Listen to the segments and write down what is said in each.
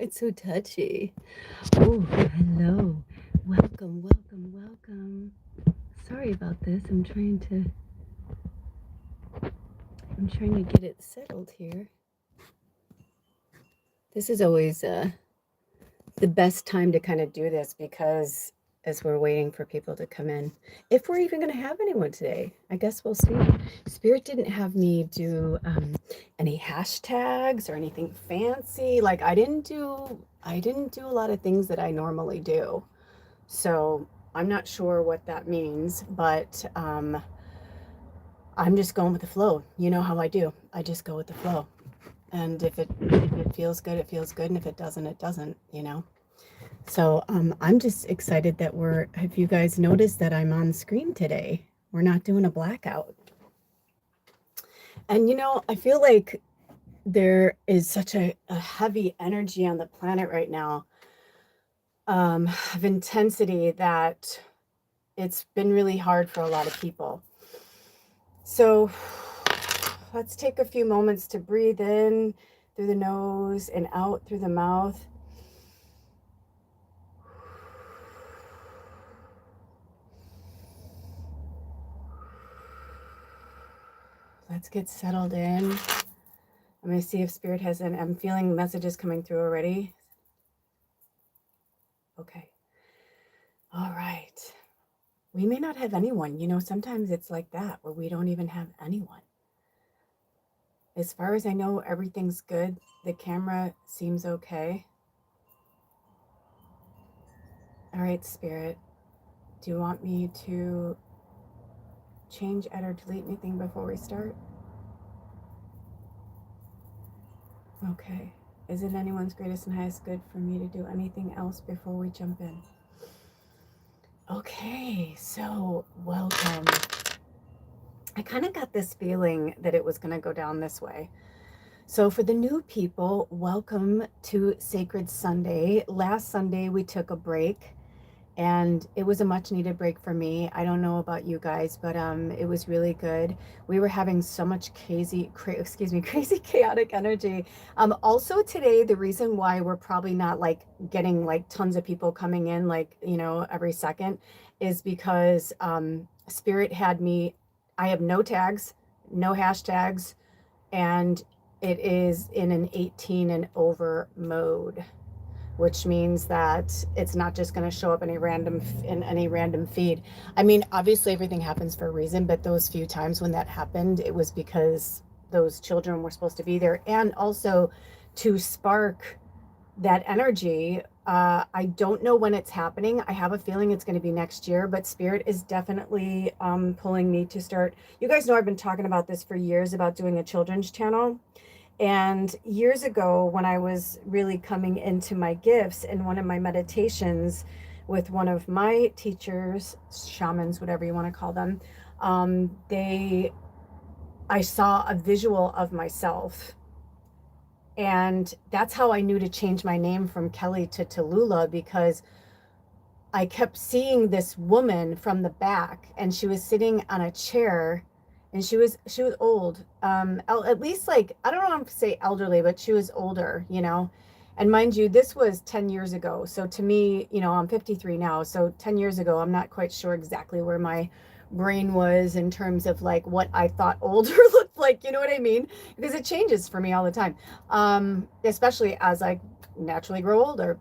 It's so touchy. Oh, hello. Welcome, welcome, welcome. Sorry about this. I'm trying to get it settled here. This is always the best time to kind of do this because as we're waiting for people to come in, if we're even going to have anyone today, I guess we'll see. Spirit didn't have me do any hashtags or anything fancy. Like I didn't do a lot of things that I normally do. So I'm not sure what that means, but I'm just going with the flow. You know how I do. I just go with the flow. And if it feels good, it feels good. And if it doesn't, it doesn't, you know. So I'm just excited that have you guys noticed that I'm on screen today? We're not doing a blackout. And I feel like there is such a heavy energy on the planet right now, of intensity, that it's been really hard for a lot of people. So let's take a few moments to breathe in through the nose and out through the mouth. Let's get settled in. I'm going to see if Spirit has I'm feeling messages coming through already. Okay. All right. We may not have anyone. Sometimes it's like that where we don't even have anyone. As far as I know, everything's good. The camera seems okay. All right, Spirit. Do you want me to change, add, or delete anything before we start? Okay. Is it anyone's greatest and highest good for me to do anything else before we jump in? Okay, so welcome. I kind of got this feeling that it was going to go down this way. So for the new people, welcome to Sacred Sunday. Last Sunday we took a break, and it was a much needed break for me. I don't know about you guys, but it was really good. We were having so much crazy chaotic energy. Also today, the reason why we're probably not like getting like tons of people coming in like, every second, is because Spirit had me, I have no tags, no hashtags, and it is in an 18 and over mode, which means that it's not just going to show up in any random feed. I mean, obviously everything happens for a reason, but those few times when that happened, it was because those children were supposed to be there, and also to spark that energy. I don't know when it's happening. I have a feeling it's going to be next year, but Spirit is definitely pulling me to start. You guys know I've been talking about this for years, about doing a children's channel. And years ago, when I was really coming into my gifts, in one of my meditations with one of my teachers, shamans, whatever you want to call them, I saw a visual of myself. And that's how I knew to change my name from Kelly to Tallulah, because I kept seeing this woman from the back, and she was sitting on a chair, and she was old, at least, like, I don't know if to say elderly, but she was older, and mind you, this was 10 years ago. So to me, I'm 53 now, so 10 years ago, I'm not quite sure exactly where my brain was in terms of like what I thought older looked like, you know what I mean? Because it changes for me all the time, especially as I naturally grow older.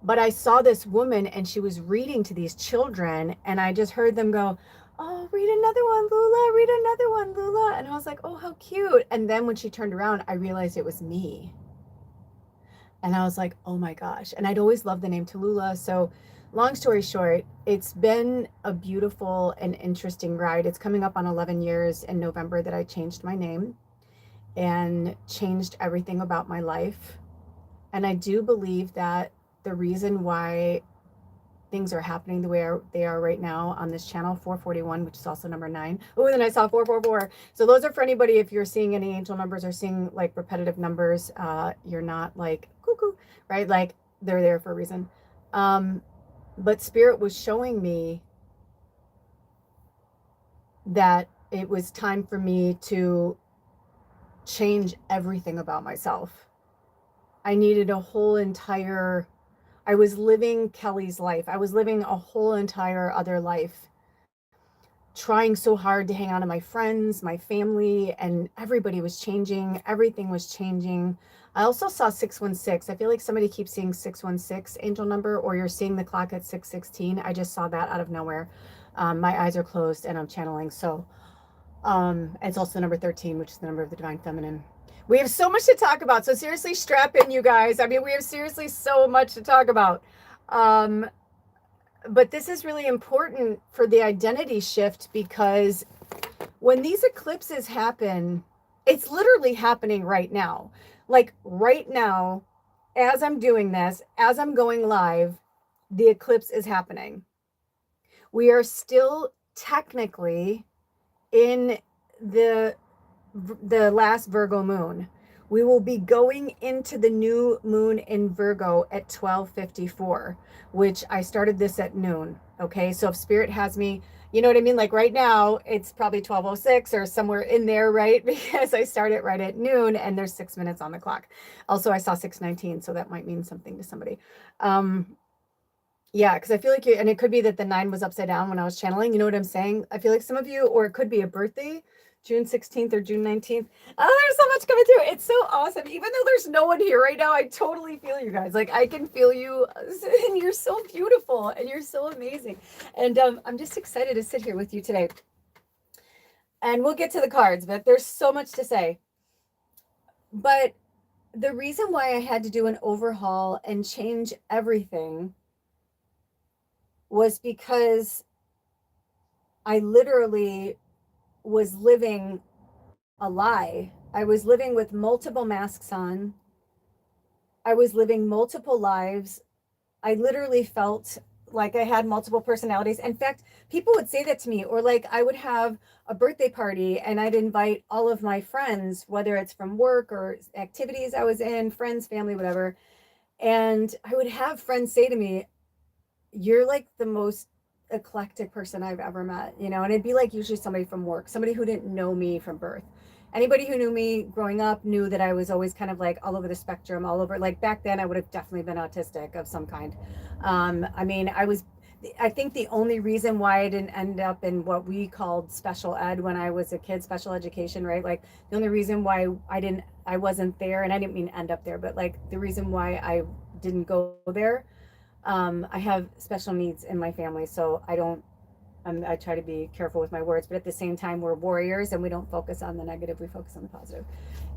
But I saw this woman, and she was reading to these children, and I just heard them go, "Oh, read another one, Lula, read another one, Lula." And I was like, "Oh, how cute." And then when she turned around, I realized it was me. And I was like, "Oh my gosh." And I'd always loved the name Tallulah. So long story short, it's been a beautiful and interesting ride. It's coming up on 11 years in November that I changed my name and changed everything about my life. And I do believe that the reason why things are happening the way they are right now on this channel, 441, which is also number 9. Oh, and then I saw 444. So those are for anybody, if you're seeing any angel numbers or seeing like repetitive numbers, you're not like cuckoo, right? Like, they're there for a reason. But Spirit was showing me that it was time for me to change everything about myself. I needed a whole entire, I was living Kelly's life. I was living a whole entire other life, trying so hard to hang on to my friends, my family, and everybody was changing. Everything was changing. I also saw 616. I feel like somebody keeps seeing 616 angel number, or you're seeing the clock at 616. I just saw that out of nowhere. My eyes are closed and I'm channeling. So it's also the number 13, which is the number of the divine feminine. We have so much to talk about. So seriously, strap in, you guys. I mean, we have seriously so much to talk about. But this is really important for the identity shift, because when these eclipses happen, it's literally happening right now. Like right now, as I'm doing this, as I'm going live, the eclipse is happening. We are still technically in the last Virgo moon. We will be going into the new moon in Virgo at 12:54, which I started this at noon. Okay, so if spirit has me, you know what I mean? Like right now, it's probably 12:06 or somewhere in there, right? Because I started right at noon and there's 6 minutes on the clock. Also, I saw 6:19, so that might mean something to somebody. Yeah, because I feel like and it could be that the 9 was upside down when I was channeling. You know what I'm saying? I feel like some of you, or it could be a birthday, June 16th or June 19th. Oh, there's so much coming through. It's so awesome. Even though there's no one here right now, I totally feel you guys. Like I can feel you, and you're so beautiful and you're so amazing. And I'm just excited to sit here with you today. And we'll get to the cards, but there's so much to say. But the reason why I had to do an overhaul and change everything was because I literally was living a lie. I was living with multiple masks on. I was living multiple lives. I literally felt like I had multiple personalities. In fact, people would say that to me, or like I would have a birthday party and I'd invite all of my friends, whether it's from work or activities I was in, friends, family, whatever. And I would have friends say to me, "You're like the most eclectic person I've ever met," you know, and it'd be like usually somebody from work, somebody who didn't know me from birth. Anybody who knew me growing up knew that I was always kind of like all over the spectrum, all over, like back then I would have definitely been autistic of some kind. I mean, I think the only reason why I didn't end up in what we called special ed when I was a kid, special education, right? Like the only reason why I wasn't there, and I didn't mean end up there, but like the reason why I didn't go there, I have special needs in my family, so I try to be careful with my words, but at the same time, we're warriors and we don't focus on the negative, we focus on the positive.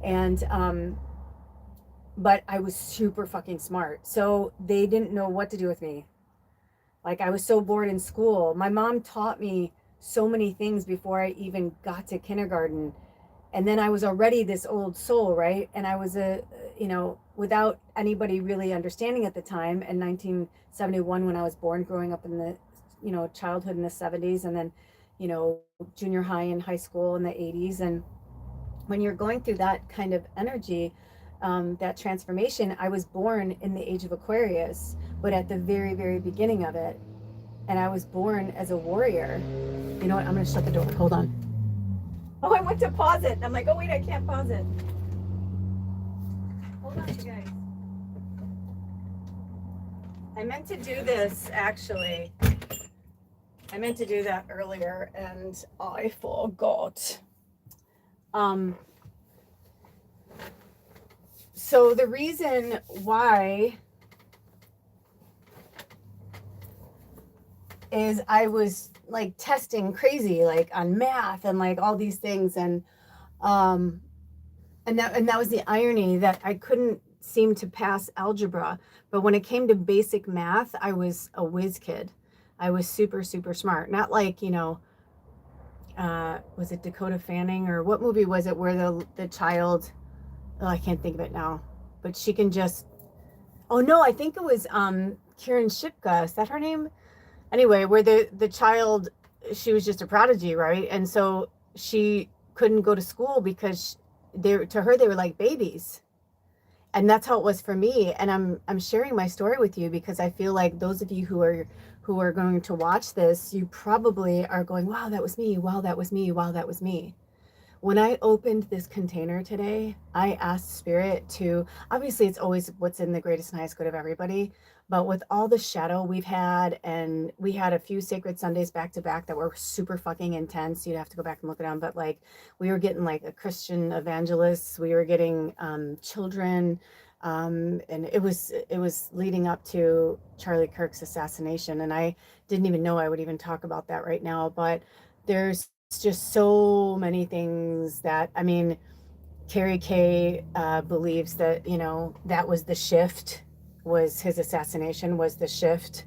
And, but I was super fucking smart. So they didn't know what to do with me. Like I was so bored in school. My mom taught me so many things before I even got to kindergarten. And then I was already this old soul, right? And I was without anybody really understanding at the time in 1971 when I was born, growing up in the, childhood in the 70s, and then, junior high and high school in the 80s. And when you're going through that kind of energy, that transformation, I was born in the age of Aquarius, but at the very, very beginning of it. And I was born as a warrior. You know what? I'm going to shut the door. Hold on. Oh, I went to pause it. I'm like, oh, wait, I can't pause it. Hold on, you guys. I meant to do this, actually. I meant to do that earlier, and I forgot. So the reason why is I was like testing crazy, like on math and like all these things, and that was the irony, that I couldn't seem to pass algebra, but when it came to basic math, I was a whiz kid. I was super, super smart. Not like, was it Dakota Fanning, or what movie was it where the child, oh, I can't think of it now, but she can just, oh no, I think it was Kieran Shipka, is that her name? Anyway, where the child, she was just a prodigy, right? And so she couldn't go to school because to her they were like babies. And that's how it was for me. And I'm sharing my story with you because I feel like those of you who are going to watch this, you probably are going, wow, that was me. Wow, that was me. Wow, that was me. When I opened this container today, I asked Spirit to, obviously it's always what's in the greatest and highest good of everybody, but with all the shadow we've had, and we had a few sacred Sundays back to back that were super fucking intense. You'd have to go back and look at them, but like we were getting like a Christian evangelists, we were getting children, and it was leading up to Charlie Kirk's assassination, and I didn't even know I would even talk about that right now, but there's just so many things that, I mean, Carrie Kay believes that, you know, that was the shift, was his assassination was the shift.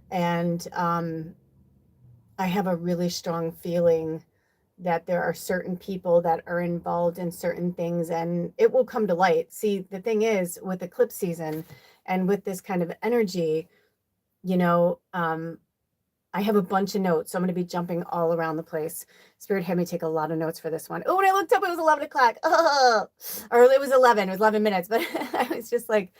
And I have a really strong feeling that there are certain people that are involved in certain things, and it will come to light. See, the thing is, with eclipse season and with this kind of energy, you know, I have a bunch of notes, so I'm going to be jumping all around the place. Spirit had me take a lot of notes for this one. Oh, when I looked up, it was 11 o'clock. Oh, or it was 11. It was 11 minutes, but I was just like,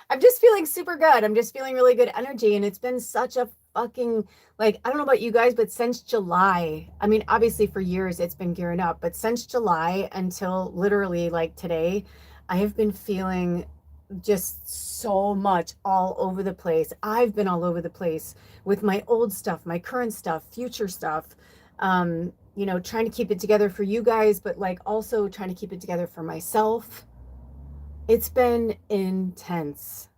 I'm just feeling super good. I'm just feeling really good energy. And it's been such a fucking, like, I don't know about you guys, but since July, I mean, obviously for years it's been gearing up, but since July until literally like today, I have been feeling just so much all over the place. I've been all over the place with my old stuff, my current stuff, future stuff. You know, trying to keep it together for you guys, but like also trying to keep it together for myself. It's been intense.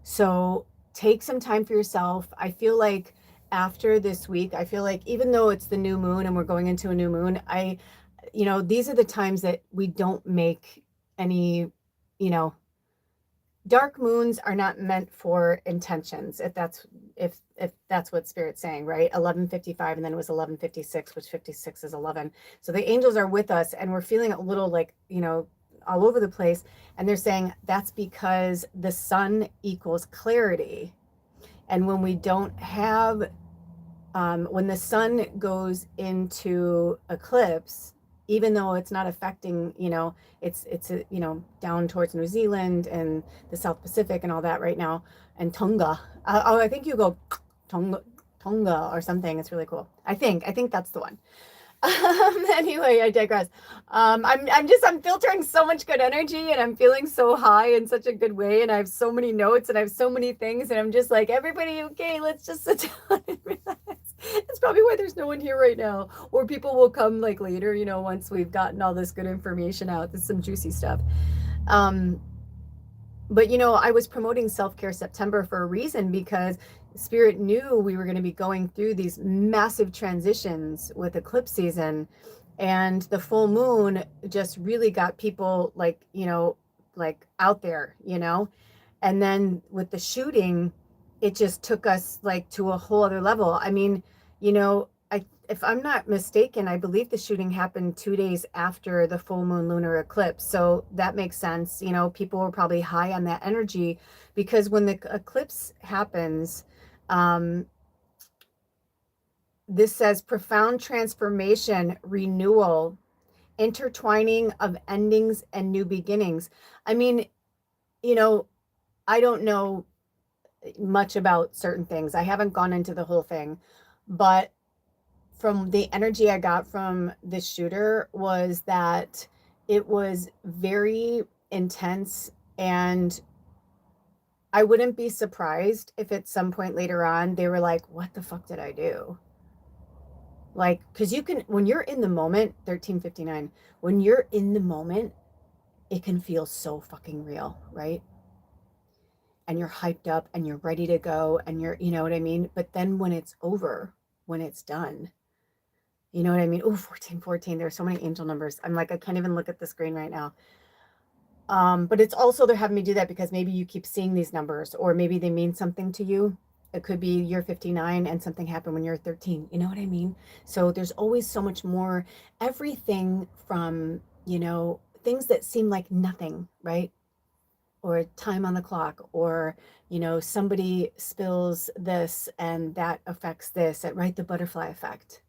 So take some time for yourself. I feel like after this week, I feel like even though it's the new moon and we're going into a new moon, you know, these are the times that we don't make any, you know, dark moons are not meant for intentions, if that's what Spirit's saying, right? 11:55, and then it was 11:56, which 56 is 11. So the angels are with us, and we're feeling a little like, you know, all over the place. And they're saying that's because the sun equals clarity. And when we don't have, when the sun goes into eclipse, even though it's not affecting, you know, it's you know, down towards New Zealand and the South Pacific and all that right now, and Tonga. Oh, I think you go Tonga or something. It's really cool. I think that's the one. Anyway, I digress. I'm filtering so much good energy, and I'm feeling so high in such a good way, and I have so many notes and I have so many things, and I'm just like, everybody, okay, let's just sit down and relax. It's probably why there's no one here right now, or people will come like later, you know, once we've gotten all this good information out. There's some juicy stuff. But you know, I was promoting Self-Care September for a reason, because Spirit knew we were going to be going through these massive transitions with eclipse season, and the full moon just really got people like, you know, like out there, you know. And then with the shooting, it just took us like to a whole other level. I mean, you know, if I'm not mistaken, I believe the shooting happened 2 days after the full moon lunar eclipse. So that makes sense. You know, people were probably high on that energy, because when the eclipse happens, this says profound transformation, renewal, intertwining of endings and new beginnings. I mean, you know, I don't know much about certain things. I haven't gone into the whole thing, but from the energy I got from the shooter was that it was very intense, and I wouldn't be surprised if at some point later on they were like, what the fuck did I do? Like, because you can, when you're in the moment, 1359, when you're in the moment, it can feel so fucking real, right? And you're hyped up and you're ready to go, and you're, you know what I mean? But then when it's over, when it's done, you know what I mean? Oh, 1414. There's so many angel numbers. I'm like, I can't even look at the screen right now. But it's also, they're having me do that because maybe you keep seeing these numbers, or maybe they mean something to you. It could be you're 59 and something happened when you're 13. You know what I mean? So there's always so much more. Everything from, you know, things that seem like nothing, right? Or time on the clock, or, you know, somebody spills this and that affects this, right? The butterfly effect.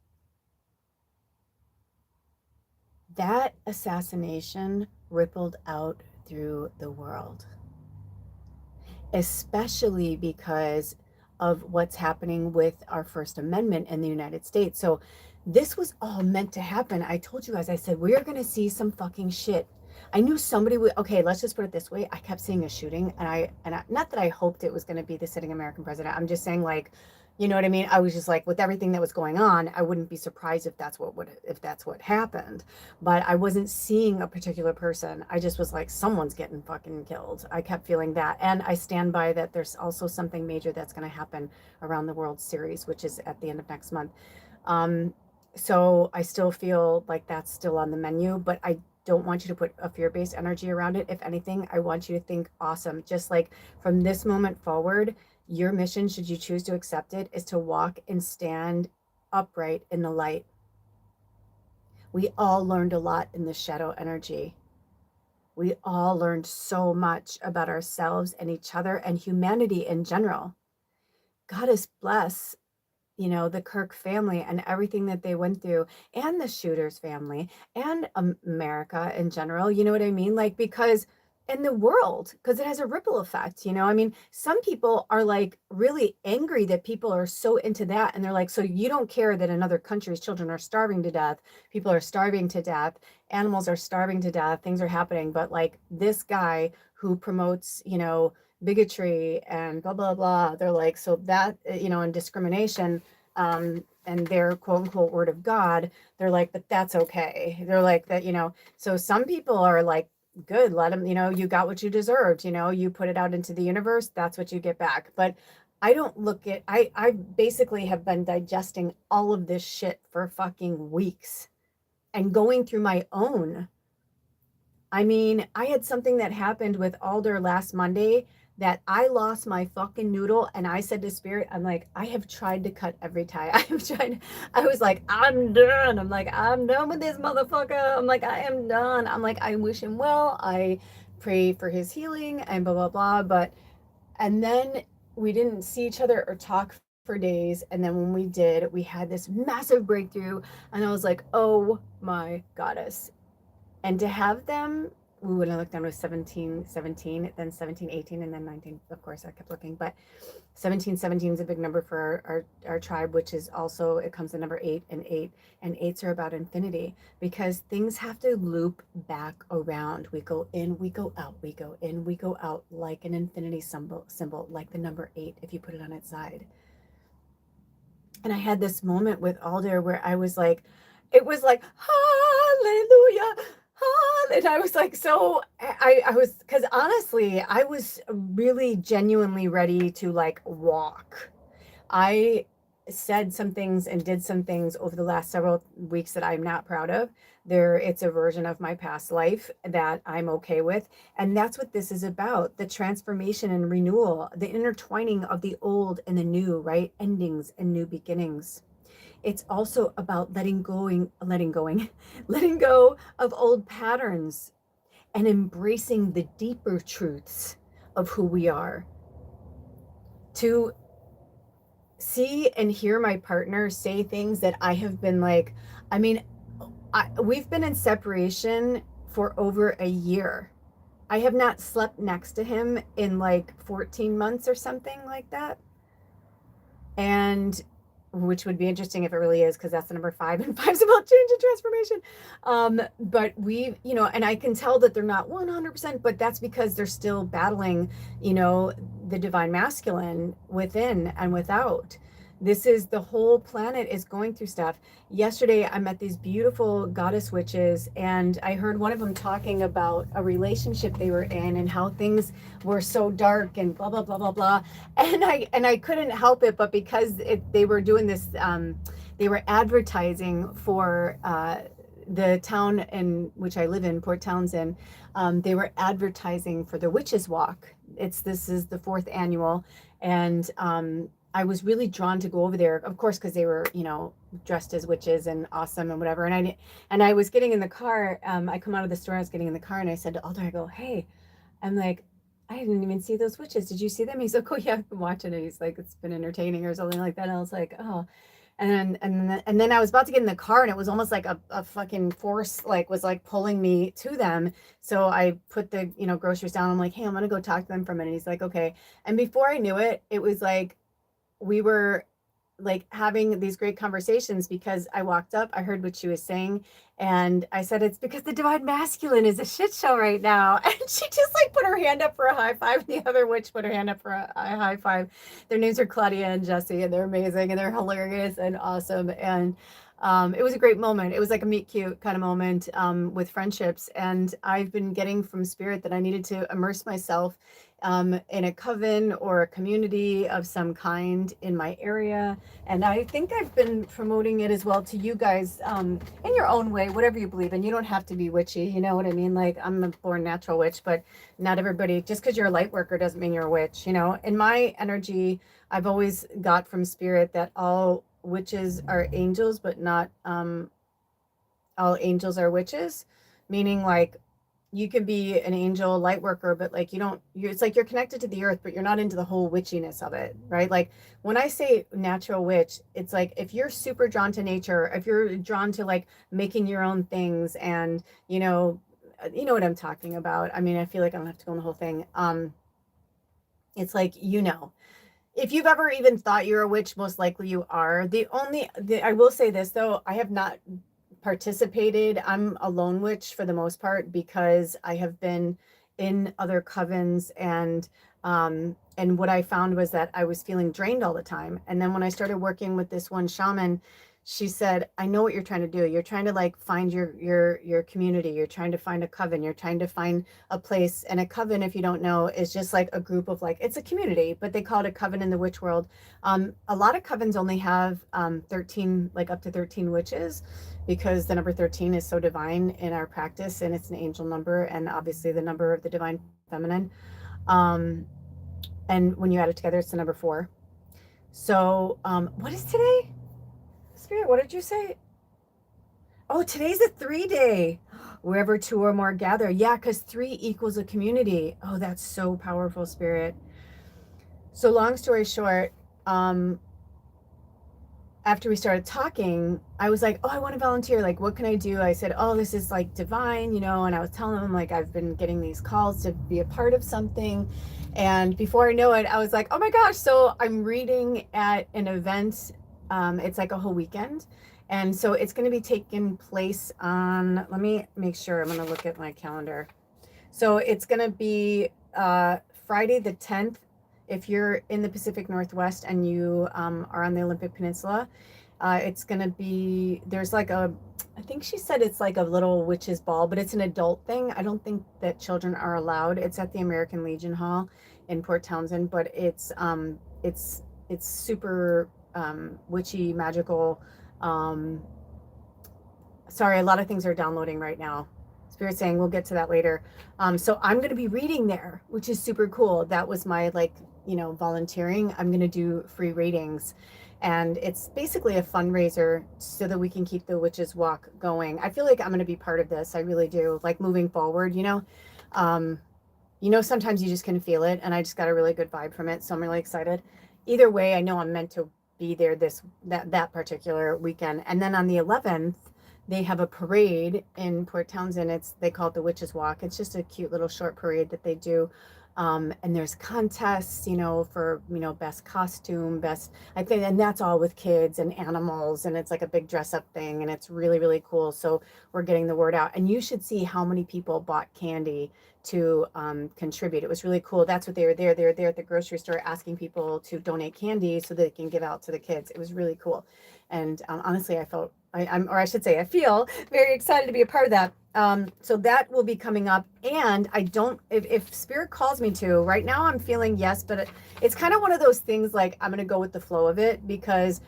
That assassination rippled out through the world, especially because of what's happening with our First Amendment in the United States. So This was all meant to happen. I told you guys, I said, we are going to see some fucking shit. I knew somebody would, okay, let's just put it this way. I kept seeing a shooting, and I, not that I hoped it was going to be the sitting American president. I'm just saying, like, you know what I mean? I was just like, with everything that was going on, I wouldn't be surprised if that's what happened. But I wasn't seeing a particular person. I just was like, someone's getting fucking killed. I kept feeling that. And I stand by that there's also something major that's going to happen around the World Series, which is at the end of next month. Um, so I still feel like that's still on the menu, but I don't want you to put a fear-based energy around it. If anything, I want you to think awesome. Just like from this moment forward, your mission, should you choose to accept it, is to walk and stand upright in the light. We all learned a lot in the shadow energy. We all learned so much about ourselves and each other and humanity in general. Goddess bless, you know, the Kirk family and everything that they went through, and the Shooters family, and America in general, you know what I mean? Like, because in the world, because it has a ripple effect, you know, I mean, some people are like really angry that people are so into that, and they're like, so you don't care that in other countries children are starving to death, people are starving to death, animals are starving to death, things are happening, but like this guy who promotes, you know, bigotry and blah blah blah, they're like, so that, you know, and discrimination, and their quote unquote word of God, they're like, but that's okay. They're like that, you know. So some people are like, good, let them, you know, you got what you deserved, you know, you put it out into the universe, that's what you get back. But I don't look at, I basically have been digesting all of this shit for fucking weeks and going through my own. I mean, I had something that happened with Alder last Monday that I lost my fucking noodle, and I said to Spirit, I'm like, I have tried to cut every tie. I have tried. I was like, I'm done. I'm like, I'm done with this motherfucker. I'm like, I am done. I'm like, I wish him well. I pray for his healing and blah, blah, blah. But, and then we didn't see each other or talk for days. And then when we did, we had this massive breakthrough. And I was like, oh my goddess. And to have them, when I looked down, it was 17, 17, then 17, 18, and then 19. Of course, I kept looking, but 17, 17 is a big number for our tribe, which is also, it comes to number 8 and 8. And 8s are about infinity, because things have to loop back around. We go in, we go out, we go in, we go out, like an infinity symbol, like the number 8, if you put it on its side. And I had this moment with Alder where I was like, it was like, hallelujah, and I was like, so I was, because honestly, I was really genuinely ready to like walk. I said some things and did some things over the last several weeks that I'm not proud of. It's a version of my past life that I'm okay with. And that's what this is about, the transformation and renewal, the intertwining of the old and the new, right? Endings and new beginnings. It's also about letting go of old patterns and embracing the deeper truths of who we are. To see and hear my partner say things that I have been like, I mean, we've been in separation for over a year. I have not slept next to him in like 14 months or something like that. And which would be interesting if it really is, because that's the number 5, and 5's about change and transformation. But we, you know, and I can tell that they're not 100%, but that's because they're still battling, you know, the divine masculine within and without. This is, the whole planet is going through stuff. Yesterday, I met these beautiful goddess witches, and I heard one of them talking about a relationship they were in and how things were so dark and blah, blah, blah, blah, blah. And I couldn't help it, but because they were doing this, they were advertising for the town in which I live in, Port Townsend. They were advertising for the Witches Walk. This is the 4th annual, and I was really drawn to go over there, of course, because they were, you know, dressed as witches and awesome and whatever. And I was getting in the car. I come out of the store, I was getting in the car, and I said to Alder, I go, hey, I'm like, I didn't even see those witches. Did you see them? He's like, oh yeah, I've been watching it. He's like, it's been entertaining or something like that. And I was like, oh. And then I was about to get in the car, and it was almost like a fucking force, like, was like pulling me to them. So I put the, you know, groceries down. I'm like, hey, I'm gonna go talk to them for a minute. He's like, okay. And before I knew it, it was like we were like having these great conversations because I walked up, I heard what she was saying, and I said, it's because the divine masculine is a shit show right now. And she just like put her hand up for a high five. And the other witch put her hand up for a high five. Their names are Claudia and Jesse, and they're amazing and they're hilarious and awesome. And it was a great moment. It was like a meet cute kind of moment with friendships. And I've been getting from spirit that I needed to immerse myself in a coven or a community of some kind in my area. And I think I've been promoting it as well to you guys in your own way, whatever you believe in. You don't have to be witchy, you know what I mean? Like, I'm a born natural witch, but not everybody, just because you're a light worker doesn't mean you're a witch, you know? In my energy, I've always got from spirit that all witches are angels, but not all angels are witches, meaning like you can be an angel light worker, but like it's like you're connected to the earth, but you're not into the whole witchiness of it, right? Like when I say natural witch, it's like if you're super drawn to nature, if you're drawn to like making your own things, and you know what I'm talking about. I mean, I feel like I don't have to go on the whole thing. It's like, if you've ever even thought you're a witch, most likely you are. I will say this though, I have not participated. I'm a lone witch for the most part because I have been in other covens, and what I found was that I was feeling drained all the time. And then when I started working with this one shaman, she said, I know what you're trying to do. You're trying to like find your community. You're trying to find a coven. You're trying to find a place. And a coven, if you don't know, is just like a group of it's a community, but they call it a coven in the witch world. A lot of covens only have 13, like up to 13 witches, because the number 13 is so divine in our practice, and it's an angel number, and obviously the number of the divine feminine. And when you add it together, it's the number 4. So what is today? Spirit, what did you say? Oh, today's a 3-day. Wherever 2 or more gather. Yeah, because 3 equals a community. Oh, that's so powerful, Spirit. So long story short, after we started talking, I was like, oh, I want to volunteer. Like, what can I do? I said, oh, this is like divine, and I was telling them like I've been getting these calls to be a part of something. And before I know it, I was like, oh my gosh. So I'm reading at an event. It's like a whole weekend. And so it's going to be taking place on, let me make sure, I'm going to look at my calendar. So it's going to be Friday the 10th. If you're in the Pacific Northwest and you are on the Olympic Peninsula, it's going to be, there's like I think she said it's like a little witch's ball, but it's an adult thing. I don't think that children are allowed. It's at the American Legion Hall in Port Townsend, but it's super witchy, magical. Sorry, a lot of things are downloading right now. Spirit saying we'll get to that later. So I'm going to be reading there, which is super cool. That was my volunteering. I'm going to do free readings, and it's basically a fundraiser so that we can keep the Witches Walk going. I feel like I'm going to be part of this. I really do. Like moving forward, sometimes you just can feel it, and I just got a really good vibe from it. So I'm really excited. Either way, I know I'm meant to be there that particular weekend. And then on the 11th, they have a parade in Port Townsend. They call it the Witches Walk. It's just a cute little short parade that they do. And there's contests, for, best costume, I think, and that's all with kids and animals. And it's like a big dress up thing. And it's really, really cool. So we're getting the word out, and you should see how many people bought candy to contribute. It was really cool. That's what they were there. They were there at the grocery store asking people to donate candy so they can give out to the kids. It was really cool. And honestly, I feel very excited to be a part of that. So that will be coming up. And if Spirit calls me to, right now I'm feeling yes, but it's kind of one of those things like I'm going to go with the flow of it, because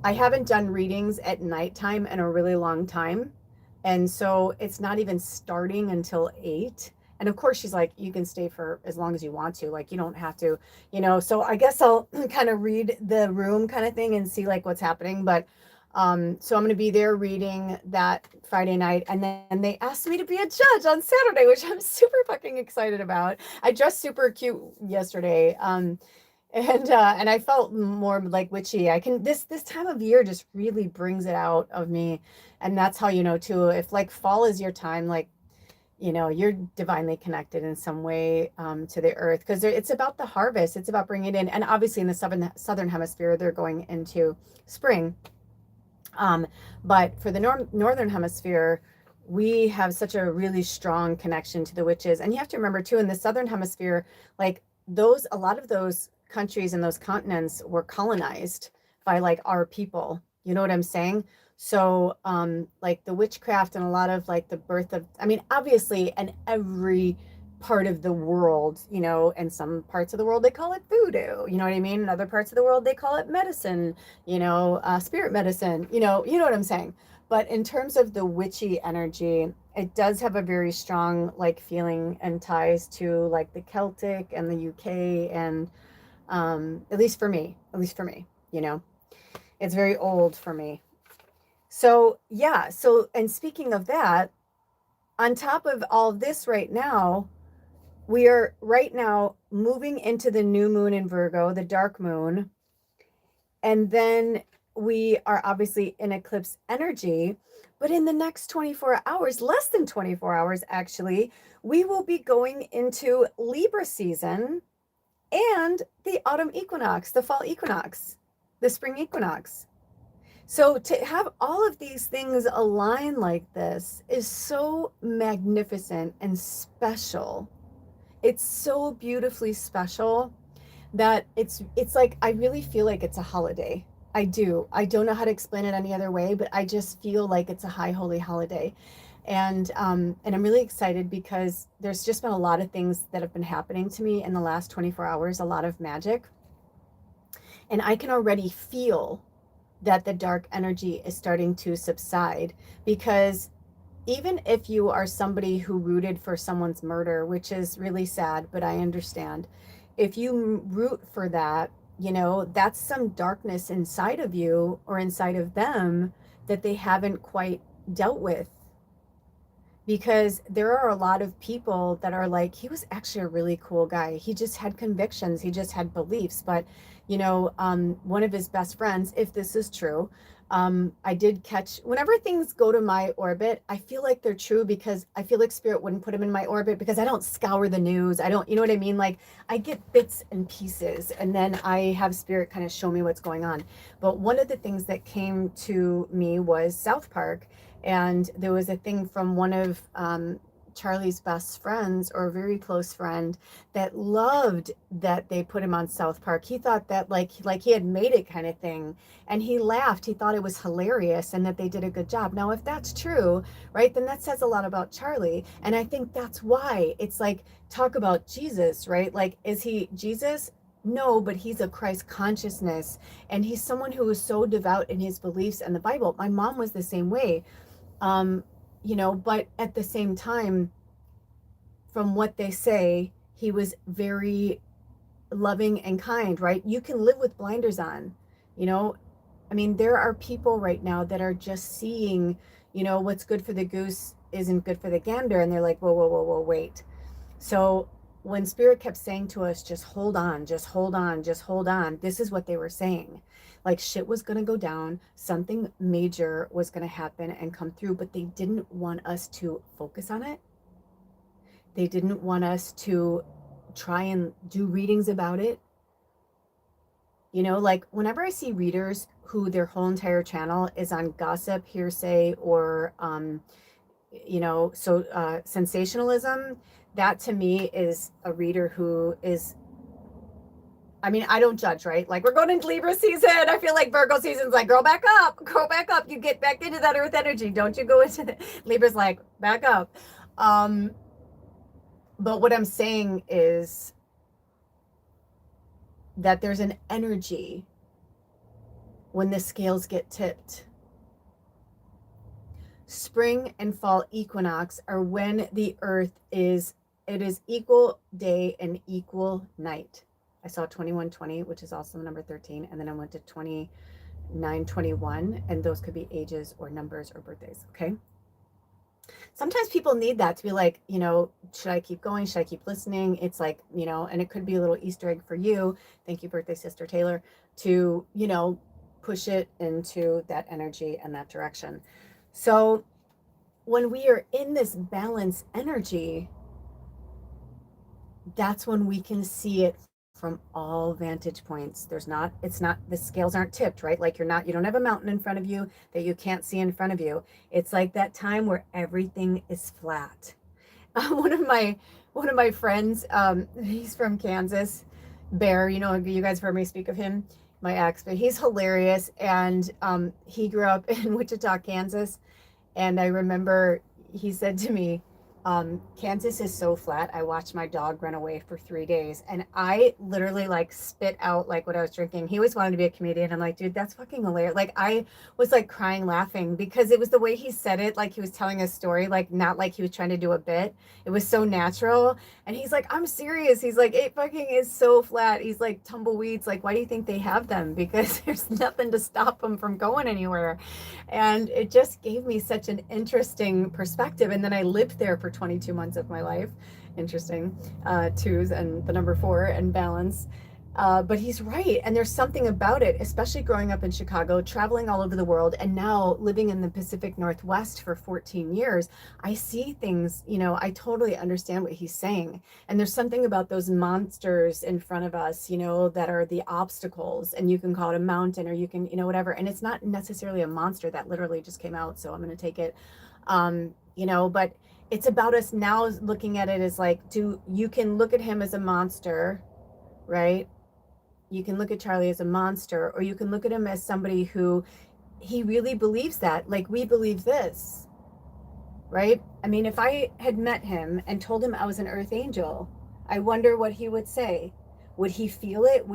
I haven't done readings at nighttime in a really long time. And so it's not even starting until 8. And of course, she's like, you can stay for as long as you want to, like, you don't have to, so I guess I'll kind of read the room kind of thing and see like what's happening. But so I'm going to be there reading that Friday night. And then they asked me to be a judge on Saturday, which I'm super fucking excited about. I dressed super cute yesterday. And I felt more like witchy. This time of year just really brings it out of me. And that's how too, if like fall is your time, like, you know, you're divinely connected in some way to the earth, because it's about the harvest. It's about bringing it in. And obviously in the southern hemisphere, they're going into spring. But for the northern hemisphere, we have such a really strong connection to the witches. And you have to remember too, in the southern hemisphere, like a lot of those countries and those continents were colonized by like our people. You know what I'm saying? So like the witchcraft and a lot of like the birth of, I mean, obviously, and every part of the world, you know, and some parts of the world they call it voodoo, you know what I mean? In other parts of the world they call it medicine, you know, spirit medicine, you know what I'm saying. But in terms of the witchy energy, it does have a very strong like feeling and ties to like the Celtic and the UK, and at least for me, you know, it's very old for me. So yeah, so and speaking of that, on top of all of this right now, we are right now moving into the new moon in Virgo, the dark moon. And then we are obviously in eclipse energy. But in the next 24 hours, less than 24 hours actually, we will be going into Libra season and the autumn equinox, the fall equinox, the spring equinox. So to have all of these things align like this is so magnificent and special. It's so beautifully special that it's like I really feel like it's a holiday. I do. I don't know how to explain it any other way, but I just feel like it's a high holy holiday. And I'm really excited because there's just been a lot of things that have been happening to me in the last 24 hours, a lot of magic. And I can already feel that the dark energy is starting to subside, because even if you are somebody who rooted for someone's murder, which is really sad, but I understand, if you root for that, you know, that's some darkness inside of you or inside of them that they haven't quite dealt with. Because there are a lot of people that are like, he was actually a really cool guy. He just had convictions, he just had beliefs. But, you know, one of his best friends, if this is true, I did catch, whenever things go to my orbit, I feel like they're true, because I feel like spirit wouldn't put them in my orbit, because I don't scour the news. I don't, you know what I mean? Like I get bits and pieces, and then I have spirit kind of show me what's going on. But one of the things that came to me was South Park. And there was a thing from one of Charlie's best friends, or a very close friend, that loved that they put him on South Park. He thought that like he had made it kind of thing, and he laughed. He thought it was hilarious and that they did a good job. Now, if that's true, right, then that says a lot about Charlie. And I think that's why it's like, talk about Jesus, right? Like, is he Jesus? No, but he's a Christ consciousness, and he's someone who is so devout in his beliefs and the Bible. My mom was the same way. Um, you know, but at the same time, from what they say, he was very loving and kind, right? You can live with blinders on, you know. I mean, there are people right now that are just seeing, you know, what's good for the goose isn't good for the gander. And they're like, whoa, whoa, whoa, whoa, wait. So when spirit kept saying to us, just hold on, just hold on, just hold on, this is what they were saying. Like shit was going to go down, something major was going to happen and come through, but they didn't want us to focus on it. They didn't want us to try and do readings about it. You know, like whenever I see readers who their whole entire channel is on gossip, hearsay, or you know, so sensationalism, that to me is a reader who is, I mean, I don't judge, right? Like we're going into Libra season. I feel like Virgo season's like, grow back up, grow back up. You get back into that earth energy. Don't you go into the Libra's like, back up. But what I'm saying is that there's an energy when the scales get tipped. Spring and fall equinox are when the earth is, it is equal day and equal night. I saw 2120, which is also the number 13, and then I went to 2921, and those could be ages or numbers or birthdays, okay? Sometimes people need that to be like, you know, should I keep going? Should I keep listening? It's like, you know, and it could be a little Easter egg for you. Thank you, birthday sister Taylor, to, you know, push it into that energy and that direction. So when we are in this balance energy, that's when we can see it from all vantage points. It's not, the scales aren't tipped, right? Like you don't have a mountain in front of you that you can't see in front of you. It's like that time where everything is flat. One of my friends, he's from Kansas, Bear, you guys have heard me speak of him, my ex, but he's hilarious. And he grew up in Wichita, Kansas. And I remember he said to me, Kansas is so flat. I watched my dog run away for 3 days. And I literally like spit out like what I was drinking. He always wanted to be a comedian. I'm like, dude, that's fucking hilarious. Like I was like crying, laughing because it was the way he said it. Like he was telling a story, like not like he was trying to do a bit. It was so natural. And he's like, I'm serious. He's like, it fucking is so flat. He's like, tumbleweeds. Like, why do you think they have them? Because there's nothing to stop them from going anywhere. And it just gave me such an interesting perspective. And then I lived there for 22 months of my life. Interesting. Twos and the number 4 and balance. But he's right. And there's something about it, especially growing up in Chicago, traveling all over the world, and now living in the Pacific Northwest for 14 years. I see things, I totally understand what he's saying. And there's something about those monsters in front of us, that are the obstacles, and you can call it a mountain or you can, whatever. And it's not necessarily a monster. That literally just came out. So I'm going to take it, but it's about us now looking at it as like, you can look at him as a monster, right? You can look at Charlie as a monster, or you can look at him as somebody who he really believes that, like we believe this, right? I mean, if I had met him and told him I was an earth angel, I wonder what he would say. Would he feel it?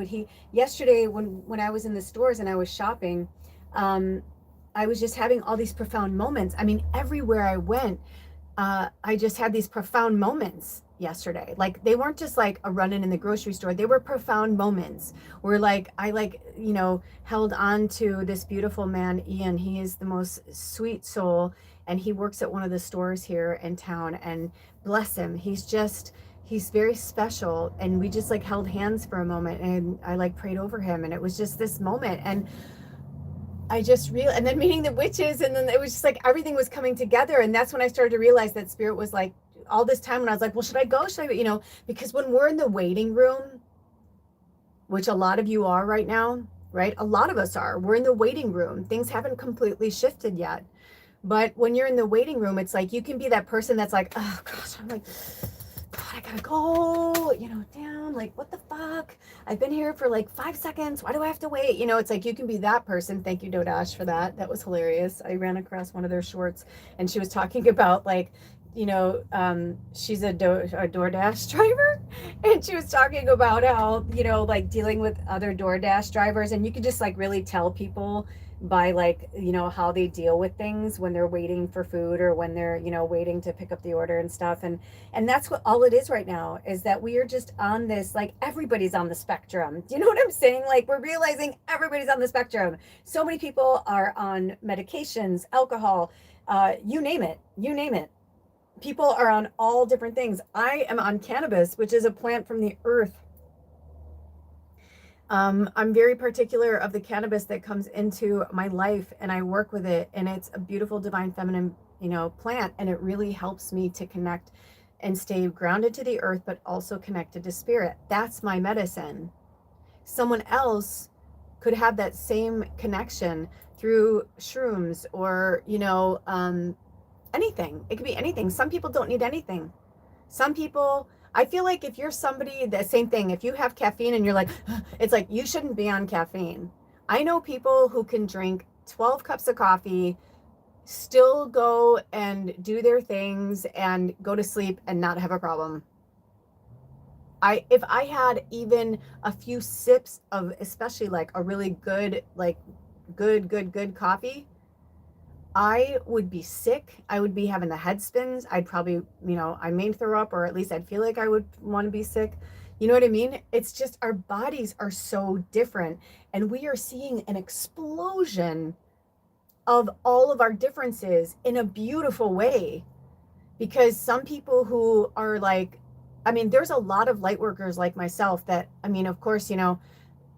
Yesterday when I was in the stores and I was shopping, I was just having all these profound moments. I mean, everywhere I went, I just had these profound moments yesterday. Like they weren't just like a run-in the grocery store. They were profound moments where like I held on to this beautiful man, Ian. He is the most sweet soul, and he works at one of the stores here in town, and bless him, he's very special. And we just like held hands for a moment, and I like prayed over him, and it was just this moment. And I just and then meeting the witches, and then it was just like everything was coming together. And that's when I started to realize that spirit was like, all this time when I was like, well, should I go? Because when we're in the waiting room, which a lot of you are right now, right? A lot of us are. We're in the waiting room. Things haven't completely shifted yet. But when you're in the waiting room, it's like you can be that person that's like, oh gosh, I'm like, God, I gotta go, down, like, what the fuck? I've been here for like 5 seconds. Why do I have to wait? It's like you can be that person. Thank you, Dodash, for that. That was hilarious. I ran across one of their shorts, and she was talking about like, she's a DoorDash driver, and she was talking about how, like dealing with other DoorDash drivers, and you can just like really tell people by like, how they deal with things when they're waiting for food, or when they're, waiting to pick up the order and stuff. And that's what all it is right now, is that we are just on this, like everybody's on the spectrum. Do you know what I'm saying? Like we're realizing everybody's on the spectrum. So many people are on medications, alcohol, you name it. People are on all different things. I am on cannabis, which is a plant from the earth. I'm very particular of the cannabis that comes into my life, and I work with it, and it's a beautiful divine feminine, plant, and it really helps me to connect and stay grounded to the earth, but also connected to spirit. That's my medicine. Someone else could have that same connection through shrooms, or, anything. It could be anything. Some people don't need anything. Some people, I feel like if you're somebody, the same thing, if you have caffeine and you're like, it's like, you shouldn't be on caffeine. I know people who can drink 12 cups of coffee, still go and do their things and go to sleep and not have a problem. If I had even a few sips of, especially like a really good, like good coffee, I would be sick. I would be having the head spins. I'd probably, I may throw up, or at least I'd feel like I would want to be sick. You know what I mean? It's just our bodies are so different, and we are seeing an explosion of all of our differences in a beautiful way. Because some people who are like, there's a lot of light workers like myself that, of course,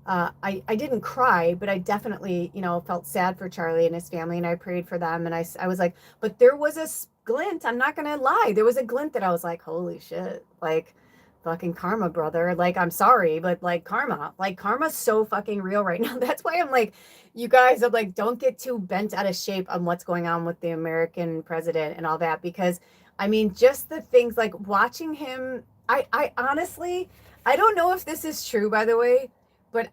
I didn't cry, but I definitely, felt sad for Charlie and his family, and I prayed for them. And I was like, but there was glint. I'm not gonna lie. There was a glint that I was like, holy shit, like fucking karma, brother. Like, I'm sorry, but like karma's so fucking real right now. That's why I'm like, you guys, I'm like, don't get too bent out of shape on what's going on with the American president and all that, because I mean, just the things like watching him, I honestly, I don't know if this is true, by the way, but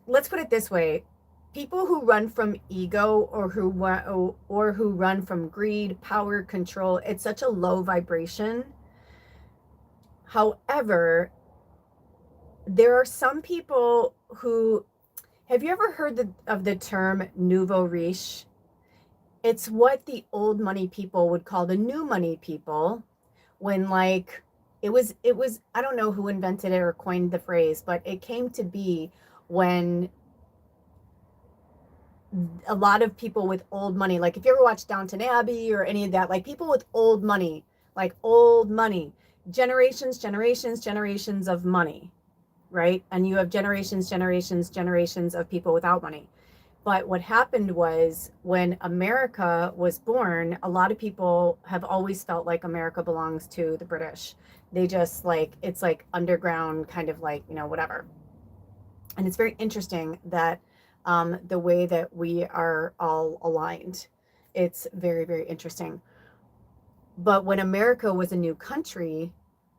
let's put it this way. People who run from ego, or who run from greed, power, control, it's such a low vibration. However, there are some people who, have you ever heard of the term nouveau riche? It's what the old money people would call the new money people, when like it was I don't know who invented it or coined the phrase, but it came to be when a lot of people with old money, like if you ever watch Downton Abbey or any of that, like people with old money, like old money, generations of money, right? And you have generations of people without money. But what happened was, when America was born, a lot of people have always felt like America belongs to the British. They just like, it's like underground kind of like, whatever. And it's very interesting that the way that we are all aligned. It's very, very interesting. But when America was a new country,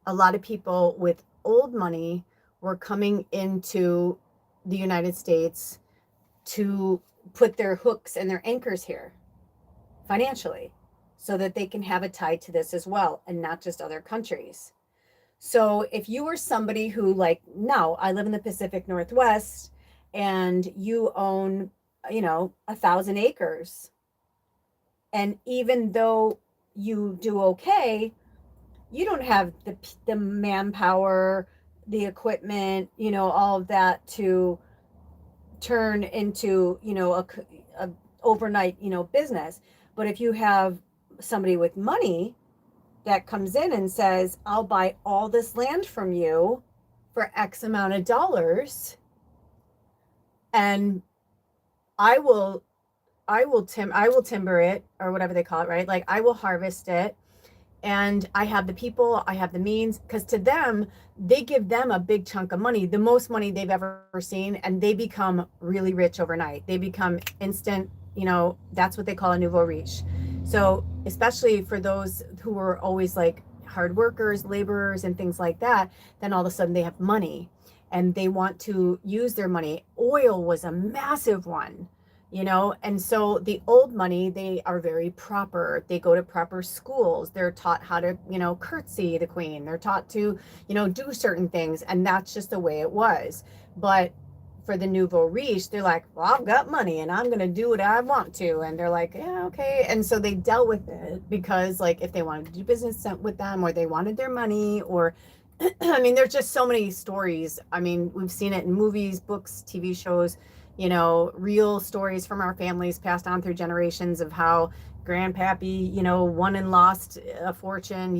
a lot of people with old money were coming into the United States to put their hooks and their anchors here financially, so that they can have a tie to this as well, and not just other countries. So if you were somebody who, like, now I live in the Pacific Northwest and you own, 1,000 acres, and even though you do okay, you don't have the manpower, the equipment, all of that to turn into, a overnight, business. But if you have somebody with money that comes in and says, I'll buy all this land from you for X amount of dollars, and I will timber it, or whatever they call it, right? Like, I will harvest it, and I have the people, I have the means, because to them, they give them a big chunk of money, the most money they've ever seen, and they become really rich overnight. They become instant, that's what they call a nouveau riche. So especially for those who are always like hard workers, laborers, and things like that, then all of a sudden they have money and they want to use their money. Oil was a massive one. And so the old money, they are very proper. They go to proper schools. They're taught how to, curtsy the queen. They're taught to, do certain things. And that's just the way it was. But for the nouveau riche, they're like, well, I've got money and I'm going to do what I want to. And they're like, yeah, okay. And so they dealt with it, because like if they wanted to do business with them, or they wanted their money, or I mean, there's just so many stories. I mean, we've seen it in movies, books, TV shows, real stories from our families passed on through generations of how grandpappy, won and lost a fortune,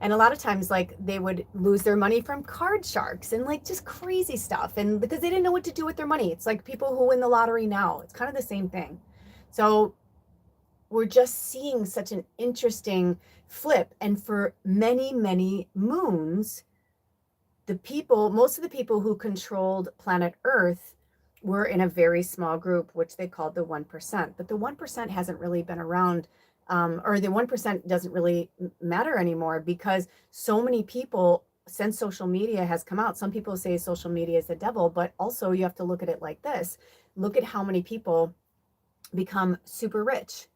and a lot of times like they would lose their money from card sharks and like just crazy stuff. And because they didn't know what to do with their money. It's like people who win the lottery now. It's kind of the same thing. So we're just seeing such an interesting flip. And for many, many moons, most of the people who controlled planet Earth were in a very small group, which they called the 1%. But the 1% hasn't really been around, or the 1% doesn't really matter anymore, because so many people, since social media has come out, some people say social media is the devil, but also you have to look at it like this. Look at how many people become super rich.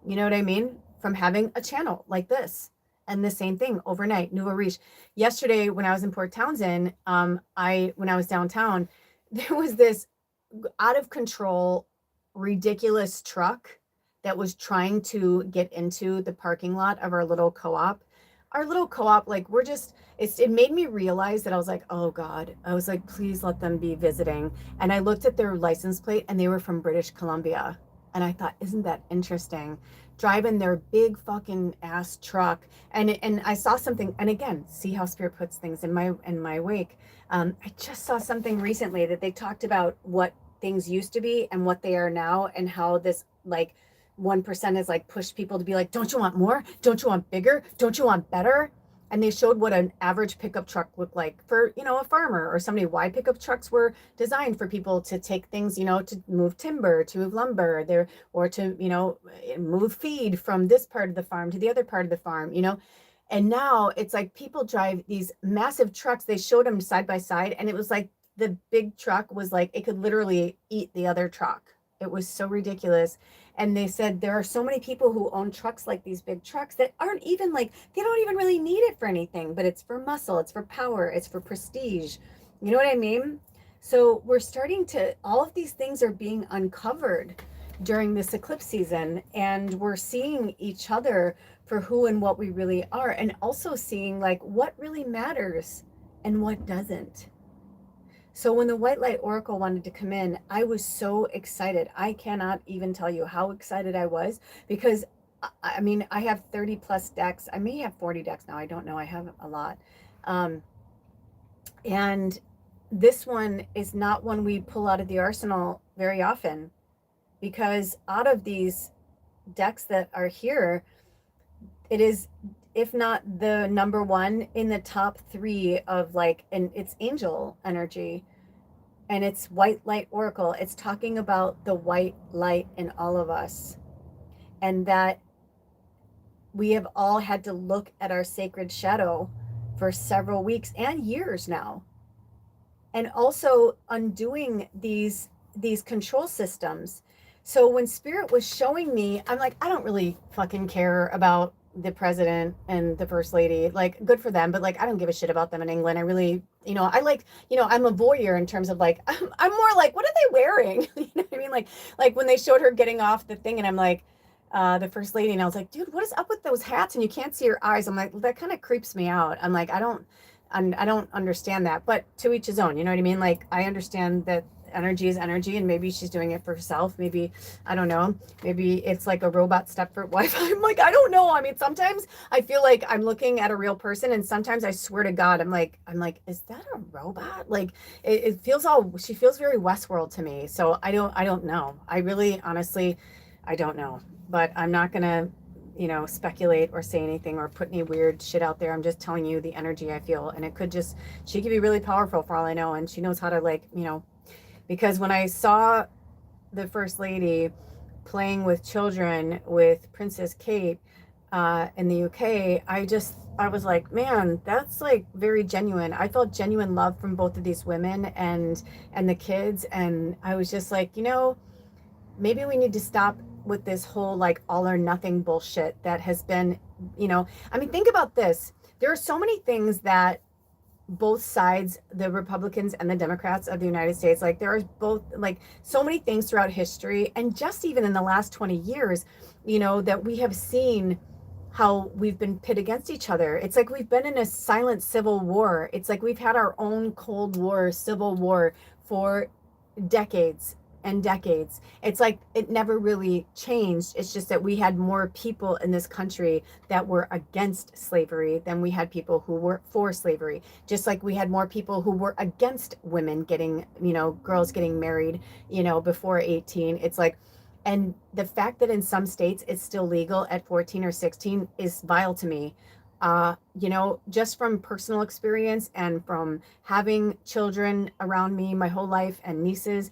You know what I mean? From having a channel like this. And the same thing overnight, nouveau riche. Yesterday, when I was in Port Townsend, when I was downtown, there was this out of control, ridiculous truck that was trying to get into the parking lot of our little co-op. Our little co-op, like, it made me realize that I was like, oh God, I was like, please let them be visiting. And I looked at their license plate and they were from British Columbia. And I thought, isn't that interesting? Driving their big fucking ass truck. And I saw something, and again, see how Spirit puts things in my wake. I just saw something recently that they talked about what things used to be and what they are now, and how this like 1% is like push people to be like, don't you want more? Don't you want bigger? Don't you want better? And they showed what an average pickup truck looked like for, you know, a farmer or somebody, why pickup trucks were designed for people to take things, you know, to move timber, to move lumber there, or to, you know, move feed from this part of the farm to the other part of the farm, you know. And now it's like people drive these massive trucks. They showed them side by side, and it was like the big truck was like, it could literally eat the other truck. It was so ridiculous. And they said there are so many people who own trucks like these big trucks that aren't even like, they don't even really need it for anything, but it's for muscle, it's for power, it's for prestige. You know what I mean? So we're starting to, all of these things are being uncovered during this eclipse season, and we're seeing each other for who and what we really are, and also seeing like what really matters and what doesn't. So when the White Light Oracle wanted to come in, I was so excited. I cannot even tell you how excited I was, because I mean, I have 30 plus decks. I may have 40 decks now. I don't know. I have a lot. And this one is not one we pull out of the arsenal very often, because out of these decks that are here, it is, if not the number one, in the top 3 of like, and it's angel energy, and it's White Light Oracle. It's talking about the white light in all of us, and that we have all had to look at our sacred shadow for several weeks and years now, and also undoing these control systems. So when Spirit was showing me, I'm like, I don't really fucking care about the president and the first lady. Like, good for them, but like, I don't give a shit about them in England. I really, you know, I like, you know, I'm a voyeur in terms of like, I'm more like, what are they wearing? You know what I mean? Like when they showed her getting off the thing, and I'm like, the first lady, and I was like, dude, what is up with those hats? And you can't see her eyes. I'm like, well, that kind of creeps me out. I'm like, I don't understand that, but to each his own, you know what I mean? Like, I understand that energy is energy, and maybe she's doing it for herself. Maybe, I don't know, maybe it's like a robot Stepford wife. I'm like, I don't know. I mean, sometimes I feel like I'm looking at a real person, and sometimes I swear to God, I'm like, is that a robot? Like, it feels all, she feels very Westworld to me. So I don't know. I really, honestly, I don't know, but I'm not gonna, you know, speculate or say anything or put any weird shit out there. I'm just telling you the energy I feel, and it could just, she could be really powerful for all I know, and she knows how to, like, you know, because when I saw the first lady playing with children with Princess Kate in the UK, I was like, man, that's like very genuine. I felt genuine love from both of these women and the kids, and I was just like, you know, maybe we need to stop with this whole like all or nothing bullshit that has been, you know, I mean, think about this. There are so many things that both sides, the Republicans and the Democrats of the United States, like there are both, like so many things throughout history, and just even in the last 20 years, you know, that we have seen how we've been pit against each other. It's like we've been in a silent civil war. It's like we've had our own Cold War, civil war for decades and decades. It's like it never really changed. It's just that we had more people in this country that were against slavery than we had people who were for slavery. Just like we had more people who were against women getting, you know, girls getting married, you know, before 18. It's like, and the fact that in some states it's still legal at 14 or 16 is vile to me. You know, just from personal experience and from having children around me my whole life and nieces,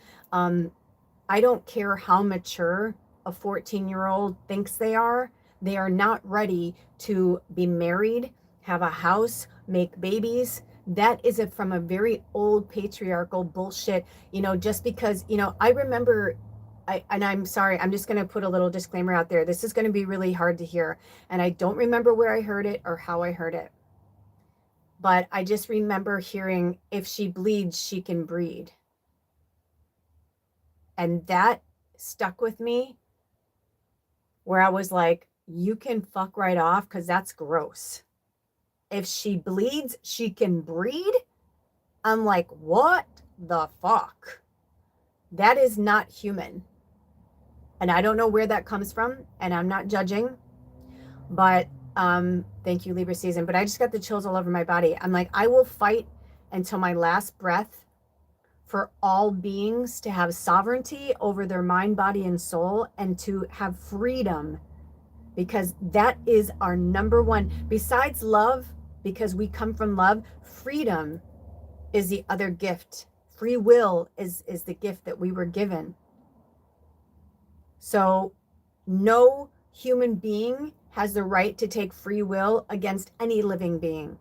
I don't care how mature a 14-year-old thinks they are not ready to be married, have a house, make babies. That is from a very old patriarchal bullshit, you know, just because, you know, I remember, and I'm sorry, I'm just going to put a little disclaimer out there. This is going to be really hard to hear, and I don't remember where I heard it or how I heard it. But I just remember hearing, if she bleeds, she can breed. And that stuck with me, where I was like, you can fuck right off, because that's gross. If she bleeds, she can breed? I'm like, what the fuck? That is not human. And I don't know where that comes from, and I'm not judging, but thank you, Libra season. But I just got the chills all over my body. I'm like, I will fight until my last breath for all beings to have sovereignty over their mind, body, and soul, and to have freedom, because that is our number one, besides love, because we come from love. Freedom is the other gift. Free will is the gift that we were given. So no human being has the right to take free will against any living being.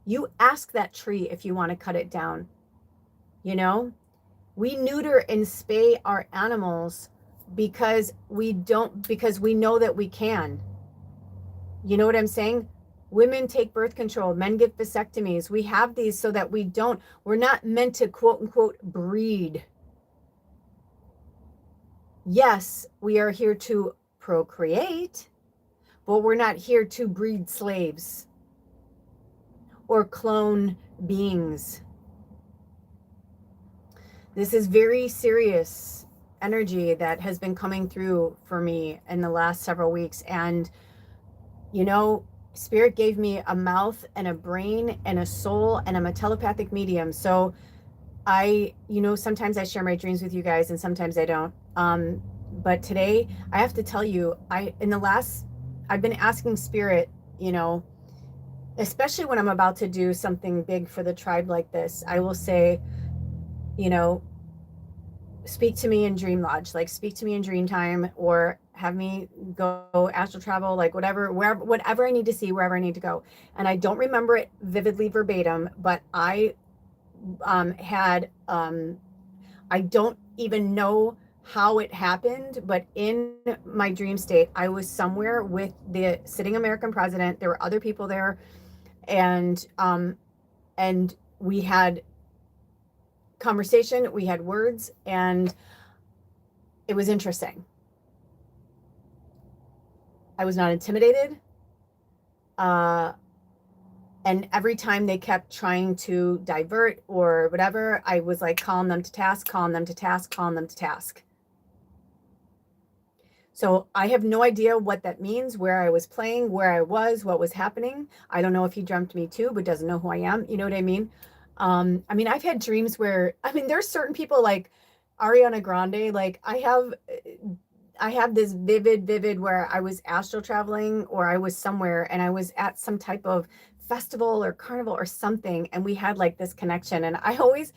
You ask that tree if you want to cut it down. You know, we neuter and spay our animals because we know that we can. You know what I'm saying? Women take birth control, men get vasectomies. We have these so that we're not meant to quote unquote breed. Yes, we are here to procreate, but we're not here to breed slaves or clone beings. This is very serious energy that has been coming through for me in the last several weeks. And, you know, Spirit gave me a mouth and a brain and a soul, and I'm a telepathic medium. So sometimes I share my dreams with you guys and sometimes I don't. But today I have to tell you, I've been asking Spirit, especially when I'm about to do something big for the tribe like this, I will say, speak to me in Dream Lodge, like speak to me in dream time, or have me go astral travel, like whatever I need to see, wherever I need to go. And I don't remember it vividly verbatim, but I I don't even know how it happened, but in my dream state, I was somewhere with the sitting American president. There were other people there, and we had conversation, we had words, and it was interesting. I was not intimidated. And every time they kept trying to divert or whatever, I was like, calling them to task, calling them to task, calling them to task. So I have no idea what that means, where I was playing, where I was, what was happening. I don't know if he dreamt me too, but doesn't know who I am. You know what I mean? I've had dreams where, there's certain people like Ariana Grande, like I have this vivid where I was astral traveling, or I was somewhere and I was at some type of festival or carnival or something, and we had like this connection. And I always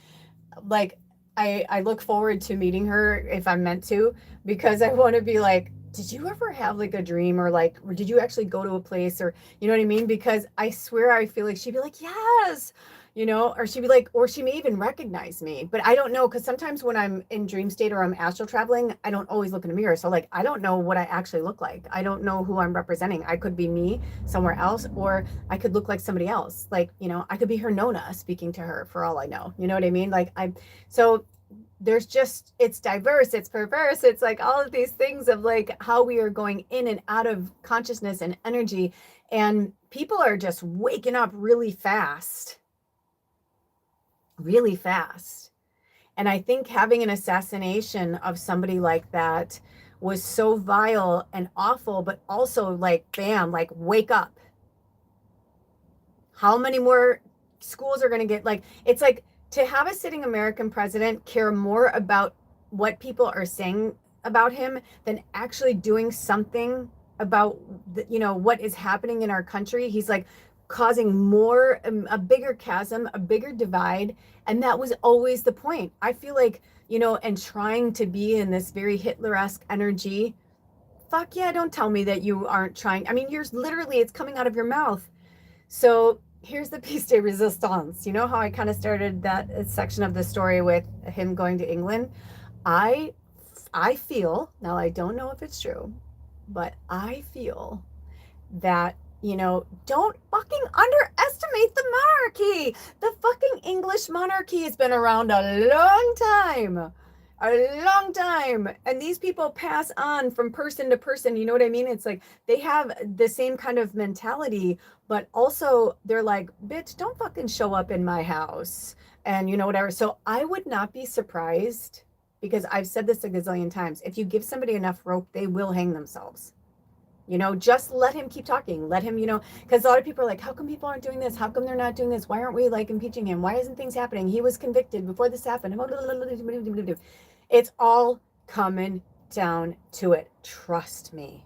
like, I look forward to meeting her if I'm meant to, because I want to be like, did you ever have like a dream, or did you actually go to a place, or you know what I mean? Because I swear I feel like she'd be like, yes, or she'd be like, or she may even recognize me, but I don't know, because sometimes when I'm in dream state or I'm astral traveling, I don't always look in the mirror. So like, I don't know what I actually look like. I don't know who I'm representing. I could be me somewhere else, or I could look like somebody else. Like, I could be her Nona speaking to her for all I know. You know what I mean? Like so there's just, it's diverse, it's perverse, it's like all of these things of like how we are going in and out of consciousness and energy, and people are just waking up really fast. And I think having an assassination of somebody like that was so vile and awful, but also like, bam, like wake up. How many more schools are going to get, like, it's like, to have a sitting American president care more about what people are saying about him than actually doing something about what is happening in our country. He's like causing a bigger chasm, a bigger divide. And that was always the point. I feel like, and trying to be in this very Hitler-esque energy. Fuck yeah, don't tell me that you aren't trying. You're literally, it's coming out of your mouth. So here's the piece de resistance. You know how I kind of started that section of the story with him going to England? I feel, now I don't know if it's true, but I feel that, don't fucking underestimate the monarchy. The fucking English monarchy has been around a long time. And these people pass on from person to person. You know what I mean? It's like they have the same kind of mentality, but also they're like, bitch, don't fucking show up in my house and whatever. So I would not be surprised, because I've said this a gazillion times, if you give somebody enough rope, they will hang themselves. You know, just let him keep talking. Let him, you know, because a lot of people are like, how come people aren't doing this? How come they're not doing this? Why aren't we like impeaching him? Why isn't things happening? He was convicted before this happened. It's all coming down to it. Trust me.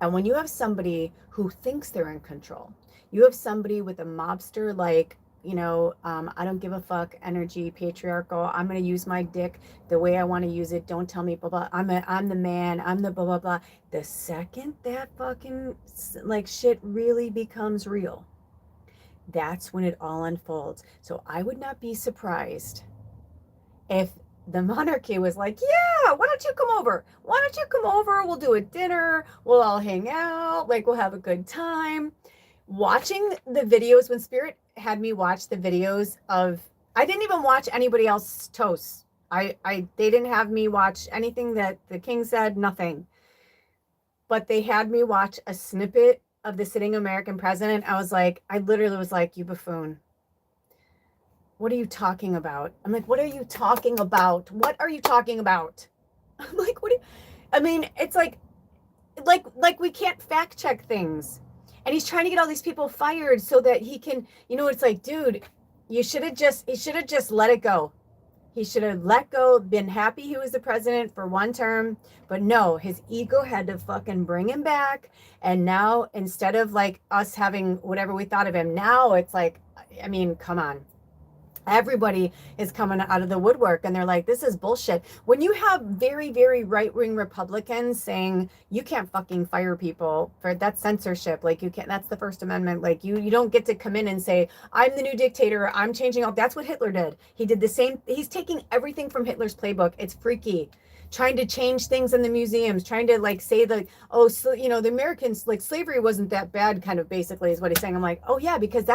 And when you have somebody who thinks they're in control, you have somebody with a mobster like, you know, I don't give a fuck energy, patriarchal. I'm going to use my dick the way I want to use it. Don't tell me blah, blah. I'm the man. I'm the blah, blah, blah. The second that fucking like shit really becomes real, that's when it all unfolds. So I would not be surprised if the monarchy was like, yeah, why don't you come over? Why don't you come over? We'll do a dinner. We'll all hang out. Like, we'll have a good time. Watching the videos, when Spirit had me watch the videos of, I didn't even watch anybody else's toasts. They didn't have me watch anything that the king said, nothing. But they had me watch a snippet of the sitting American president. I was like, I literally was like, you buffoon. What are you talking about? I'm like, what are you talking about? What are you talking about? I'm like, what? I mean, it's like we can't fact check things. And he's trying to get all these people fired so that he can, you know, it's like, dude, he should have just let it go. He should have let go, been happy he was the president for one term. But no, his ego had to fucking bring him back. And now, instead of like us having whatever we thought of him, now it's like, I mean, come on. Everybody is coming out of the woodwork and they're like, this is bullshit. When you have very, very right-wing Republicans saying you can't fucking fire people for that's censorship, like you can't, that's the First Amendment, like you don't get to come in and say, I'm the new dictator, I'm changing all. That's what Hitler did. He did the same. He's taking everything from Hitler's playbook. It's freaky. Trying to change things in the museums, trying to like say the, oh, so, you know, the Americans, like slavery wasn't that bad, kind of basically is what he's saying. I'm like, oh yeah, because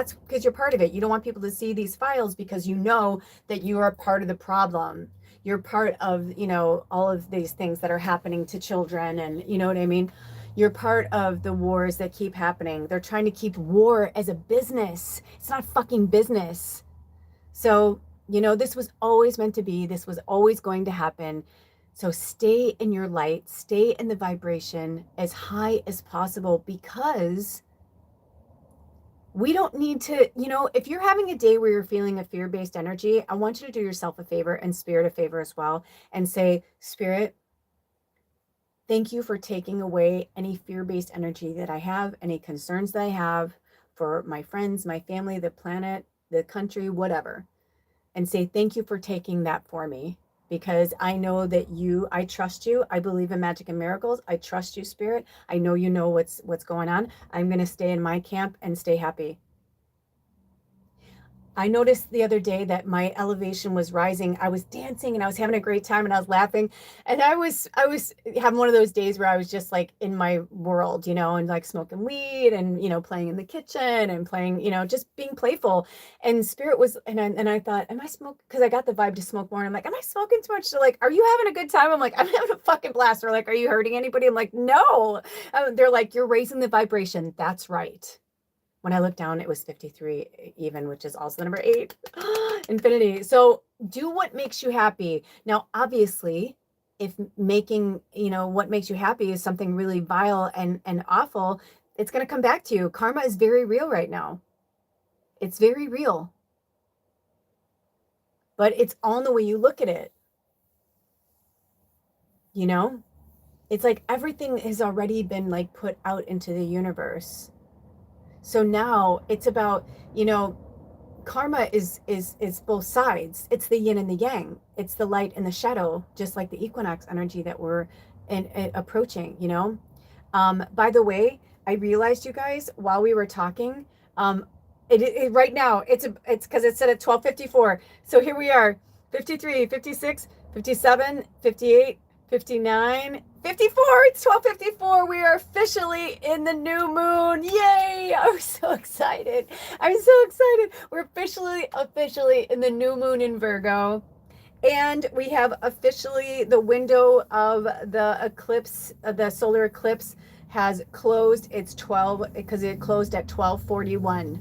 you're part of it. You don't want people to see these files because you know that you are part of the problem. You're part of, you know, all of these things that are happening to children, and you know what I mean? You're part of the wars that keep happening. They're trying to keep war as a business. It's not fucking business. So, you know, this was always meant to be. This was always going to happen. So stay in your light, stay in the vibration as high as possible, because we don't need to, you know, if you're having a day where you're feeling a fear-based energy, I want you to do yourself a favor and Spirit a favor as well and say, Spirit, thank you for taking away any fear-based energy that I have, any concerns that I have for my friends, my family, the planet, the country, whatever. And say, thank you for taking that for me. Because I know that I trust you. I believe in magic and miracles. I trust you, Spirit. I know you know what's going on. I'm going to stay in my camp and stay happy. I noticed the other day that my elevation was rising. I was dancing and I was having a great time and I was laughing. And I was having one of those days where I was just like in my world, you know, and like smoking weed and, you know, playing in the kitchen and playing, you know, just being playful. And Spirit was, and I thought, am I smoking? Because I got the vibe to smoke more. And I'm like, am I smoking too much? They're like, are you having a good time? I'm like, I'm having a fucking blast. They're like, are you hurting anybody? I'm like, no. They're like, you're raising the vibration. That's right. When I looked down, it was 53 even, which is also the number 8. Infinity. So do what makes you happy. Now, obviously, if making, you know, what makes you happy is something really vile and awful, it's going to come back to you. Karma is very real right now. It's very real. But it's all in the way you look at it. You know? It's like everything has already been like put out into the universe. So now it's about, you know, karma is both sides. It's the yin and the yang. It's the light and the shadow, just like the equinox energy that we're approaching, you know. By the way, I realized, you guys, while we were talking, right now it's because it said at 12:54. So here we are, 53, 56, 57, 58, 59, 54. It's 12:54. We are officially in the new moon. Yay! I'm so excited. I'm so excited. We're officially in the new moon in Virgo. And we have officially the window of the eclipse, the solar eclipse has closed. It's 12 because it closed at 12:41.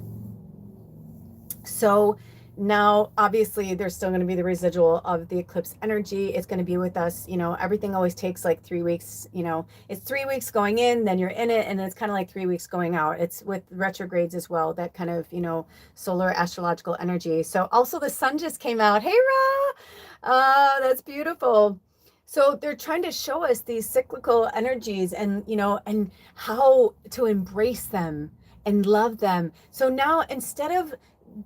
So now, obviously, there's still going to be the residual of the eclipse energy. It's going to be with us. You know, everything always takes like 3 weeks. You know, it's 3 weeks going in, then you're in it, and then it's kind of like 3 weeks going out. It's with retrogrades as well, that kind of, you know, solar astrological energy. So also the sun just came out. Hey, Ra! That's beautiful. So they're trying to show us these cyclical energies and, you know, and how to embrace them and love them. So now instead of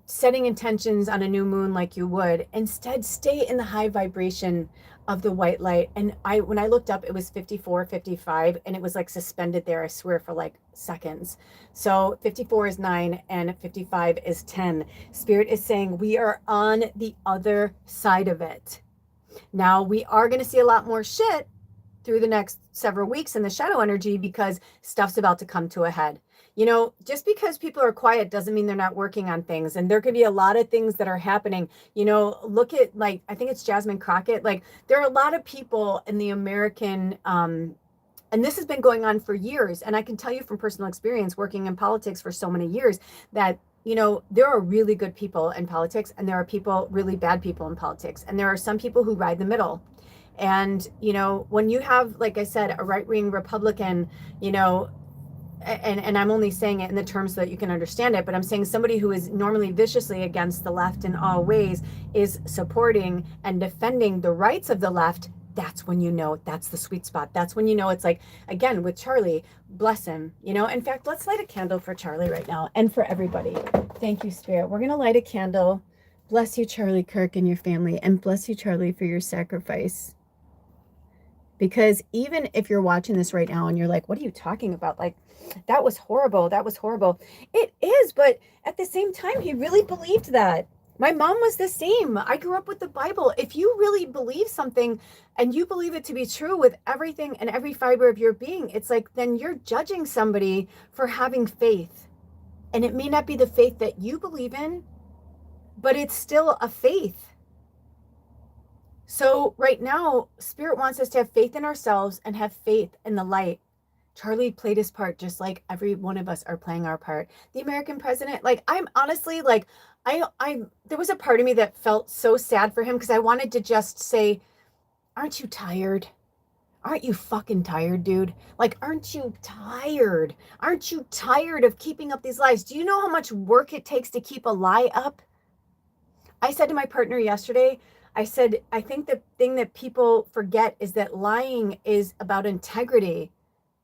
setting intentions on a new moon like you would, instead stay in the high vibration of the white light. And when I looked up, it was 54, 55, and it was like suspended there, I swear, for like seconds. So 54 is 9 and 55 is 10. Spirit is saying we are on the other side of it. Now we are going to see a lot more shit through the next several weeks in the shadow energy, because stuff's about to come to a head. You know, just because people are quiet doesn't mean they're not working on things. And there could be a lot of things that are happening. You know, look at, like, I think it's Jasmine Crockett. Like, there are a lot of people in the American, and this has been going on for years. And I can tell you from personal experience working in politics for so many years that, you know, there are really good people in politics, and there are people, really bad people in politics. And there are some people who ride the middle. And, you know, when you have, like I said, a right-wing Republican, you know, and I'm only saying it in the terms so that you can understand it, but I'm saying somebody who is normally viciously against the left in all ways is supporting and defending the rights of the left. That's when you know that's the sweet spot. That's when you know it's like, again, with Charlie, bless him, you know. In fact, let's light a candle for Charlie right now and for everybody. Thank you, Spirit. We're going to light a candle. Bless you, Charlie Kirk, and your family, and bless you, Charlie, for your sacrifice. Because even if you're watching this right now and you're like, what are you talking about? Like, that was horrible. That was horrible. It is, but at the same time, he really believed that. My mom was the same. I grew up with the Bible. If you really believe something and you believe it to be true with everything and every fiber of your being, it's like, then you're judging somebody for having faith. And it may not be the faith that you believe in, but it's still a faith. So right now, Spirit wants us to have faith in ourselves and have faith in the light. Charlie played his part just like every one of us are playing our part. The American president, like, I'm honestly like, there was a part of me that felt so sad for him, because I wanted to just say, aren't you tired? Aren't you fucking tired, dude? Like, aren't you tired? Aren't you tired of keeping up these lies? Do you know how much work it takes to keep a lie up? I said to my partner yesterday, I said, I think the thing that people forget is that lying is about integrity.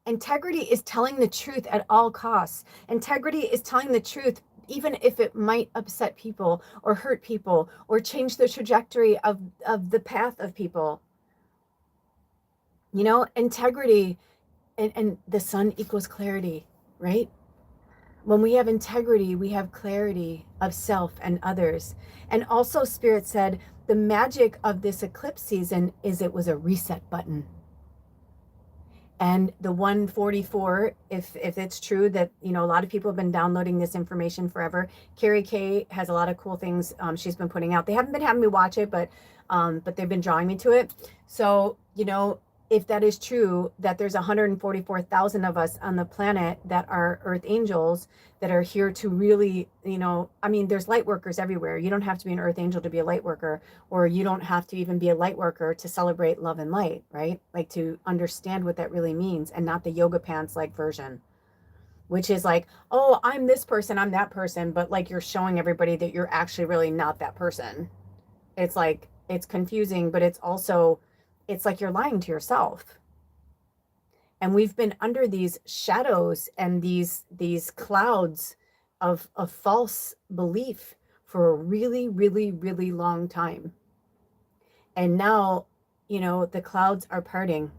Integrity is telling the truth at all costs. Integrity is telling the truth, even if it might upset people or hurt people or change the trajectory of the path of people. You know, integrity and the sun equals clarity, right? When we have integrity, we have clarity of self and others. And also, Spirit said, the magic of this eclipse season is it was a reset button. And the 144, if it's true that, you know, a lot of people have been downloading this information forever. Carrie Kay has a lot of cool things she's been putting out. They haven't been having me watch it, but they've been drawing me to it. So, you know, if that is true, that there's 144,000 of us on the planet that are earth angels that are here to really, you know, I mean, there's light workers everywhere. You don't have to be an earth angel to be a light worker, or you don't have to even be a light worker to celebrate love and light, right? Like, to understand what that really means, and not the yoga pants like version, which is like, oh, I'm this person, I'm that person, but like, you're showing everybody that you're actually really not that person. It's like, it's confusing, but it's also, it's like you're lying to yourself. And we've been under these shadows and these clouds of false belief for a really, really, really long time. And now, you know, the clouds are parting.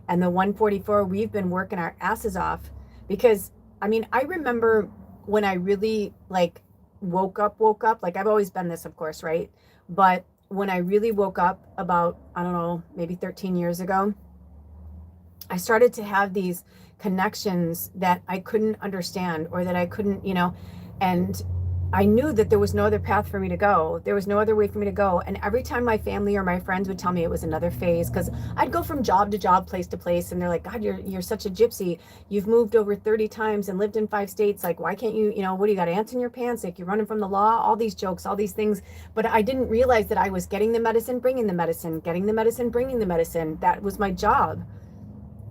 And the 144, we've been working our asses off, because, I mean, I remember when I really like woke up, like, I've always been this, of course, right? But when I really woke up about, I don't know, maybe 13 years ago, I started to have these connections that I couldn't understand, or that I couldn't, you know, and I knew that there was no other path for me to go. There was no other way for me to go. And every time my family or my friends would tell me it was another phase, because I'd go from job to job, place to place, and they're like, God, you're such a gypsy. You've moved over 30 times and lived in 5 states. Like, why can't you, what do you got, ants in your pants? Like, you're running from the law, all these jokes, all these things. But I didn't realize that I was getting the medicine, bringing the medicine, getting the medicine, bringing the medicine. That was my job,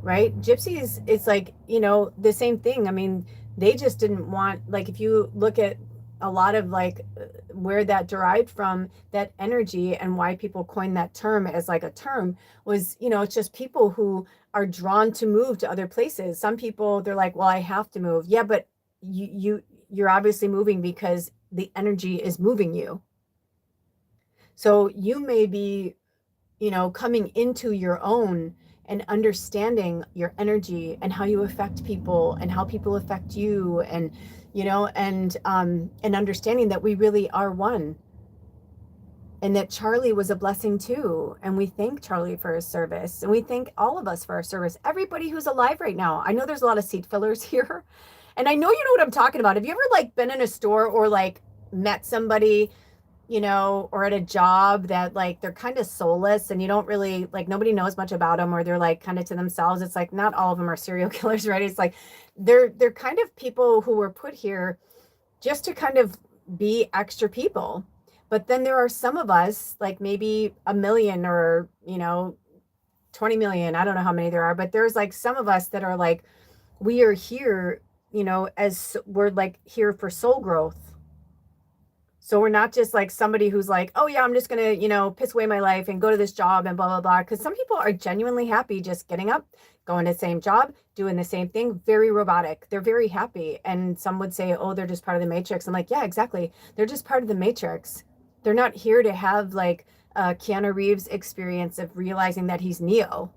right? Gypsies, it's like, the same thing. I mean, they just didn't want, like, if you look at a lot of like where that derived from, that energy, and why people coined that term as like a term was, it's just people who are drawn to move to other places. Some people, they're like, well, I have to move. Yeah, but you're obviously moving because the energy is moving you. So you may be, coming into your own and understanding your energy and how you affect people and how people affect you, and and understanding that we really are one, and that Charlie was a blessing too. And we thank Charlie for his service, and we thank all of us for our service. Everybody who's alive right now. I know there's a lot of seat fillers here, and I know you know what I'm talking about. Have you ever like been in a store or like met somebody, or at a job that like they're kind of soulless, and you don't really like, nobody knows much about them, or they're like kind of to themselves? It's like, not all of them are serial killers, right? It's like they're kind of people who were put here just to kind of be extra people. But then there are some of us, like maybe a million or 20 million, I don't know how many there are, but there's like some of us that are like, we are here, as we're like here for soul growth. So we're not just like somebody who's like, oh yeah, I'm just gonna, piss away my life and go to this job and blah, blah, blah. Because some people are genuinely happy just getting up, going to the same job, doing the same thing, very robotic. They're very happy. And some would say, oh, they're just part of the matrix. I'm like, yeah, exactly. They're just part of the matrix. They're not here to have like a Keanu Reeves experience of realizing that he's Neo.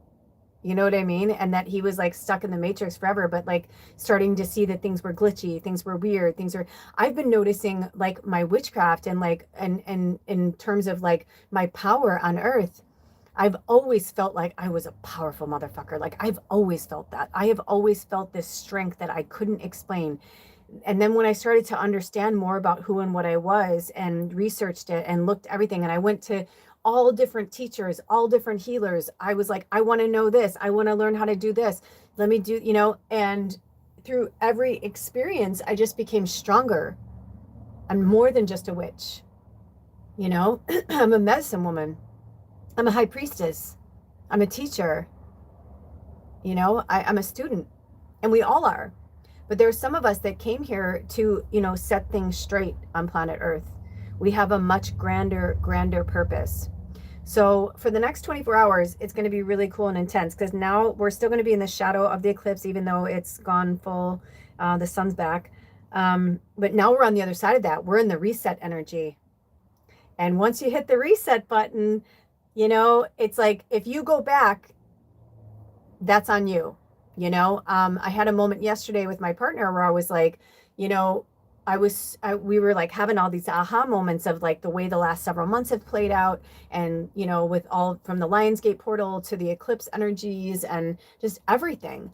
You know what I mean? And that he was like stuck in the matrix forever, but like starting to see that things were glitchy, things were weird, I've been noticing like my witchcraft and like, and in terms of like my power on earth, I've always felt like I was a powerful motherfucker. Like I've always felt that. I have always felt this strength that I couldn't explain. And then when I started to understand more about who and what I was, and researched it and looked everything, and I went to all different teachers, all different healers, I was like, I want to know this. I want to learn how to do this. Let me do, and through every experience, I just became stronger. I'm more than just a witch. I'm a medicine woman. I'm a high priestess. I'm a teacher. I'm a student, and we all are. But there are some of us that came here to, set things straight on planet Earth. We have a much grander purpose. So for the next 24 hours, it's going to be really cool and intense, because now we're still going to be in the shadow of the eclipse, even though it's gone full, the sun's back. But now we're on the other side of that. We're in the reset energy. And once you hit the reset button, it's like, if you go back, that's on you. I had a moment yesterday with my partner where I was like, we were like having all these aha moments of like the way the last several months have played out, and with all from the Lionsgate portal to the eclipse energies and just everything.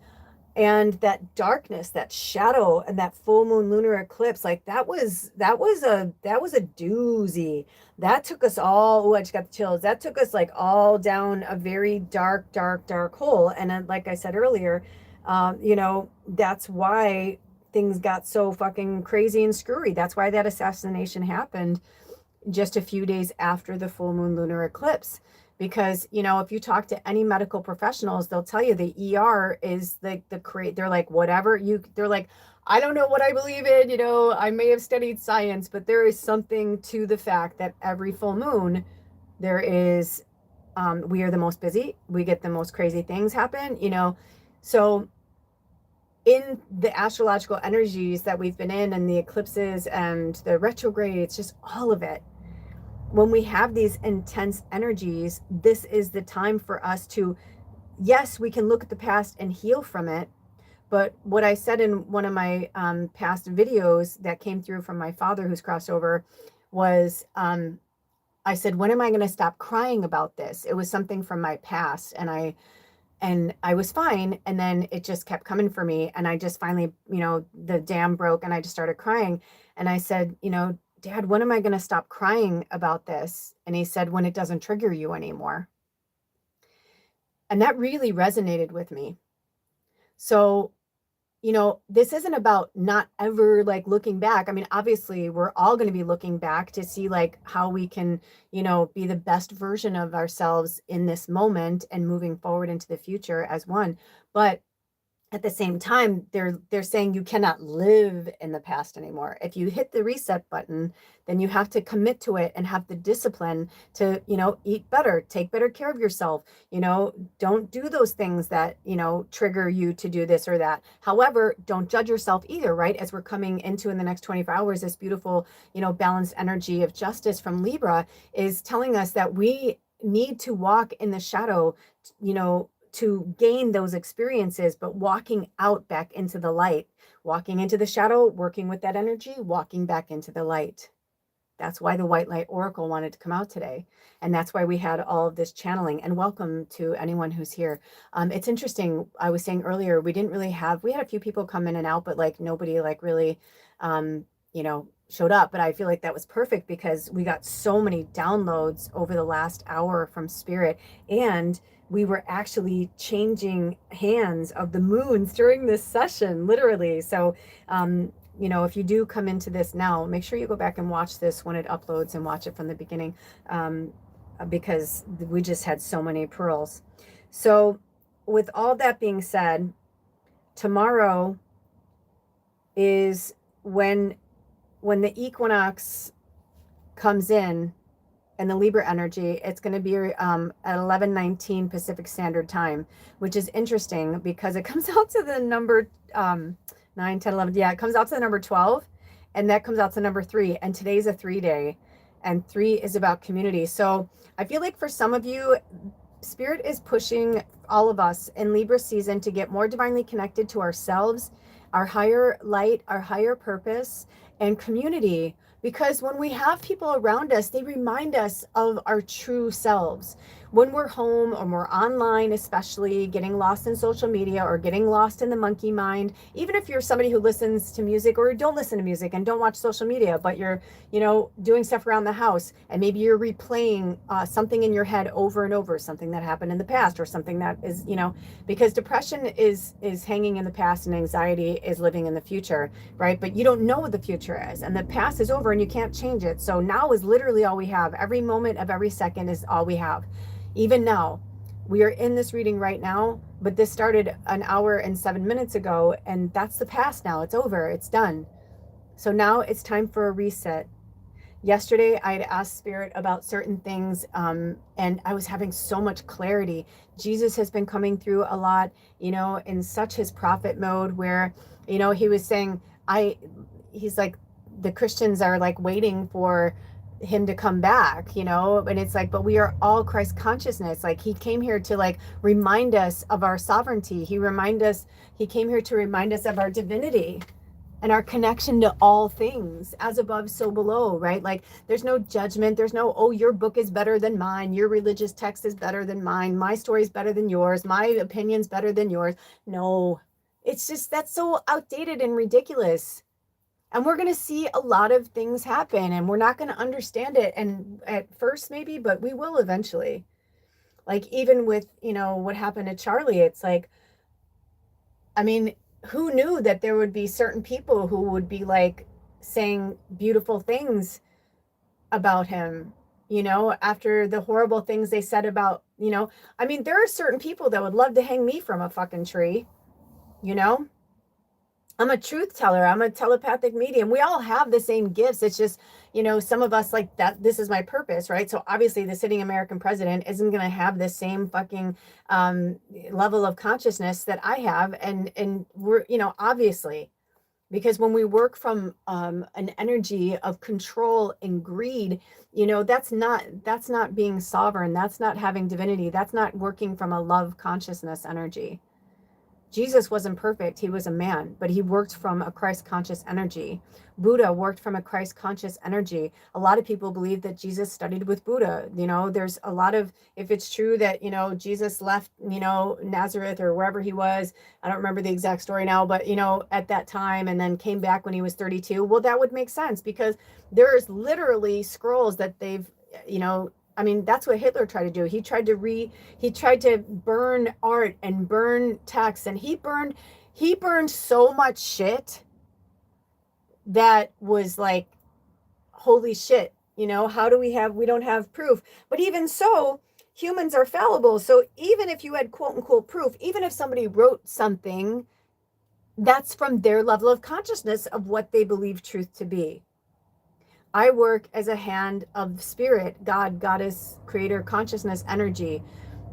And that darkness, that shadow, and that full moon lunar eclipse, like that was a doozy. That took us all, oh, I just got the chills. That took us like all down a very dark hole. And then, like I said earlier, that's why things got so fucking crazy and screwy. That's why that assassination happened just a few days after the full moon lunar eclipse. Because, if you talk to any medical professionals, they'll tell you the ER is they're like, whatever they're like, I don't know what I believe in, I may have studied science, but there is something to the fact that every full moon there is, we are the most busy, we get the most crazy things happen, so in the astrological energies that we've been in, and the eclipses and the retrogrades, just all of it, when we have these intense energies, this is the time for us to, yes, we can look at the past and heal from it. But what I said in one of my past videos that came through from my father, who's crossed over, was I said, when am I going to stop crying about this? It was something from my past, and I was fine. And then it just kept coming for me. And I just finally, the dam broke, and I just started crying. And I said, you know, Dad, when am I going to stop crying about this? And he said, when it doesn't trigger you anymore. And that really resonated with me. So, you know, this isn't about not ever like looking back. I mean, obviously, we're all going to be looking back to see like how we can, you know, be the best version of ourselves in this moment and moving forward into the future as one. But at the same time, they're saying you cannot live in the past anymore. If you hit the reset button, then you have to commit to it and have the discipline to, you know, eat better, take better care of yourself, you know, don't do those things that, you know, trigger you to do this or that. However, don't judge yourself either, right? As we're coming into in the next 24 hours, this beautiful, you know, balanced energy of justice from Libra is telling us that we need to walk in the shadow, you know, to gain those experiences, but walking out back into the light, walking into the shadow, working with that energy, walking back into the light. That's why the White Light Oracle wanted to come out today. And that's why we had all of this channeling. And welcome to anyone who's here. It's interesting. I was saying earlier, we had a few people come in and out, but like nobody like really, you know, showed up. But I feel like that was perfect because we got so many downloads over the last hour from Spirit. And we were actually changing hands of the moons during this session, literally. So, you know, if you do come into this now, make sure you go back and watch this when it uploads and watch it from the beginning, because we just had so many pearls. So with all that being said, tomorrow is when the equinox comes in and the Libra energy, it's going to be at 11:19 Pacific Standard Time, which is interesting because it comes out to the number 9, 10, 11. Yeah, it comes out to the number 12, and that comes out to number 3. And today's a 3-day, and 3 is about community. So I feel like for some of you, Spirit is pushing all of us in Libra season to get more divinely connected to ourselves, our higher light, our higher purpose, and community. Because when we have people around us, they remind us of our true selves. When we're home or we're online, especially getting lost in social media or getting lost in the monkey mind, even if you're somebody who listens to music or don't listen to music and don't watch social media, but you're, you know, doing stuff around the house and maybe you're replaying something in your head over and over, something that happened in the past or something that is, you know, because depression is hanging in the past and anxiety is living in the future, right? But you don't know what the future is, and the past is over and you can't change it. So now is literally all we have. Every moment of every second is all we have. Even now, we are in this reading right now, but this started an hour and 7 minutes ago, and that's the past now. It's over. It's done. So now it's time for a reset. Yesterday, I had asked Spirit about certain things, and I was having so much clarity. Jesus has been coming through a lot, you know, in such his prophet mode where, you know, he was saying, he's like, the Christians are like waiting for him to come back, you know, and it's like, but we are all Christ consciousness. Like he came here to like remind us of our sovereignty. He came here to remind us of our divinity and our connection to all things, as above, so below, right? Like there's no judgment. There's no, oh, your book is better than mine. Your religious text is better than mine. My story is better than yours. My opinion's better than yours. No, it's just, that's so outdated and ridiculous. And we're going to see a lot of things happen and we're not going to understand it. And at first maybe, but we will eventually. Like even with, you know, what happened to Charlie, it's like, I mean, who knew that there would be certain people who would be like saying beautiful things about him, you know, after the horrible things they said about, you know, I mean, there are certain people that would love to hang me from a fucking tree, you know? I'm a truth teller. I'm a telepathic medium. We all have the same gifts. It's just, you know, some of us like that. This is my purpose, right? So obviously the sitting American president isn't going to have the same fucking level of consciousness that I have. And we're, you know, obviously, because when we work from an energy of control and greed, you know, that's not being sovereign. That's not having divinity. That's not working from a love consciousness energy. Jesus wasn't perfect. He was a man, but he worked from a Christ conscious energy. Buddha worked from a Christ conscious energy. A lot of people believe that Jesus studied with Buddha. You know, there's a lot of, if it's true that, you know, Jesus left, you know, Nazareth or wherever he was, I don't remember the exact story now, but, you know, at that time and then came back when he was 32. Well, that would make sense because there's literally scrolls that they've, you know, I mean, that's what Hitler tried to do. He tried to burn art and burn texts, and he burned so much shit that was like, holy shit, you know, how do we don't have proof. But even so, humans are fallible. So even if you had quote unquote proof, even if somebody wrote something, that's from their level of consciousness of what they believe truth to be. I work as a hand of spirit, God, goddess, creator, consciousness, energy.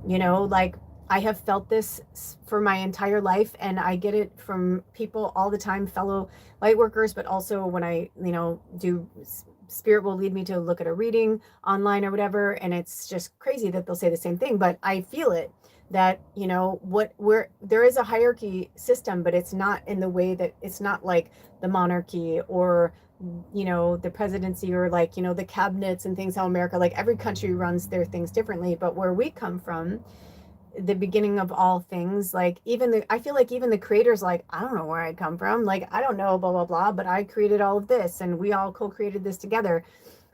You know, like I have felt this for my entire life, and I get it from people all the time, fellow light workers, but also when I, you know, do, spirit will lead me to look at a reading online or whatever, and it's just crazy that they'll say the same thing, but I feel it, that, you know, where there is a hierarchy system, but it's not in the way that, it's not like the monarchy or, you know, the presidency or like, you know, the cabinets and things, how America, like every country runs their things differently. But where we come from, the beginning of all things, like I feel like even the creators, like, I don't know where I come from, like I don't know, blah blah blah, but I created all of this and we all co-created this together.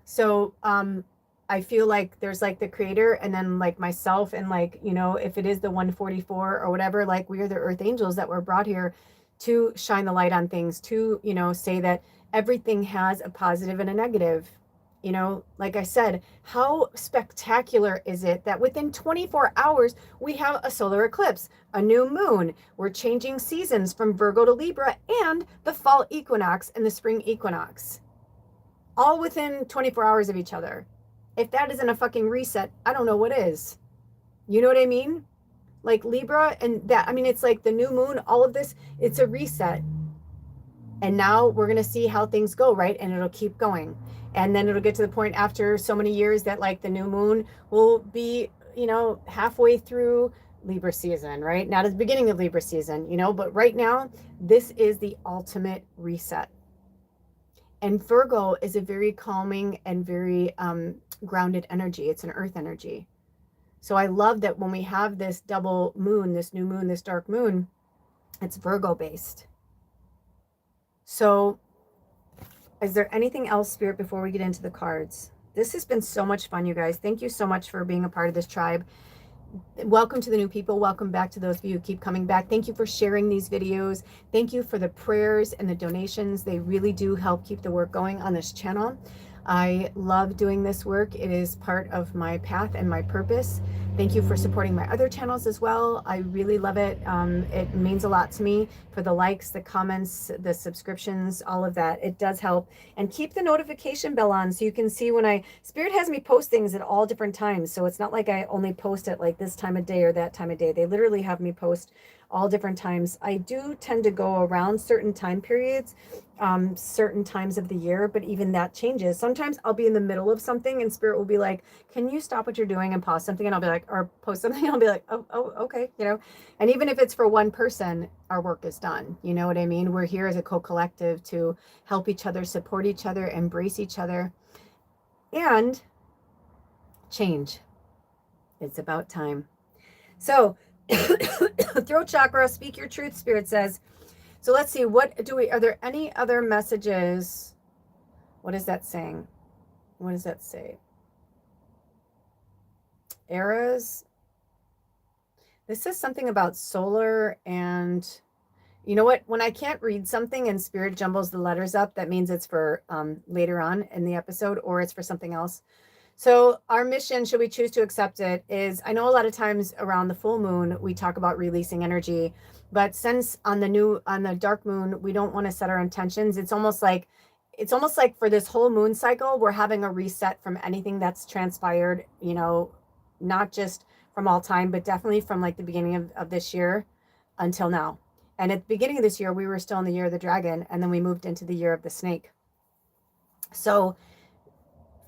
So I feel like there's like the creator and then like myself, and like, you know, if it is the 144 or whatever, like we are the earth angels that were brought here to shine the light on things, to, you know, say that everything has a positive and a negative. You know, like I said, how spectacular is it that within 24 hours we have a solar eclipse, a new moon, we're changing seasons from Virgo to Libra, and the fall equinox and the spring equinox, all within 24 hours of each other. If that isn't a fucking reset, I don't know what is. You know what I mean? Like Libra and that, I mean, it's like the new moon, all of this, it's a reset. And now we're going to see how things go, right? And it'll keep going. And then it'll get to the point after so many years that like the new moon will be, you know, halfway through Libra season, right? Not at the beginning of Libra season, you know, but right now, this is the ultimate reset. And Virgo is a very calming and very grounded energy. It's an earth energy. So I love that when we have this double moon, this new moon, this dark moon, it's Virgo based. So is there anything else, Spirit, before we get into the cards? This has been so much fun, you guys. Thank you so much for being a part of this tribe. Welcome to the new people. Welcome back to those of you who keep coming back. Thank you for sharing these videos. Thank you for the prayers and the donations. They really do help keep the work going on this channel. I love doing this work. It is part of my path and my purpose. Thank you for supporting my other channels as well. I really love it. It means a lot to me, for the likes, the comments, the subscriptions, all of that. It does help. And keep the notification bell on so you can see when Spirit has me post things at all different times. So it's not like I only post at like this time of day or that time of day. They literally have me post all different times. I do tend to go around certain time periods, certain times of the year, but even that changes. Sometimes I'll be in the middle of something and Spirit will be like, can you stop what you're doing and pause something? And I'll be like, or post something, I'll be like, oh, okay, you know. And even if it's for one person, our work is done. You know what I mean? We're here as a co-collective to help each other, support each other, embrace each other, and change. It's about time. So throat chakra, speak your truth, Spirit says. So let's see, are there any other messages? What is that saying? What does that say? Eras. This says something about solar, and you know what? When I can't read something and Spirit jumbles the letters up, that means it's for later on in the episode, or it's for something else. So our mission, should we choose to accept it, is, I know a lot of times around the full moon, we talk about releasing energy, but since on the dark moon, we don't want to set our intentions. It's almost like for this whole moon cycle, we're having a reset from anything that's transpired, you know, not just from all time, but definitely from like the beginning of this year until now. And at the beginning of this year, we were still in the year of the dragon, and then we moved into the year of the snake. So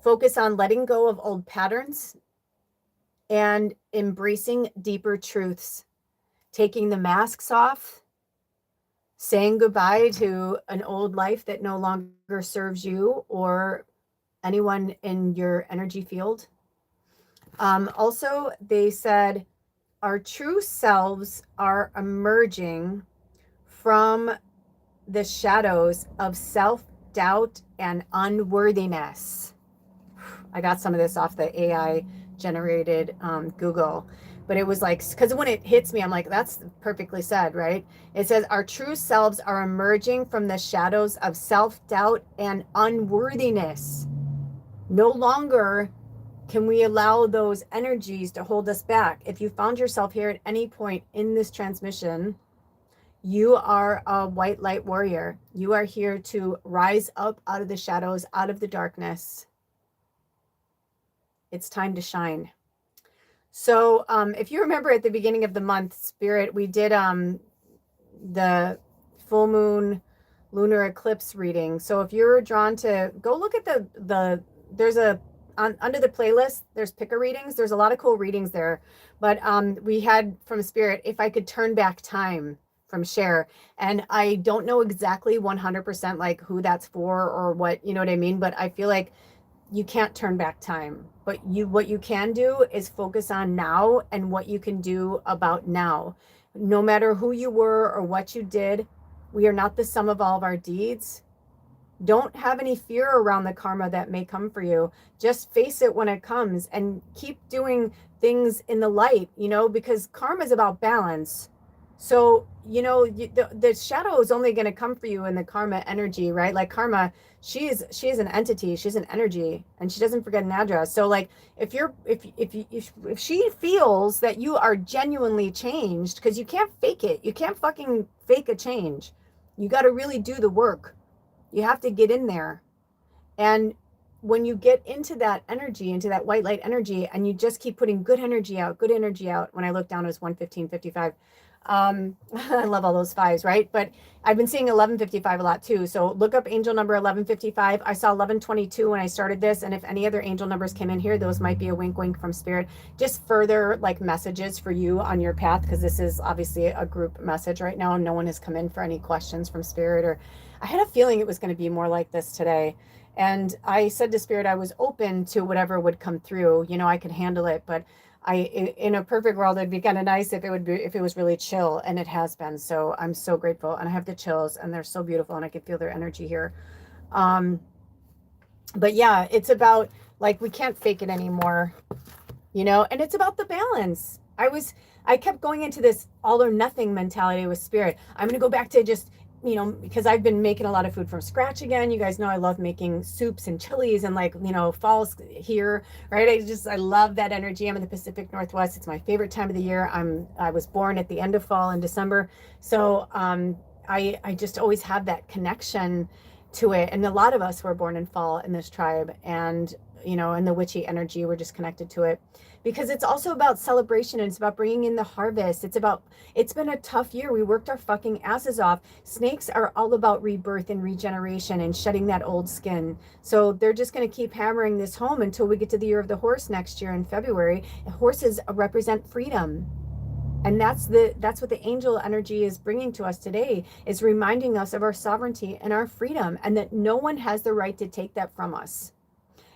focus on letting go of old patterns and embracing deeper truths. taking the masks off, saying goodbye to an old life that no longer serves you or anyone in your energy field. Also, they said our true selves are emerging from the shadows of self-doubt and unworthiness. I got some of this off the AI generated Google, but it was like, because when it hits me, I'm like, that's perfectly said, right? It says, our true selves are emerging from the shadows of self-doubt and unworthiness. No longer can we allow those energies to hold us back. If you found yourself here at any point in this transmission, you are a white light warrior. You are here to rise up out of the shadows, out of the darkness. It's time to shine. So if you remember at the beginning of the month, Spirit, we did the full moon lunar eclipse reading. So if you're drawn to, go look at there's under the playlist, there's picker readings. There's a lot of cool readings there. But we had from Spirit, if I could turn back time, from Cher. And I don't know exactly 100% like who that's for or what, you know what I mean? But I feel like you can't turn back time. But what you can do is focus on now and what you can do about now. No matter who you were or what you did, we are not the sum of all of our deeds. Don't have any fear around the karma that may come for you. Just face it when it comes and keep doing things in the light, you know, because karma is about balance. So, you know, the shadow is only going to come for you in the karma energy, right? Like karma, she is an entity, she's an energy, and she doesn't forget an address. So like if she feels that you are genuinely changed, because you can't fake it. You can't fucking fake a change. You got to really do the work. You have to get in there. And when you get into that energy, into that white light energy, and you just keep putting good energy out, when I look down, it was 115.55. I love all those fives, right? But I've been seeing 1155 a lot too. So look up angel number 1155. I saw 1122 when I started this. And if any other angel numbers came in here, those might be a wink, wink from Spirit. Just further like messages for you on your path, because this is obviously a group message right now. And no one has come in for any questions from Spirit, or I had a feeling it was going to be more like this today. And I said to Spirit, I was open to whatever would come through. You know, I could handle it, but in a perfect world, it'd be kind of nice if it was really chill, and it has been. So I'm so grateful, and I have the chills, and they're so beautiful, and I can feel their energy here. But yeah, it's about like, we can't fake it anymore, you know, and it's about the balance. I kept going into this all or nothing mentality with Spirit. I'm going to go back to just, you know, because I've been making a lot of food from scratch again. You guys know I love making soups and chilies, and like, you know, fall's here, right? I love that energy. I'm in the Pacific Northwest. It's my favorite time of the year. I was born at the end of fall in December. So I just always have that connection to it. And a lot of us were born in fall in this tribe, and, you know, in the witchy energy, we're just connected to it. Because it's also about celebration, and it's about bringing in the harvest. It's been a tough year. We worked our fucking asses off. Snakes are all about rebirth and regeneration and shedding that old skin. So they're just going to keep hammering this home until we get to the year of the horse next year in February. Horses represent freedom. And that's what the angel energy is bringing to us today, is reminding us of our sovereignty and our freedom, and that no one has the right to take that from us.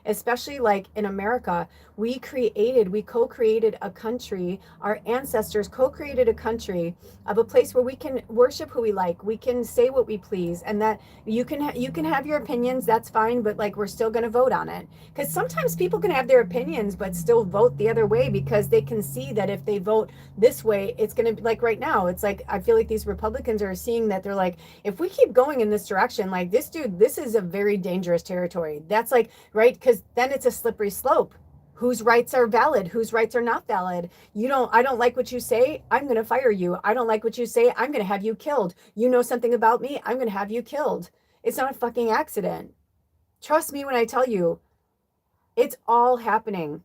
Especially like in America, we co-created a country, our ancestors co-created a country of a place where we can worship who we like, we can say what we please, and that you can have your opinions, that's fine, but like, we're still going to vote on it. Because sometimes people can have their opinions but still vote the other way, because they can see that if they vote this way, it's going to be like, right now, it's like, I feel like these Republicans are seeing that, they're like, if we keep going in this direction, like this is a very dangerous territory. That's like, right? Because then it's a slippery slope. Whose rights are valid? Whose rights are not valid? I don't like what you say, I'm going to fire you. I don't like what you say, I'm going to have you killed. You know something about me, I'm going to have you killed. It's not a fucking accident. Trust me when I tell you, it's all happening.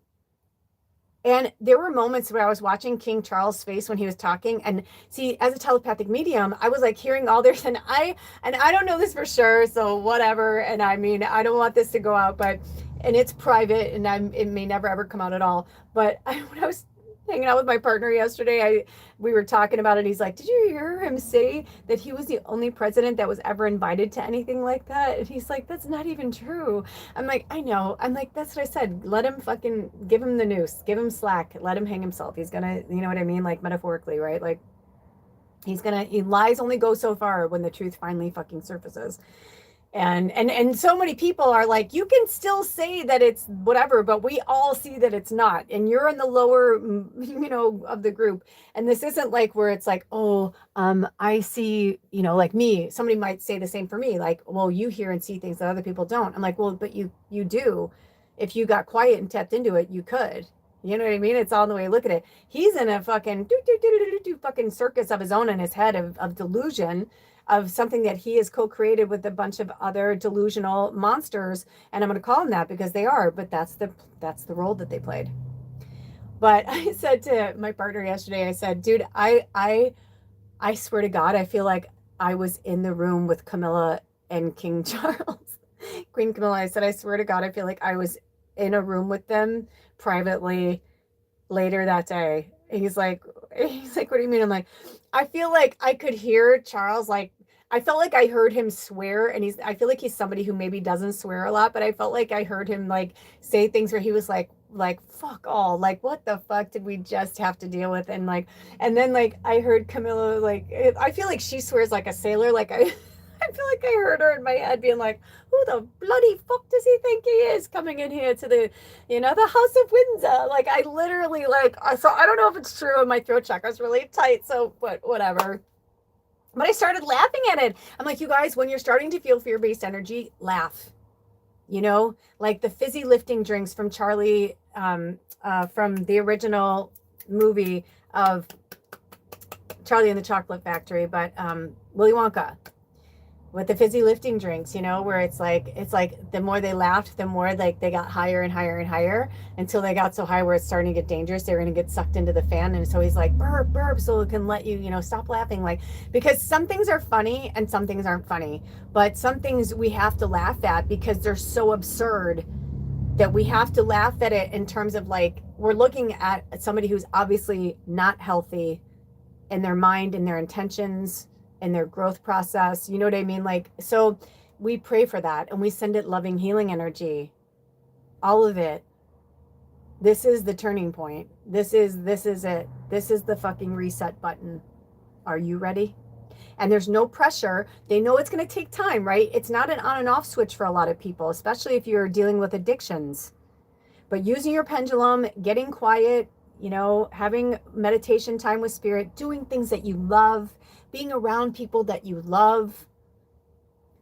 And there were moments where I was watching King Charles' face when he was talking, and see, as a telepathic medium, I was like hearing all this, and I don't know this for sure, so whatever. And I mean, I don't want this to go out, and it's private, and it may never ever come out at all. But when I was hanging out with my partner yesterday. We were talking about it. He's like, "Did you hear him say that he was the only president that was ever invited to anything like that?" And he's like, "That's not even true." I'm like, "I know." I'm like, "That's what I said. Let him fucking give him the noose, give him slack, let him hang himself. He's gonna, you know what I mean? Like metaphorically, right? Like lies only go so far when the truth finally fucking surfaces." And so many people are like, you can still say that it's whatever, but we all see that it's not, and you're in the lower, of the group. And this isn't like where it's like, oh, I see, like me, somebody might say the same for me, like, well, you hear and see things that other people don't. I'm like, well, but you do. If you got quiet and tapped into it, you could. You know what I mean? It's all the way you look at it. He's in a fucking fucking circus of his own in his head of delusion, of something that he has co-created with a bunch of other delusional monsters. And I'm going to call them that because they are, but that's the role that they played. But I said to my partner yesterday, I said, dude, I swear to God, I feel like I was in the room with Camilla and King Charles. Queen Camilla. I said, I swear to God, I feel like I was in a room with them privately later that day. He's like, what do you mean? I'm like, I feel like I could hear Charles, like, I felt like I heard him swear, and I feel like he's somebody who maybe doesn't swear a lot, but I felt like I heard him like say things where he was like, fuck all, like, what the fuck did we just have to deal with? And then like, I heard Camilla, like, I feel like she swears like a sailor. Like I feel like I heard her in my head being like, who the bloody fuck does he think he is coming in here to the House of Windsor? Like, I literally, like, so I don't know if it's true, and my throat chakra's really tight, so, but whatever. But I started laughing at it. I'm like, you guys, when you're starting to feel fear-based energy, laugh. Like the fizzy lifting drinks from Charlie, from the original movie of Charlie and the Chocolate Factory, but Willy Wonka, with the fizzy lifting drinks, where it's like the more they laughed, the more like they got higher and higher and higher, until they got so high where it's starting to get dangerous. They're going to get sucked into the fan. And so he's like, burp, burp, so it can let you, stop laughing. Like, because some things are funny and some things aren't funny, but some things we have to laugh at because they're so absurd that we have to laugh at it, in terms of like, we're looking at somebody who's obviously not healthy in their mind and their intentions and their growth process. You know what I mean? Like, so we pray for that and we send it loving, healing energy, all of it. This is the turning point. This is it. This is the fucking reset button. Are you ready? And there's no pressure. They know it's going to take time, right? It's not an on and off switch for a lot of people, especially if you're dealing with addictions. But using your pendulum, getting quiet, having meditation time with spirit, doing things that you love, being around people that you love,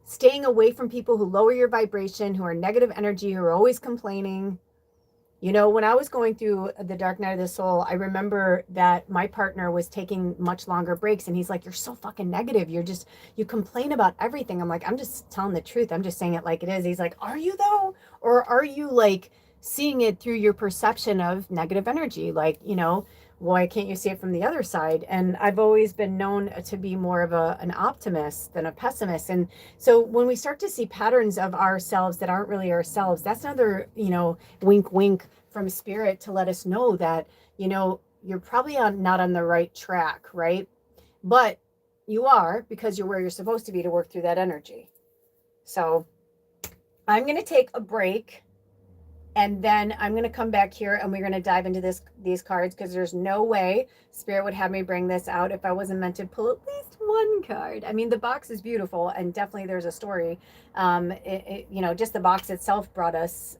staying away from people who lower your vibration, who are negative energy, who are always complaining. When I was going through the dark night of the soul, I remember that my partner was taking much longer breaks, and he's like, you're so fucking negative. You complain about everything. I'm like, I'm just telling the truth. I'm just saying it like it is. He's like, are you though? Or are you like seeing it through your perception of negative energy? Like, why can't you see it from the other side? And I've always been known to be more of an optimist than a pessimist. And so when we start to see patterns of ourselves that aren't really ourselves, that's another, wink, wink from spirit to let us know that, you're probably not on the right track, right? But you are, because you're where you're supposed to be to work through that energy. So I'm going to take a break. And then I'm going to come back here and we're going to dive into these cards, because there's no way spirit would have me bring this out if I wasn't meant to pull at least one card. I mean, the box is beautiful and definitely there's a story. Just the box itself brought us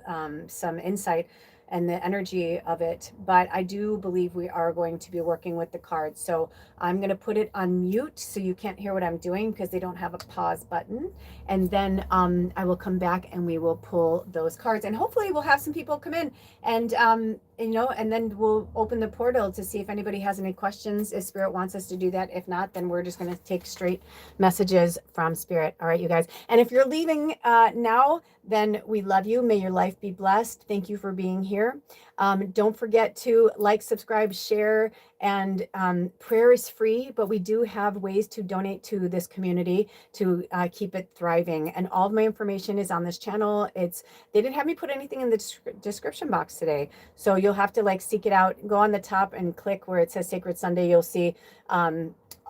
some insight and the energy of it. But I do believe we are going to be working with the cards. So I'm going to put it on mute so you can't hear what I'm doing, because they don't have a pause button. And then I will come back and we will pull those cards. And hopefully we'll have some people come in and then we'll open the portal to see if anybody has any questions, if spirit wants us to do that. If not, then we're just going to take straight messages from spirit. All right, you guys. And if you're leaving now, then we love you. May your life be blessed. Thank you for being here. Don't forget to like, subscribe, share, And prayer is free, but we do have ways to donate to this community to keep it thriving. And all of my information is on this channel. They didn't have me put anything in the description box today, so you'll have to like seek it out. Go on the top and click where it says Sacred Sunday. You'll see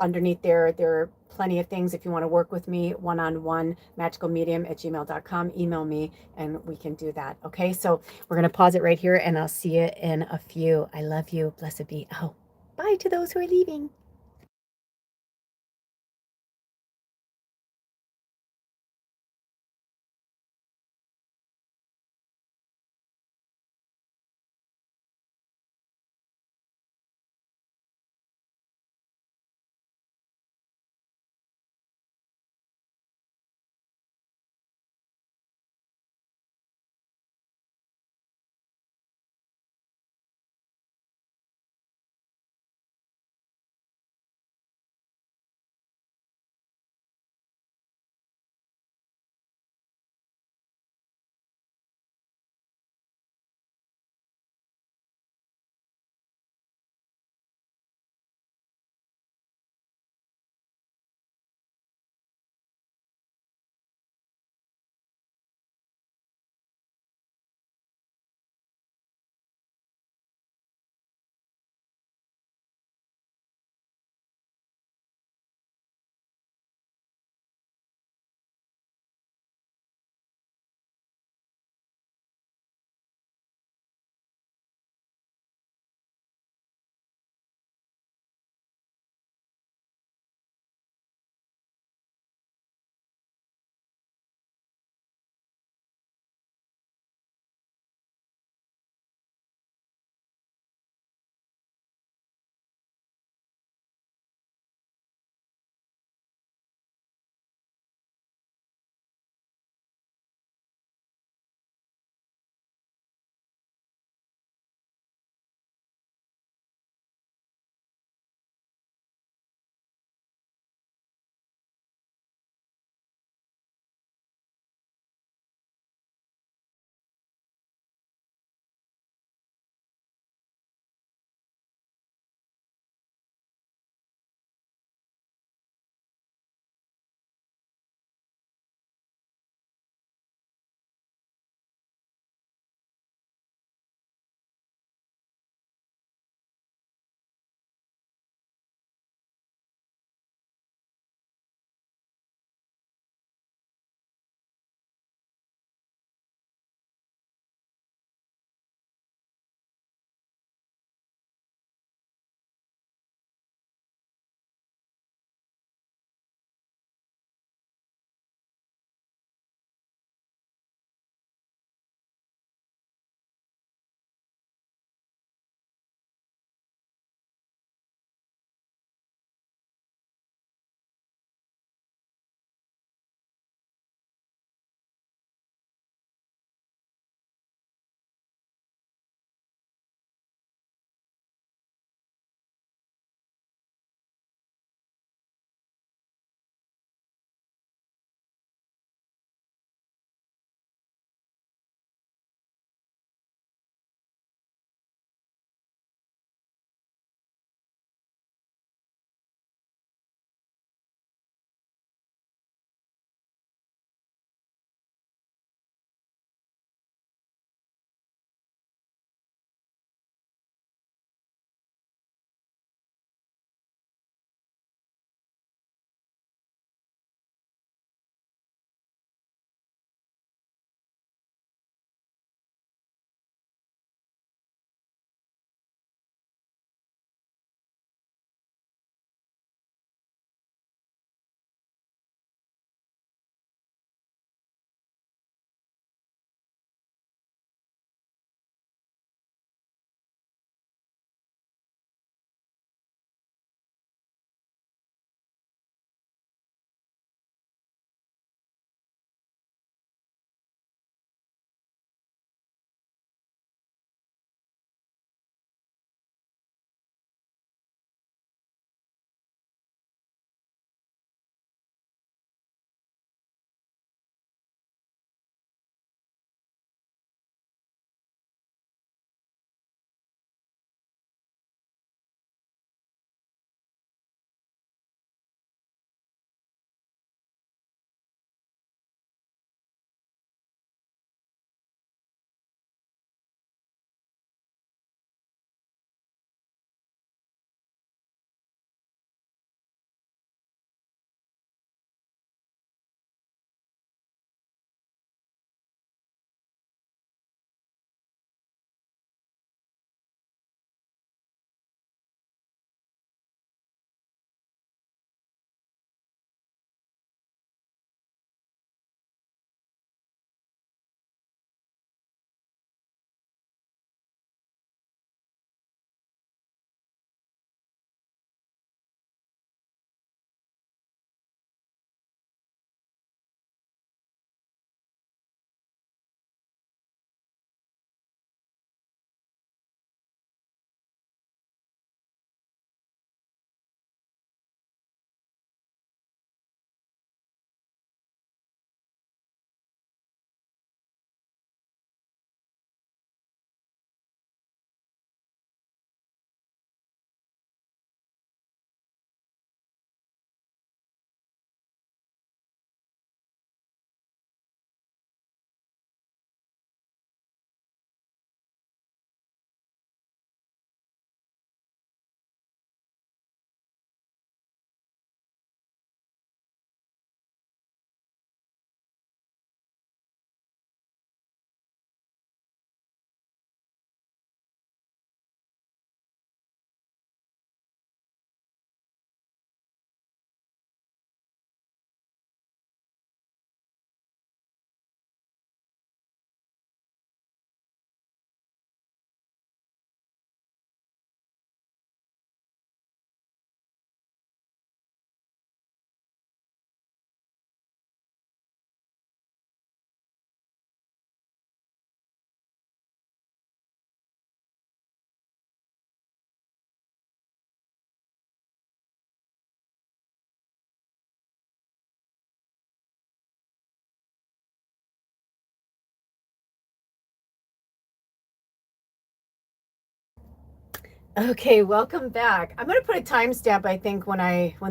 underneath there are plenty of things. If you want to work with me one-on-one, magickalmedium@gmail.com, email me and we can do that. Okay, so we're going to pause it right here and I'll see you in a few. I love you. Blessed be. Oh, bye to those who are leaving. Okay, welcome back. I'm gonna put a timestamp, I think, when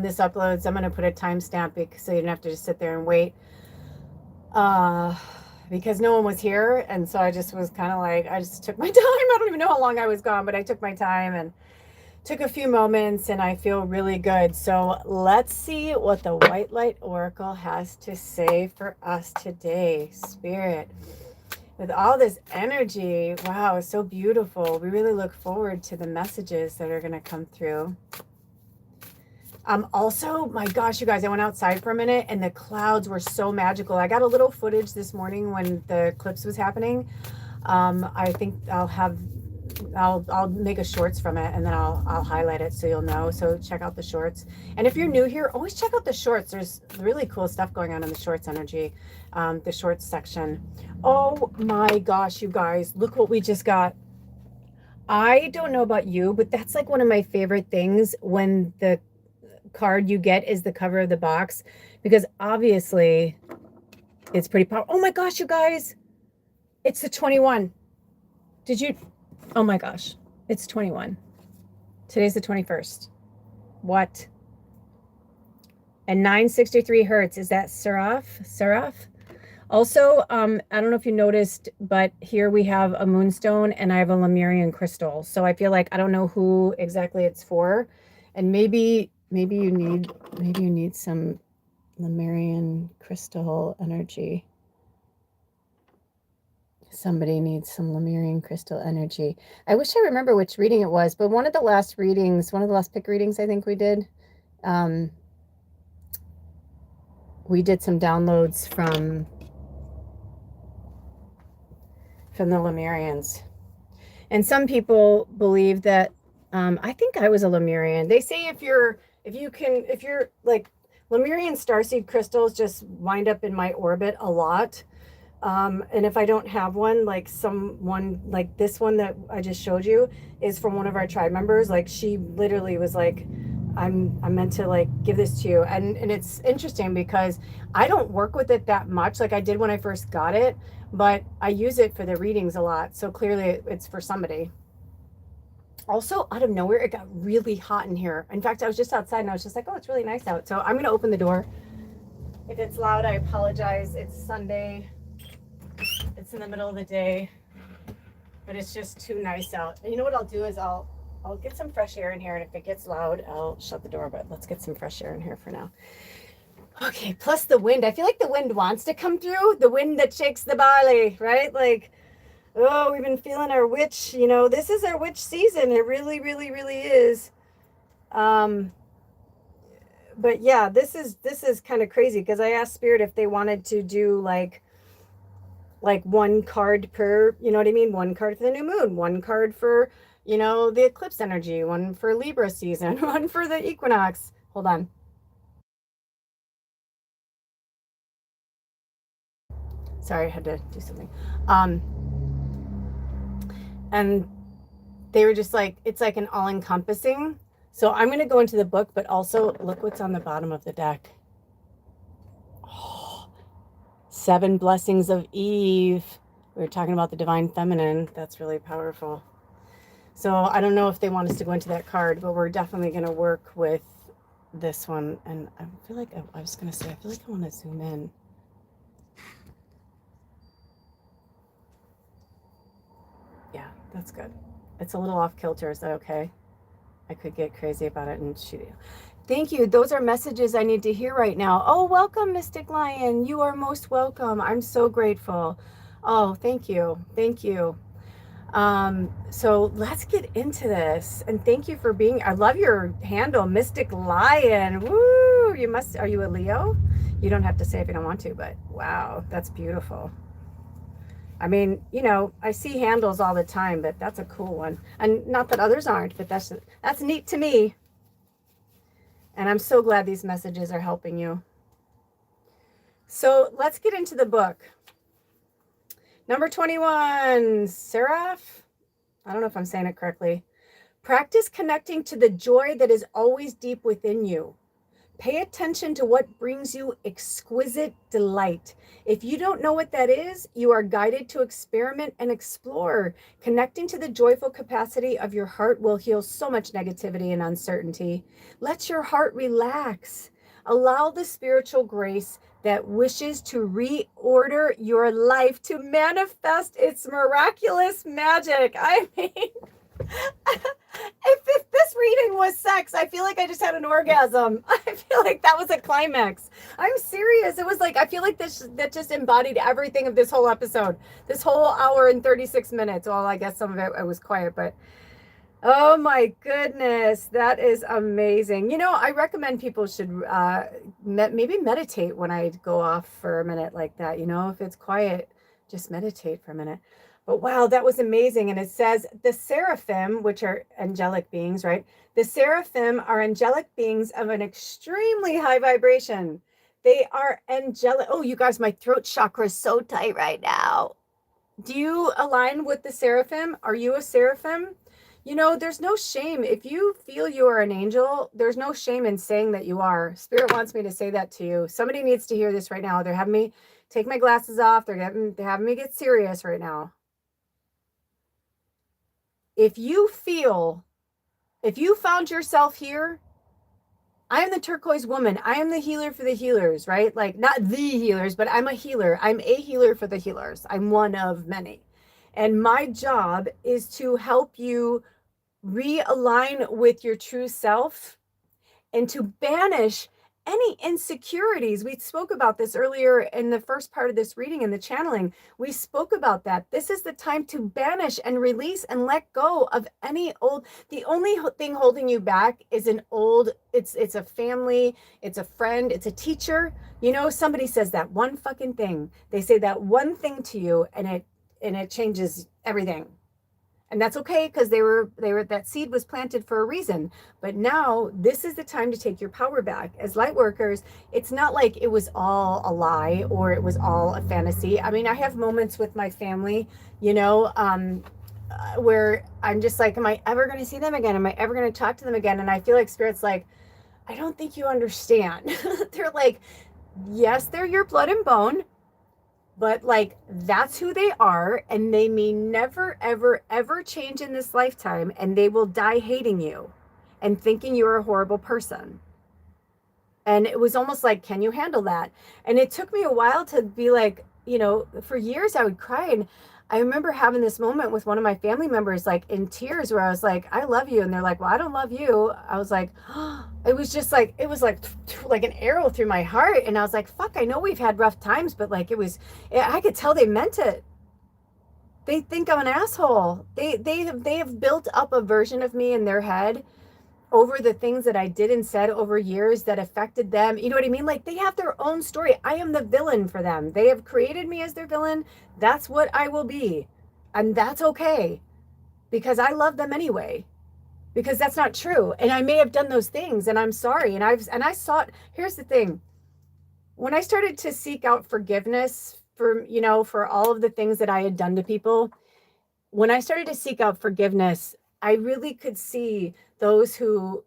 this uploads. I'm gonna put a timestamp so you don't have to just sit there and wait. Uh because no one was here, and so I just was kind of like, I just took my time. I don't even know how long I was gone, but I took my time and took a few moments, and I feel really good. So let's see what the White Light Oracle has to say for us today. Spirit, with all this energy, wow, it's so beautiful. We really look forward to the messages that are going to come through. Also, my gosh, you guys, I went outside for a minute and the clouds were so magical. I got a little footage this morning when the eclipse was happening. I think I'll make a shorts from it, and then I'll highlight it so you'll know. So check out the shorts. And if you're new here, always check out the shorts. There's really cool stuff going on in the shorts energy, the shorts section. Oh my gosh, you guys, look what we just got. I don't know about you, but that's like one of my favorite things when the card you get is the cover of the box, because obviously it's pretty powerful. Oh my gosh, you guys, it's the 21. Did you? Oh my gosh, it's 21. Today's the 21st. What? And 963 hertz. Is that Seraph? Also, I don't know if you noticed, but here we have a moonstone and I have a Lemurian crystal. So I feel like I don't know who exactly it's for. And maybe you need some Lemurian crystal energy. Somebody needs some Lemurian crystal energy. I wish I remember which reading it was, but one of the last pick readings I think we did some downloads from the Lemurians. And some people believe that, I think I was a Lemurian. They say if you're like, Lemurian starseed crystals just wind up in my orbit a lot. And if I don't have one, like someone like this one that I just showed you is from one of our tribe members. Like, she literally was like, I'm meant to like give this to you. And it's interesting because I don't work with it that much. Like I did when I first got it, but I use it for the readings a lot. So clearly it's for somebody. Also, out of nowhere, it got really hot in here. In fact, I was just outside and I was just like, oh, it's really nice out. So I'm going to open the door. If it's loud, I apologize. It's Sunday. It's in the middle of the day, but it's just too nice out. And you know what I'll do is I'll get some fresh air in here, and if it gets loud, I'll shut the door, but let's get some fresh air in here for now. Okay, plus the wind. I feel like the wind wants to come through, the wind that shakes the barley, right? Like, oh, we've been feeling our witch, this is our witch season. It really, really, really is. But yeah, this is kind of crazy because I asked Spirit if they wanted to do like one card per, you know what I mean? One card for the new moon, one card for, the eclipse energy, one for Libra season, one for the equinox. Hold on. Sorry, I had to do something. And they were just like, it's like an all-encompassing. So I'm going to go into the book, but also look what's on the bottom of the deck. Oh, 7 blessings of Eve. We were talking about the divine feminine. That's really powerful. So I don't know if they want us to go into that card, but we're definitely going to work with this one. And I feel like I was going to say, I feel like I want to zoom in. Yeah, that's good. It's a little off kilter. Is that okay? I could get crazy about it and shoot you. Thank you. Those are messages I need to hear right now. Oh, welcome, Mystic Lion. You are most welcome. I'm so grateful. Oh, thank you. Thank you. So let's get into this. And thank you for being, I love your handle, Mystic Lion. Woo! Are you a Leo? You don't have to say if you don't want to, but wow, that's beautiful. I mean, I see handles all the time, but that's a cool one. And not that others aren't, but that's neat to me. And I'm so glad these messages are helping you. So let's get into the book. Number 21, Seraph. I don't know if I'm saying it correctly. Practice connecting to the joy that is always deep within you. Pay attention to what brings you exquisite delight. If you don't know what that is, you are guided to experiment and explore. Connecting to the joyful capacity of your heart will heal so much negativity and uncertainty. Let your heart relax. Allow the spiritual grace that wishes to reorder your life to manifest its miraculous magic. I mean, if this reading was sex, I feel like I just had an orgasm. I feel like that was a climax. I'm serious. It was like, I feel like that just embodied everything of this whole episode. This whole hour and 36 minutes. Well, I guess some of it was quiet, but oh my goodness, that is amazing. You know, I recommend people should maybe meditate when I go off for a minute like that. You know, if it's quiet, just meditate for a minute. But wow, that was amazing. And it says the seraphim, which are angelic beings, right? The seraphim are angelic beings of an extremely high vibration. They are angelic. Oh, you guys, my throat chakra is so tight right now. Do you align with the seraphim? Are you a seraphim? You know, there's no shame. If you feel you are an angel, there's no shame in saying that you are. Spirit wants me to say that to you. Somebody needs to hear this right now. They're having me take my glasses off. They're having me get serious right now. If you found yourself here, I am the turquoise woman. I am the healer for the healers, right? Like, not the healers, but I'm a healer. I'm a healer for the healers. I'm one of many. And my job is to help you realign with your true self and to banish any insecurities. We spoke about this earlier in the first part of this reading in the channeling. We spoke about that. This is the time to banish and release and let go of any old, the only thing holding you back is an old, it's a family, it's a friend, it's a teacher. You know, somebody says that one fucking thing. They say that one thing to you and it changes everything. And that's okay, because they were that seed was planted for a reason. But now this is the time to take your power back. As light workers, it's not like it was all a lie or it was all a fantasy. I mean, I have moments with my family, you know, where I'm just like, am I ever going to see them again? Am I ever going to talk to them again? And I feel like Spirit's like, I don't think you understand. They're like, yes, they're your blood and bone. But like, that's who they are, and they may never, ever, ever change in this lifetime, and they will die hating you and thinking you're a horrible person. And it was almost like, can you handle that? And it took me a while to be like, you know, for years I would cry. And I remember having this moment with one of my family members, like in tears, where I was like, I love you. And they're like, well, I don't love you. I was like, oh, it was just like, it was like an arrow through my heart. And I was like, fuck, I know we've had rough times, but like, I could tell they meant it. They think I'm an asshole. They have built up a version of me in their head over the things that I did and said over years that affected them. You know what I mean? Like, they have their own story. I am the villain for them. They have created me as their villain. That's what I will be. And that's okay, because I love them anyway, because that's not true. And I may have done those things, and I'm sorry. And I sought, here's the thing. When I started to seek out forgiveness for, you know, for all of the things that I had done to people, when I started to seek out forgiveness, I really could see those who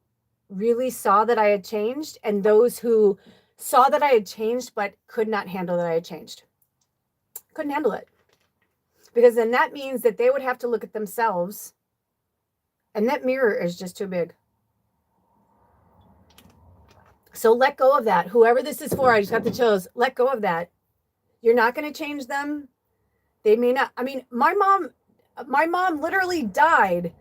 really saw that I had changed, and those who saw that I had changed but could not handle that I had changed. Couldn't handle it. Because then that means that they would have to look at themselves, and that mirror is just too big. So let go of that. Whoever this is for, I just got the chills. Let go of that. You're not going to change them. They may not. I mean, my mom literally died.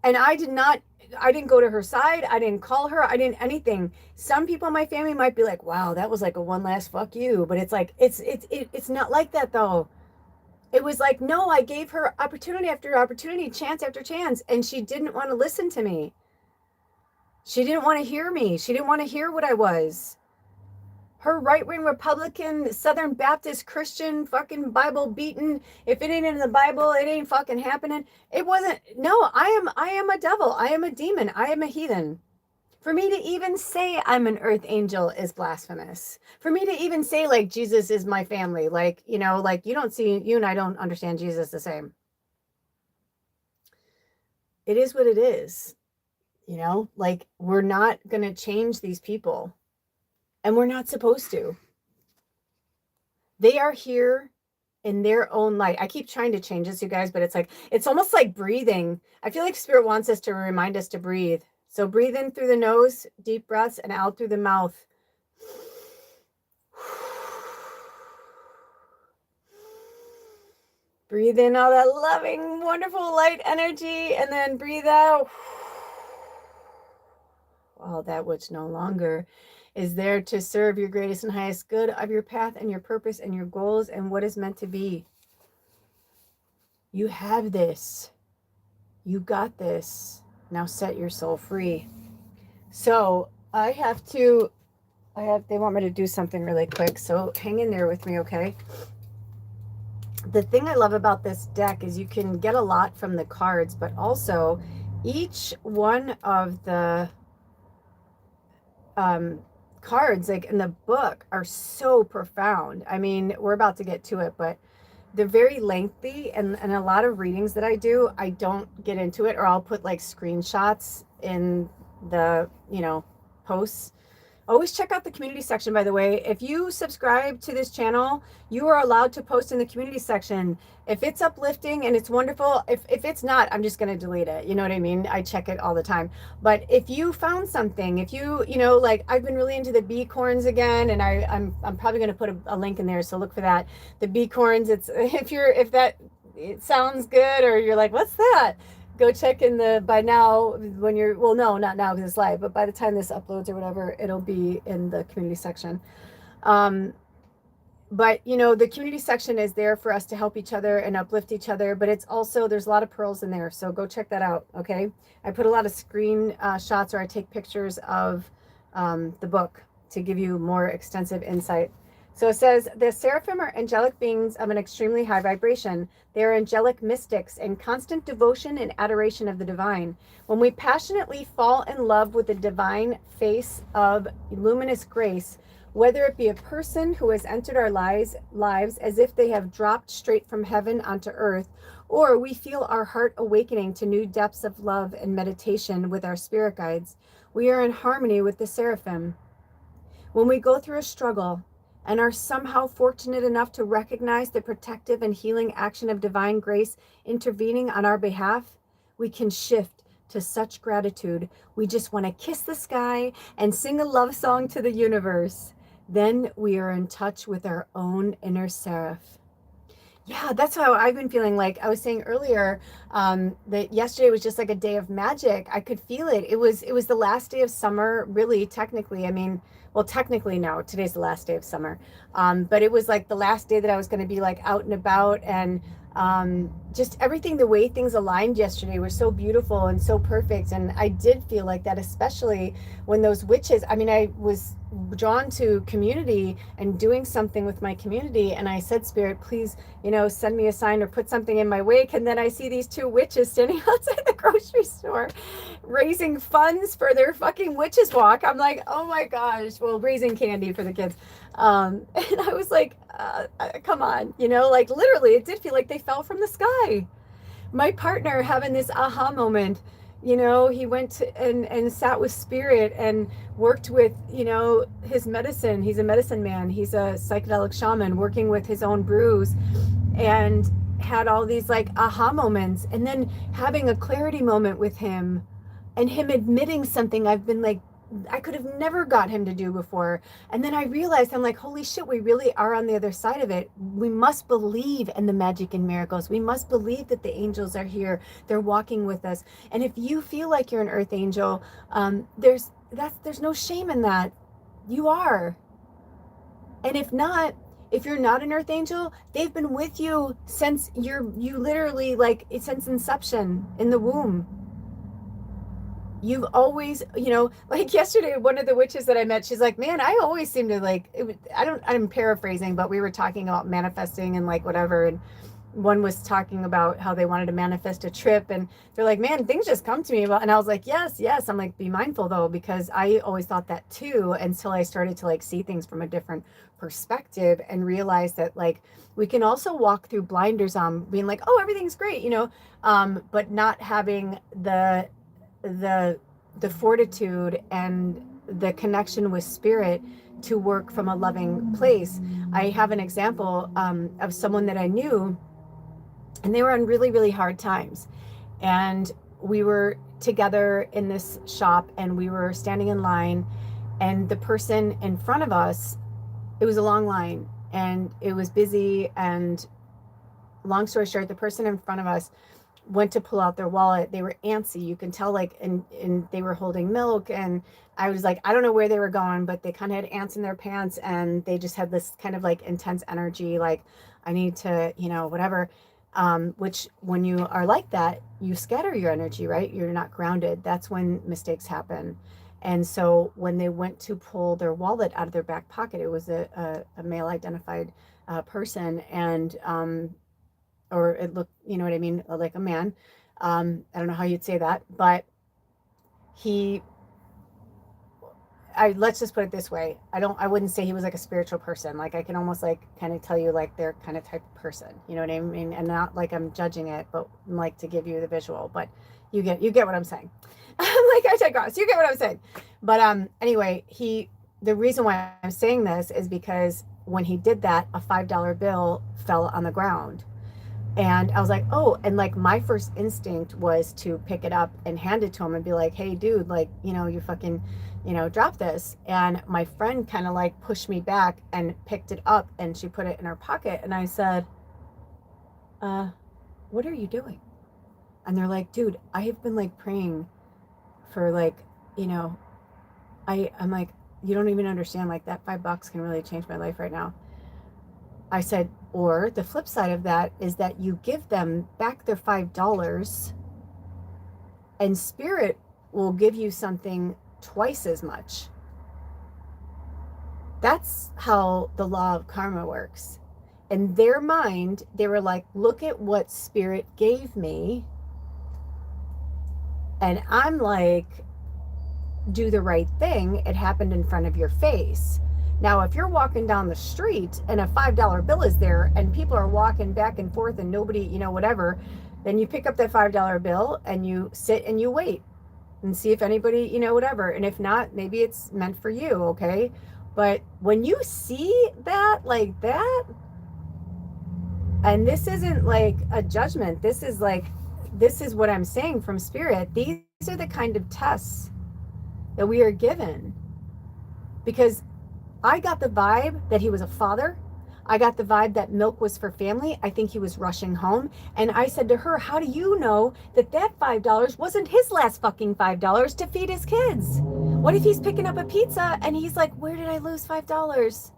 And I didn't go to her side. I didn't call her. I didn't anything. Some people in my family might be like, wow, that was like a one last fuck you. But it's like, it's not like that though. It was like, no, I gave her opportunity after opportunity, chance after chance. And she didn't want to listen to me. She didn't want to hear me. She didn't want to hear what I was. Her right-wing Republican, Southern Baptist, Christian, fucking Bible beaten. If it ain't in the Bible, it ain't fucking happening. It wasn't. No, I am a devil. I am a demon. I am a heathen. For me to even say I'm an earth angel is blasphemous. For me to even say like Jesus is my family, like, you know, like you and I don't understand Jesus the same. It is what it is. You know, like, we're not going to change these people, and we're not supposed to. They are here in their own light. I keep trying to change this, you guys, but it's like, it's almost like breathing. I feel like Spirit wants us to remind us to breathe. So breathe in through the nose, deep breaths, and out through the mouth. Breathe in all that loving, wonderful, light energy, and then breathe out all that which no longer is there to serve your greatest and highest good of your path and your purpose and your goals and what is meant to be. You have this. You got this. Now set your soul free. So they want me to do something really quick. So hang in there with me, okay? The thing I love about this deck is you can get a lot from the cards, but also each one of the cards, like in the book, are so profound. I mean, we're about to get to it, but they're very lengthy, and a lot of readings that I do, I don't get into it, or I'll put like screenshots in the, posts. Always check out the community section, by the way. If you subscribe to this channel, you are allowed to post in the community section. If it's uplifting and it's wonderful, if it's not, I'm just going to delete it. You know what I mean? I check it all the time. But if you found something, if you, like, I've been really into the bee corns again, and I'm probably going to put a link in there, so look for that. The bee corns, it's, if that, it sounds good, or you're like, what's that? Go check in by now, when you're, well, no, not now because it's live, but by the time this uploads or whatever, it'll be in the community section. But the community section is there for us to help each other and uplift each other, but it's also, there's a lot of pearls in there, so go check that out. Okay, I put a lot of screen shots, or I take pictures of the book to give you more extensive insight. So it says, the seraphim are angelic beings of an extremely high vibration. They are angelic mystics in constant devotion and adoration of the divine. When we passionately fall in love with the divine face of luminous grace, whether it be a person who has entered our lives as if they have dropped straight from heaven onto earth, or we feel our heart awakening to new depths of love and meditation with our spirit guides, we are in harmony with the seraphim. When we go through a struggle and are somehow fortunate enough to recognize the protective and healing action of divine grace intervening on our behalf, we can shift to such gratitude. We just want to kiss the sky and sing a love song to the universe. Then we are in touch with our own inner seraph. Yeah, that's how I've been feeling. Like I was saying earlier, that yesterday was just like a day of magic. I could feel it. It was the last day of summer, really, technically. I mean, well, technically no, today's the last day of summer. But it was like the last day that I was going to be like out and about, and just everything, the way things aligned yesterday was so beautiful and so perfect. And I did feel like that, especially when those witches, I mean, I was drawn to community and doing something with my community, and I said, Spirit, please, send me a sign or put something in my wake. And then I see these two witches standing outside the grocery store raising funds for their fucking witches walk. I'm like, oh my gosh, well, raising candy for the kids. And I was like, come on, like literally it did feel like they fell from the sky. My partner having this aha moment, he went and sat with Spirit and worked with, his medicine. He's a medicine man. He's a psychedelic shaman working with his own brews, and had all these like aha moments, and then having a clarity moment with him, and him admitting something I've been like, I could have never got him to do before. And then I realized, I'm like, holy shit, we really are on the other side of it. We must believe in the magic and miracles. We must believe that the angels are here. They're walking with us. And if you feel like you're an earth angel, there's no shame in that. You are. And if you're not an earth angel, they've been with you since you literally, like, since inception in the womb. You've always, like yesterday, one of the witches that I met, she's like, man, I always seem to like, I'm paraphrasing, but we were talking about manifesting and like whatever. And one was talking about how they wanted to manifest a trip, and they're like, man, things just come to me. And I was like, yes. I'm like, be mindful though, because I always thought that too, until I started to like see things from a different perspective and realize that like, we can also walk through blinders on being like, oh, everything's great, but not having the the fortitude and the connection with spirit to work from a loving place. I have an example of someone that I knew, and they were in really, really hard times. And we were together in this shop, and we were standing in line, and the person in front of us, it was a long line, and it was busy, and long story short, the person in front of us went to pull out their wallet. They were antsy. You can tell, like, and they were holding milk. And I was like, I don't know where they were going, but they kind of had ants in their pants, and they just had this kind of like intense energy. Like, I need to, whatever. Which when you are like that, you scatter your energy, right? You're not grounded. That's when mistakes happen. And so when they went to pull their wallet out of their back pocket, it was a male identified person. And, or it looked, you know what I mean, like a man. I don't know how you'd say that, but let's just put it this way. I wouldn't say he was like a spiritual person. Like, I can almost like kind of tell you like they're kind of type of person, you know what I mean? And not like I'm judging it, but like to give you the visual, but you get what I'm saying. Like, I digress. You get what I'm saying. But anyway, the reason why I'm saying this is because when he did that, a $5 bill fell on the ground. And I was like, oh, and like my first instinct was to pick it up and hand it to him and be like, hey, dude, like, you fucking, drop this. And my friend kind of like pushed me back and picked it up, and she put it in her pocket. And I said, what are you doing? And they're like, dude, I have been like praying for like, I'm like, you don't even understand, like that $5 can really change my life right now. I said, or the flip side of that is that you give them back their $5 and spirit will give you something twice as much. That's how the law of karma works. In their mind, they were like, look at what spirit gave me. And I'm like, do the right thing. It happened in front of your face. Now, if you're walking down the street and a $5 bill is there and people are walking back and forth and nobody, whatever, then you pick up that $5 bill and you sit and you wait and see if anybody, whatever. And if not, maybe it's meant for you, okay? But when you see that like that, and this isn't like a judgment, this is what I'm saying from spirit. These are the kind of tests that we are given, because I got the vibe that he was a father. I got the vibe that milk was for family. I think he was rushing home. And I said to her, how do you know that $5 wasn't his last fucking $5 to feed his kids? What if he's picking up a pizza and he's like, where did I lose $5?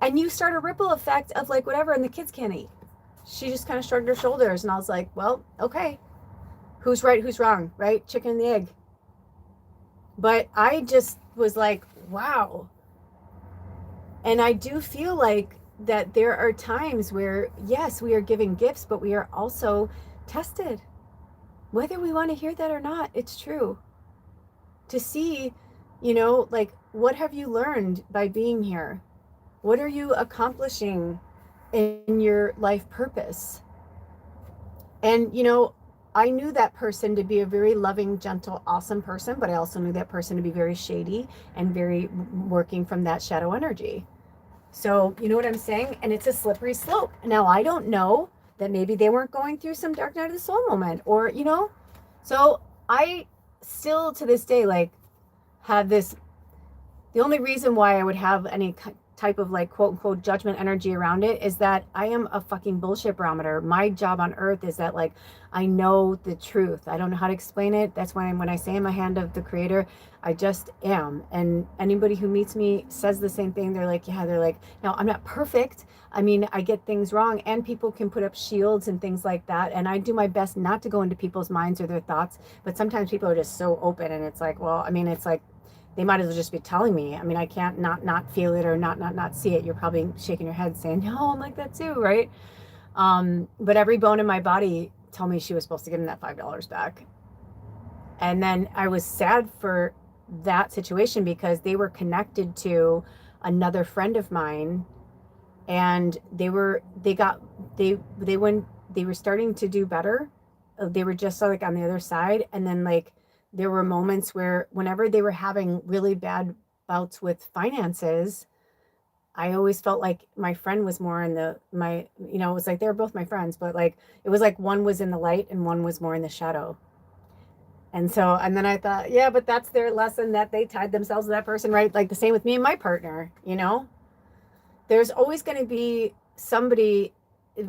And you start a ripple effect of like whatever, and the kids can't eat. She just kind of shrugged her shoulders, and I was like, well, okay. Who's right, who's wrong, right? Chicken and the egg. But I just was like, wow. And I do feel like that there are times where, yes, we are giving gifts, but we are also tested. Whether we want to hear that or not, it's true. To see, like, what have you learned by being here? What are you accomplishing in your life purpose? And, I knew that person to be a very loving, gentle, awesome person, but I also knew that person to be very shady and very working from that shadow energy. So, you know what I'm saying? And it's a slippery slope. Now, I don't know that maybe they weren't going through some dark night of the soul moment, or, so I still to this day, like, have this, the only reason why I would have any type of like quote unquote judgment energy around it is that I am a fucking bullshit barometer. My job on earth is that, like, I know the truth. I don't know how to explain it. That's why when I say I'm a hand of the creator, I just am. And anybody who meets me says the same thing. They're like, yeah, they're like, no, I'm not perfect. I mean, I get things wrong, and people can put up shields and things like that. And I do my best not to go into people's minds or their thoughts. But sometimes people are just so open, and it's like, well, I mean, it's like, they might as well just be telling me. I mean, I can't not feel it or not see it. You're probably shaking your head saying, no, I'm like that too, right? But every bone in my body told me she was supposed to give him that $5 back. And then I was sad for that situation because they were connected to another friend of mine, and they were starting to do better. They were just like on the other side, and then like there were moments where whenever they were having really bad bouts with finances, I always felt like my friend was more in it was like they were both my friends, but like it was like one was in the light and one was more in the shadow. And then I thought, yeah, but that's their lesson, that they tied themselves to that person, right? Like the same with me and my partner, there's always going to be somebody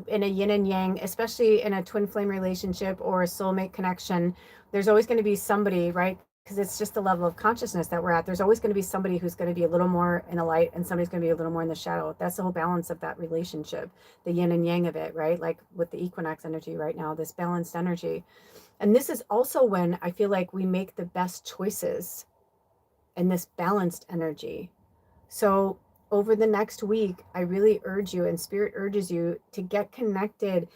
in a yin and yang, especially in a twin flame relationship or a soulmate connection. There's always going to be somebody, right? Because it's just the level of consciousness that we're at. There's always going to be somebody who's going to be a little more in the light and somebody's going to be a little more in the shadow. That's the whole balance of that relationship, the yin and yang of it, right? Like with the equinox energy right now, this balanced energy. And this is also when I feel like we make the best choices in this balanced energy. So over the next week, I really urge you, and Spirit urges you, to get connected,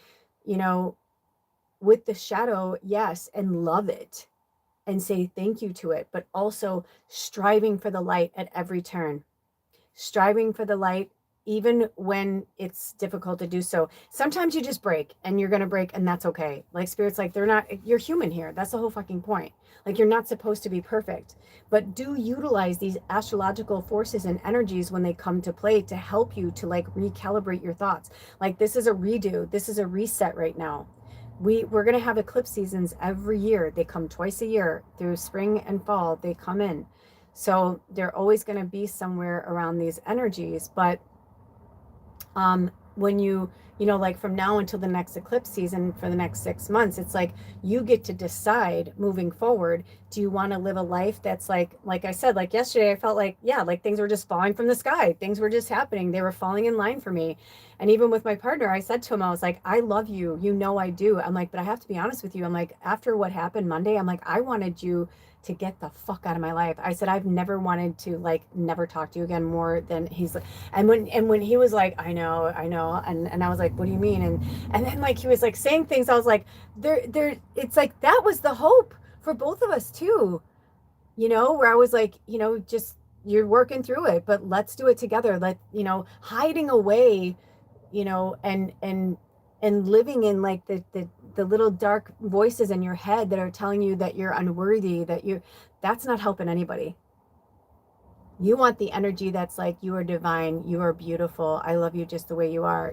with the shadow, yes, and love it and say thank you to it, but also striving for the light at every turn. Striving for the light, even when it's difficult to do so. Sometimes you just break, and you're going to break, and that's okay. Like Spirit's like, you're human here. That's the whole fucking point. Like, you're not supposed to be perfect, but do utilize these astrological forces and energies when they come to play to help you to like recalibrate your thoughts. Like, this is a redo. This is a reset right now. We're going to have eclipse seasons every year. They come twice a year through spring and fall. They come in. So they're always going to be somewhere around these energies. But when like from now until the next eclipse season for the next 6 months, it's like you get to decide moving forward. Do you want to live a life that's like I said, like yesterday, I felt like, yeah, like things were just falling from the sky. Things were just happening. They were falling in line for me. And even with my partner, I said to him, I was like, I love you. I do. I'm like, but I have to be honest with you. I'm like, after what happened Monday, I'm like, I wanted you to get the fuck out of my life. I said, I've never wanted to like never talk to you again more than he's like, and when he was like, I know. And I was like, what do you mean? And then like, he was like saying things. I was like, it's like, that was the hope for both of us too, where I was like, just, you're working through it, but let's do it together. Hiding away, and living in like the little dark voices in your head that are telling you that you're unworthy, that's not helping anybody. You want the energy that's like, you are divine, you are beautiful, I love you just the way you are,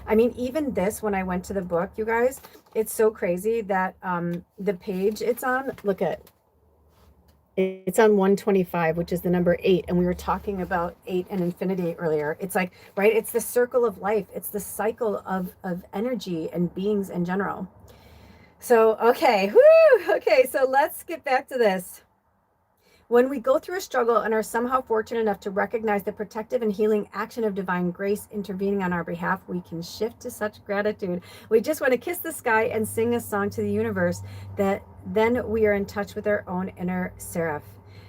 I mean, even this, when I went to the book, you guys, it's so crazy that the page it's on, it's on 125, which is the number 8. And we were talking about 8 and infinity earlier. It's like, right, it's the circle of life. It's the cycle of energy and beings in general. So, okay. So let's get back to this. When we go through a struggle and are somehow fortunate enough to recognize the protective and healing action of divine grace intervening on our behalf, we can shift to such gratitude. We just want to kiss the sky and sing a song to the universe, that then we are in touch with our own inner seraph.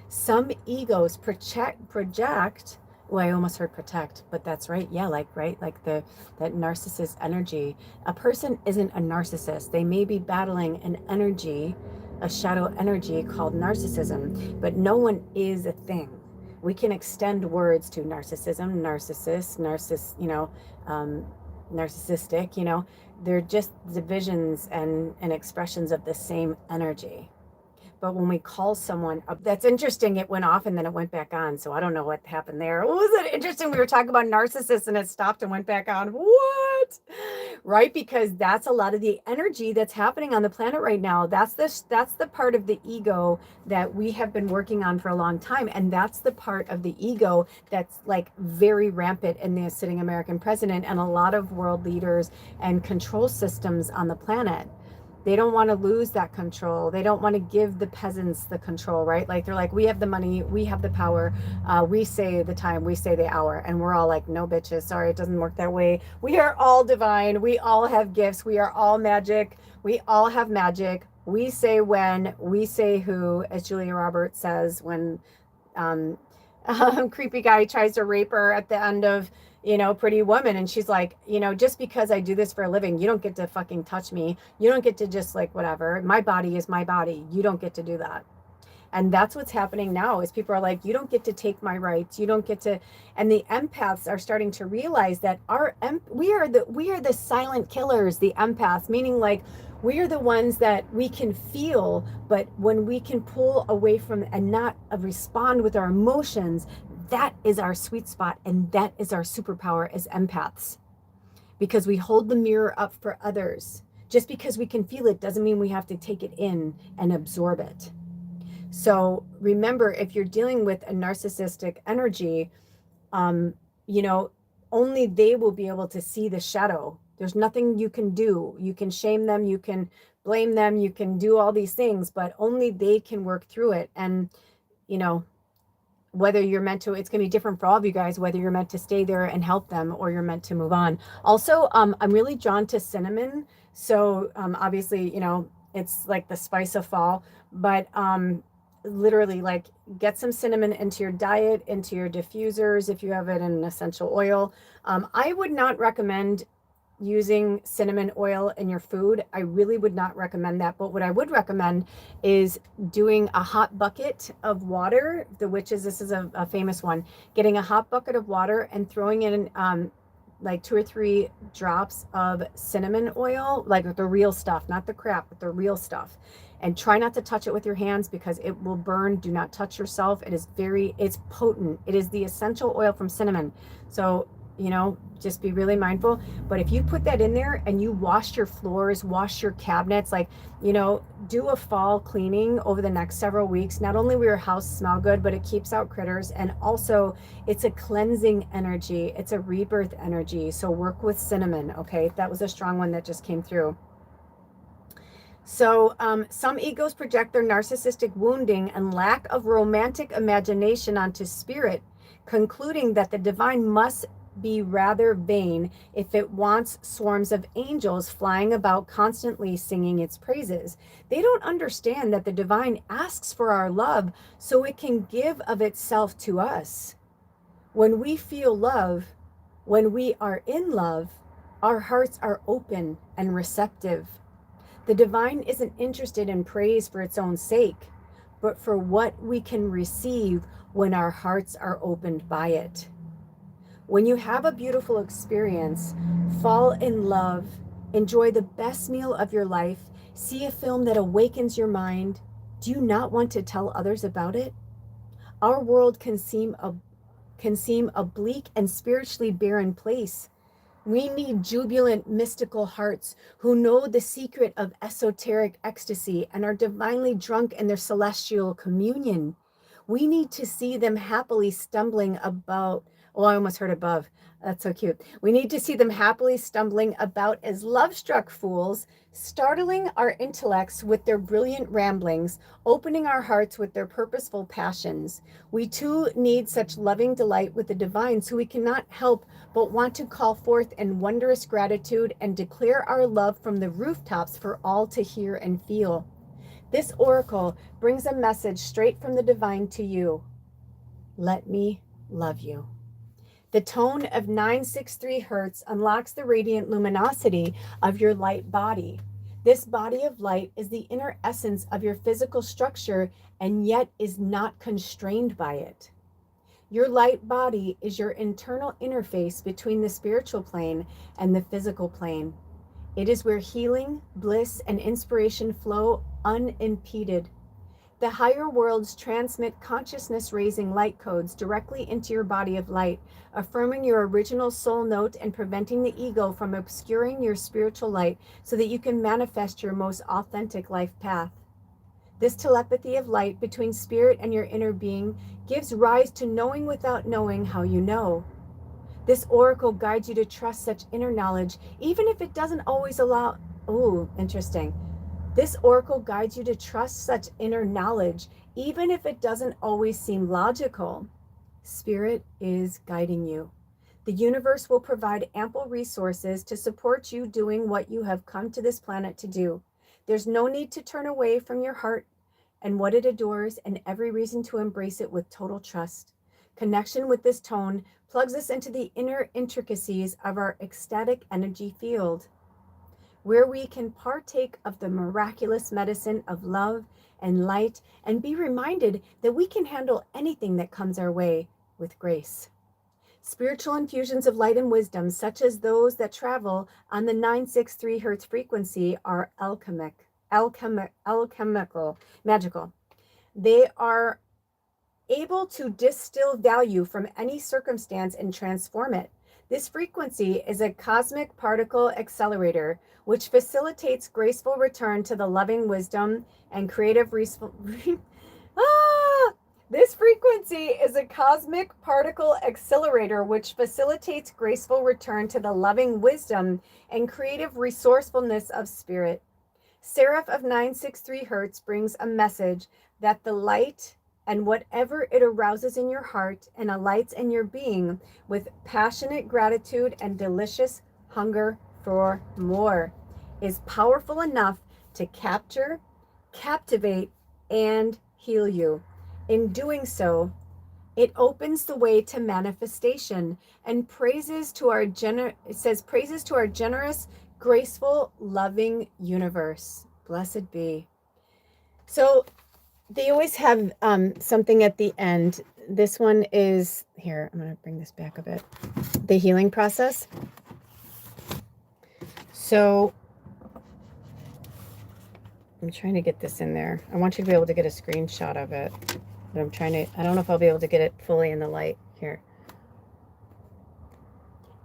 Some egos project, well, I almost heard protect, but that's right. Yeah, like that narcissist energy. A person isn't a narcissist. They may be battling an energy, a shadow energy called narcissism, but no one is a thing. We can extend words to narcissism, narcissistic, they're just divisions and expressions of the same energy. But when we call someone up, that's interesting. It went off and then it went back on. So I don't know what happened there. Was it interesting? We were talking about narcissists and it stopped and went back on. What? Right? Because that's a lot of the energy that's happening on the planet right now. That's the part of the ego that we have been working on for a long time. And that's the part of the ego that's like very rampant in the sitting American president and a lot of world leaders and control systems on the planet. They don't want to lose that control. They don't want to give the peasants the control, right? Like they're like, we have the money, we have the power, we say the time, we say the hour. And we're all like, no bitches, sorry, it doesn't work that way. We are all divine. We all have gifts. We are all magic. We all have magic. We say when, we say who, as Julia Roberts says when creepy guy tries to rape her at the end of Pretty Woman, and she's like, just because I do this for a living, you don't get to fucking touch me. You don't get to just like whatever. My body is my body. You don't get to do that. And that's what's happening now is people are like, you don't get to take my rights. You don't get to. And the empaths are starting to realize that we are the silent killers, the empaths, meaning like We are the ones that we can feel, but when we can pull away from and not respond with our emotions, that is our sweet spot, and that is our superpower as empaths, because we hold the mirror up for others. Just because we can feel it doesn't mean we have to take it in and absorb it. So remember, if you're dealing with a narcissistic energy, you know, only they will be able to see the shadow. There's nothing you can do. You can shame them, you can blame them, you can do all these things, but only they can work through it. And, you know, whether you're meant to, it's going to be different for all of you guys, whether you're meant to stay there and help them or you're meant to move on. Also, I'm really drawn to cinnamon. So obviously, you know, it's like the spice of fall, but literally, like, get some cinnamon into your diet, into your diffusers, if you have it in an essential oil. I would not recommend using cinnamon oil in your food. I really would not recommend that. But what I would recommend is doing a hot bucket of water. The witches, this is a famous one, getting a hot bucket of water and throwing in like 2 or 3 drops of cinnamon oil, like the real stuff, not the crap, but the real stuff. And try not to touch it with your hands because it will burn. Do not touch yourself. It is it's potent. It is the essential oil from cinnamon. So, you know, just be really mindful. But if you put that in there and you wash your floors, wash your cabinets, like, you know, do a fall cleaning over the next several weeks, not only will your house smell good, but it keeps out critters. And also it's a cleansing energy. It's a rebirth energy. So work with cinnamon. Okay. That was a strong one that just came through. So some egos project their narcissistic wounding and lack of romantic imagination onto spirit, concluding that the divine must be rather vain if it wants swarms of angels flying about constantly singing its praises. They don't understand that the divine asks for our love so it can give of itself to us. When we feel love, when we are in love, our hearts are open and receptive. The divine isn't interested in praise for its own sake, but for what we can receive when our hearts are opened by it. When you have a beautiful experience, fall in love, enjoy the best meal of your life, see a film that awakens your mind, do you not want to tell others about it? Our world can seem a bleak and spiritually barren place. We need jubilant, mystical hearts who know the secret of esoteric ecstasy and are divinely drunk in their celestial communion. We need to see them happily stumbling about. Oh, I almost heard above. That's so cute. We need to see them happily stumbling about as love-struck fools, startling our intellects with their brilliant ramblings, opening our hearts with their purposeful passions. We too need such loving delight with the divine, so we cannot help but want to call forth in wondrous gratitude and declare our love from the rooftops for all to hear and feel. This oracle brings a message straight from the divine to you. Let me love you. The tone of 963 hertz unlocks the radiant luminosity of your light body. This body of light is the inner essence of your physical structure and yet is not constrained by it. Your light body is your internal interface between the spiritual plane and the physical plane. It is where healing, bliss, and inspiration flow unimpeded. The higher worlds transmit consciousness-raising light codes directly into your body of light, affirming your original soul note and preventing the ego from obscuring your spiritual light so that you can manifest your most authentic life path. This telepathy of light between spirit and your inner being gives rise to knowing without knowing how you know. This oracle guides you to trust such inner knowledge, even if it doesn't always allow. Oh, interesting. This oracle guides you to trust such inner knowledge, even if it doesn't always seem logical. Spirit is guiding you. The universe will provide ample resources to support you doing what you have come to this planet to do. There's no need to turn away from your heart and what it adores, and every reason to embrace it with total trust. Connection with this tone plugs us into the inner intricacies of our ecstatic energy field, where we can partake of the miraculous medicine of love and light and be reminded that we can handle anything that comes our way with grace. Spiritual infusions of light and wisdom, such as those that travel on the 963 hertz frequency, are alchemical, magical. They are able to distill value from any circumstance and transform it. This frequency is a cosmic particle accelerator, which facilitates graceful return to the loving wisdom and creative This frequency is a cosmic particle accelerator, which facilitates graceful return to the loving wisdom and creative resourcefulness of spirit. Seraph of 963 hertz brings a message that the light and whatever it arouses in your heart and alights in your being with passionate gratitude and delicious hunger for more is powerful enough to capture, captivate, and heal you. In doing so, it opens the way to manifestation and praises to our generous, graceful, loving universe. Blessed be. So they always have something at the end. This one is here. I'm going to bring this back a bit. The healing process. So I'm trying to get this in there. I want you to be able to get a screenshot of it. But I'm trying to, I don't know if I'll be able to get it fully in the light here.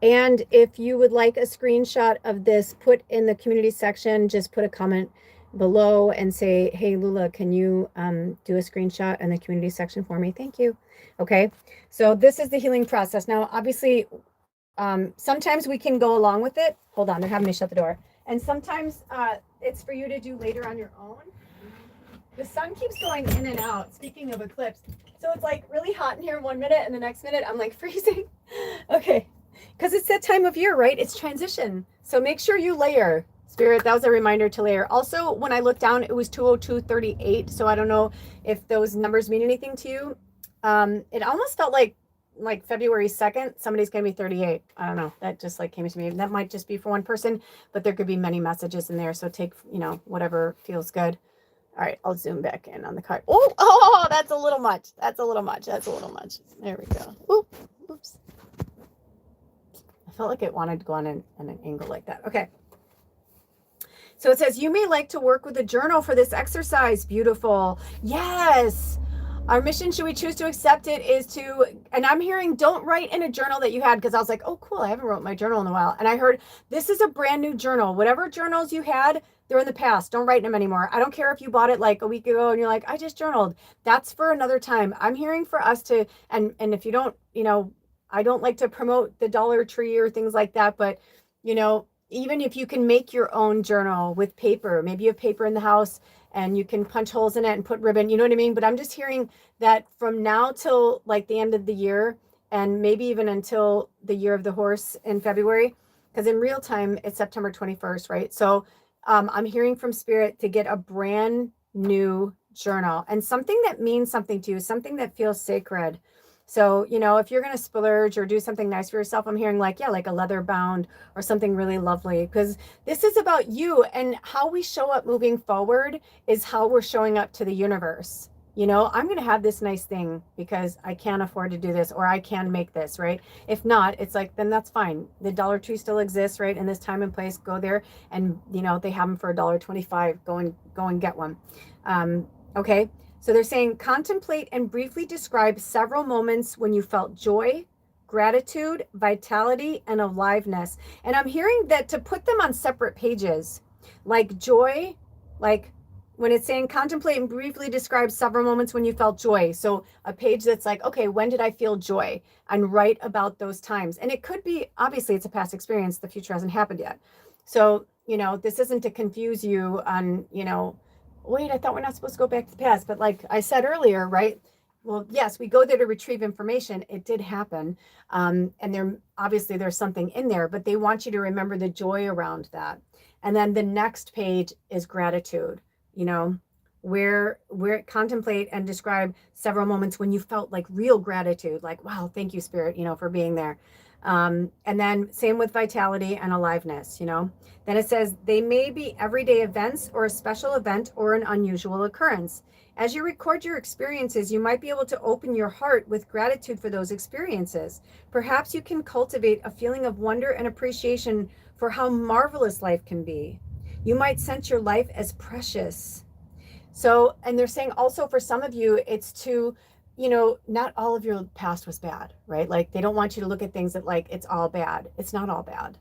And if you would like a screenshot of this, put in the community section, just put a comment below and say, hey, Lula, can you do a screenshot in the community section for me? Thank you. Okay, so this is the healing process. Now, obviously, sometimes we can go along with it. Hold on, they're having me shut the door. And sometimes it's for you to do later on your own. The sun keeps going in and out, speaking of eclipse. So it's like really hot in here 1 minute and the next minute I'm like freezing. Okay, because it's that time of year, right? It's transition. So make sure you layer. Spirit, that was a reminder to layer. Also, when I looked down, it was 202:38. So I don't know if those numbers mean anything to you. It almost felt like February 2nd, somebody's going to be 38. I don't know. That just like came to me. That might just be for one person, but there could be many messages in there. So take, whatever feels good. All right, I'll zoom back in on the card. Oh, that's a little much. That's a little much. There we go. Oops. I felt like it wanted to go on an angle like that. Okay. So it says, you may like to work with a journal for this exercise. Beautiful. Yes. Our mission, should we choose to accept it, is to, and I'm hearing, don't write in a journal that you had, because I was like, oh, cool, I haven't wrote my journal in a while. And I heard, this is a brand new journal. Whatever journals you had, they're in the past. Don't write in them anymore. I don't care if you bought it like a week ago and you're like, I just journaled. That's for another time. I'm hearing for us to, and if you don't, I don't like to promote the Dollar Tree or things like that, but, even if you can make your own journal with paper, maybe you have paper in the house and you can punch holes in it and put ribbon, you know what I mean? But I'm just hearing that from now till like the end of the year, and maybe even until the year of the horse in February, because in real time, it's September 21st, right? So I'm hearing from Spirit to get a brand new journal and something that means something to you, something that feels sacred. So, if you're going to splurge or do something nice for yourself, I'm hearing like a leather bound or something really lovely, because this is about you, and how we show up moving forward is how we're showing up to the universe. I'm going to have this nice thing because I can't afford to do this, or I can make this, right? If not, it's like, then that's fine. The Dollar Tree still exists, right? In this time and place, go there and, they have them for $1.25. Go and get one. Okay. So they're saying, contemplate and briefly describe several moments when you felt joy, gratitude, vitality, and aliveness. And I'm hearing that to put them on separate pages, like joy, like when it's saying contemplate and briefly describe several moments when you felt joy. So a page that's like, okay, when did I feel joy? And write about those times. And it could be, obviously it's a past experience. The future hasn't happened yet. So, this isn't to confuse you on, wait, I thought we're not supposed to go back to the past. But like I said earlier, right? Well, yes, we go there to retrieve information. It did happen. And there's something in there, but they want you to remember the joy around that. And then the next page is gratitude, where contemplate and describe several moments when you felt like real gratitude, like, wow, thank you, Spirit, for being there. And then same with vitality and aliveness, Then it says they may be everyday events or a special event or an unusual occurrence. As you record your experiences, you might be able to open your heart with gratitude for those experiences. Perhaps you can cultivate a feeling of wonder and appreciation for how marvelous life can be. You might sense your life as precious. So, and they're saying also for some of you, it's to, not all of your past was bad, right? Like they don't want you to look at things that like it's all bad. It's not all bad.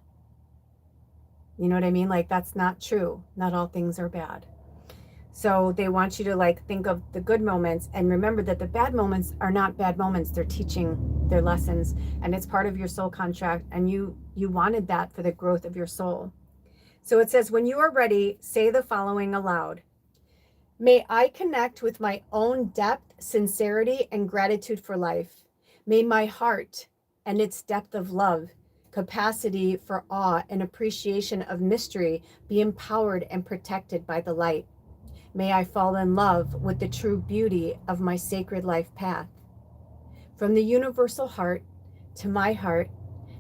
You know what I mean? Like that's not true. Not all things are bad. So they want you to like think of the good moments and remember that the bad moments are not bad moments. They're teaching their lessons and it's part of your soul contract. And you wanted that for the growth of your soul. So it says, when you are ready, say the following aloud. May I connect with my own depth, sincerity, and gratitude for life. May my heart and its depth of love, capacity for awe, and appreciation of mystery be empowered and protected by the light. May I fall in love with the true beauty of my sacred life path. From the universal heart to my heart,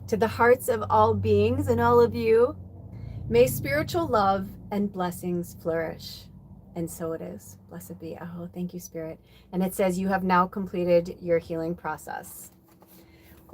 to the hearts of all beings and all of you, may spiritual love and blessings flourish. And so it is. Blessed be. Oh, thank you, Spirit. And it says you have now completed your healing process.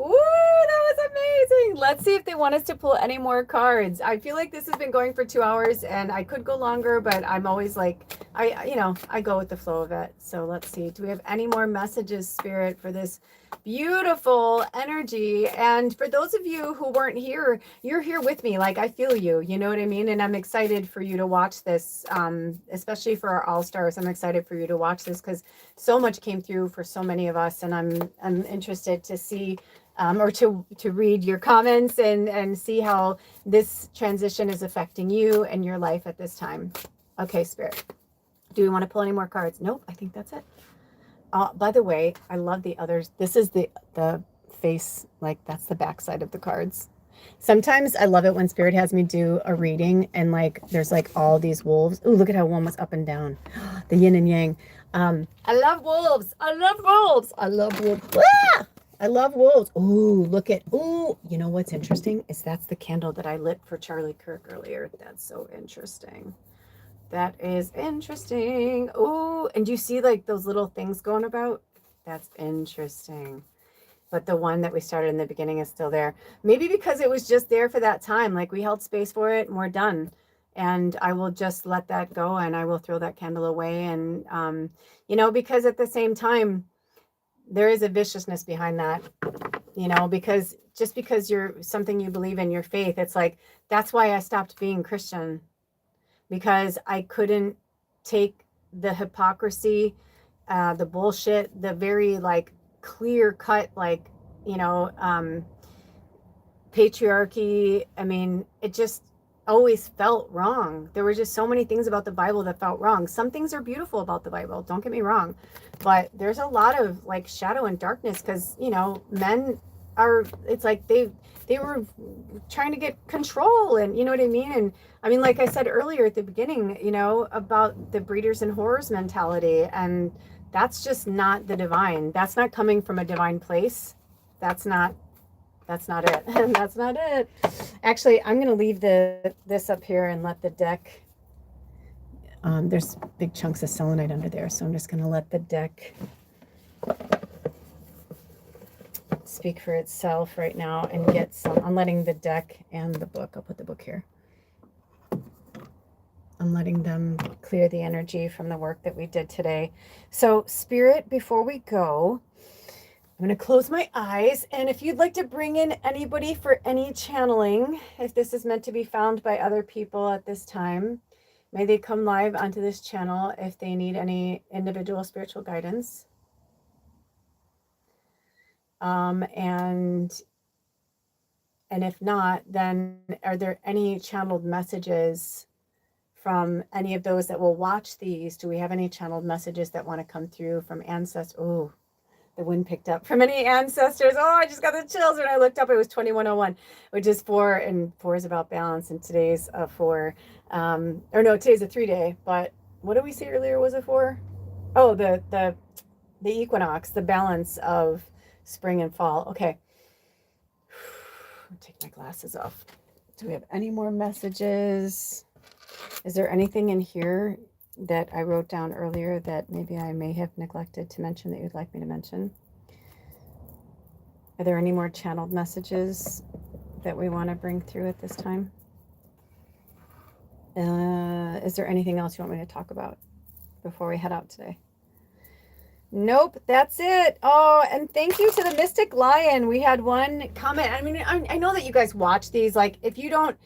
Ooh, that was amazing. Let's see if they want us to pull any more cards. I feel like this has been going for 2 hours and I could go longer, but I'm always like, I go with the flow of it. So let's see. Do we have any more messages, Spirit, for this beautiful energy? And for those of you who weren't here, you're here with me. Like I feel you, you know what I mean? And I'm excited for you to watch this, especially for our all-stars. I'm excited for you to watch this because so much came through for so many of us. And I'm interested to see or to read your comments and see how this transition is affecting you and your life at this time. Okay, Spirit. Do we want to pull any more cards? Nope, I think that's it. By the way, I love the others. This is the face, like that's the back side of the cards. Sometimes I love it when Spirit has me do a reading and like there's like all these wolves. Ooh, look at how one was up and down. The yin and yang. I love wolves. I love wolves. I love wolves. Ah! I love wolves. Ooh, look at, ooh, you know what's interesting is that's the candle that I lit for Charlie Kirk earlier. That's so interesting. That is interesting. Ooh, and do you see like those little things going about? That's interesting. But the one that we started in the beginning is still there. Maybe because it was just there for that time. Like we held space for it and we're done. And I will just let that go and I will throw that candle away. And, because at the same time, there is a viciousness behind that, because just because you're something you believe in your faith, it's like, that's why I stopped being Christian, because I couldn't take the hypocrisy, the bullshit, the very like clear cut, like, patriarchy. I mean, it just always felt wrong. There were just so many things about the Bible that felt wrong. Some things are beautiful about the Bible, don't get me wrong, but there's a lot of like shadow and darkness because, men are, it's like they were trying to get control and you know what I mean? And I mean, like I said earlier at the beginning, about the breeders and whores mentality, and that's just not the divine. That's not coming from a divine place. That's not it. That's not it. Actually, I'm going to leave this up here and let the deck, there's big chunks of selenite under there, so I'm just going to let the deck speak for itself right now and get some. I'm letting the deck and the book, I'll put the book here. I'm letting them clear the energy from the work that we did today. So, Spirit, before we go, I'm going to close my eyes, and if you'd like to bring in anybody for any channeling, if this is meant to be found by other people at this time, may they come live onto this channel if they need any individual spiritual guidance. And if not, then are there any channeled messages from any of those that will watch these? Do we have any channeled messages that want to come through from ancestors? Oh, the wind picked up from any ancestors. Oh, I just got the chills when I looked up. It was 2101, which is 4, and 4 is about balance. And today's a 4. Or no, today's a 3-day. But what did we say earlier was a 4? Oh, the equinox, the balance of spring and fall. Okay. take my glasses off. Do we have any more messages? Is there anything in here that I wrote down earlier that maybe I may have neglected to mention that you'd like me to mention? Are there any more channeled messages that we want to bring through at this time? Is there anything else you want me to talk about before we head out today? Nope, that's it. Oh, and thank you to the Mystic Lion. We had one comment. I mean, I know that you guys watch these. Like, if you don't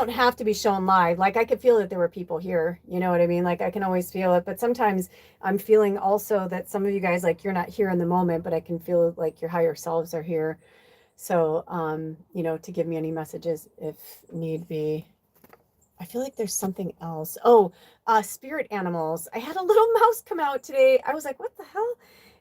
have to be shown live. Like, I could feel that there were people here. You know what I mean? Like, I can always feel it. But sometimes I'm feeling also that some of you guys, like, you're not here in the moment, but I can feel like your higher selves are here. So, you know, to give me any messages if need be. I feel like there's something else. Oh, spirit animals. I had a little mouse come out today. I was like, what the hell?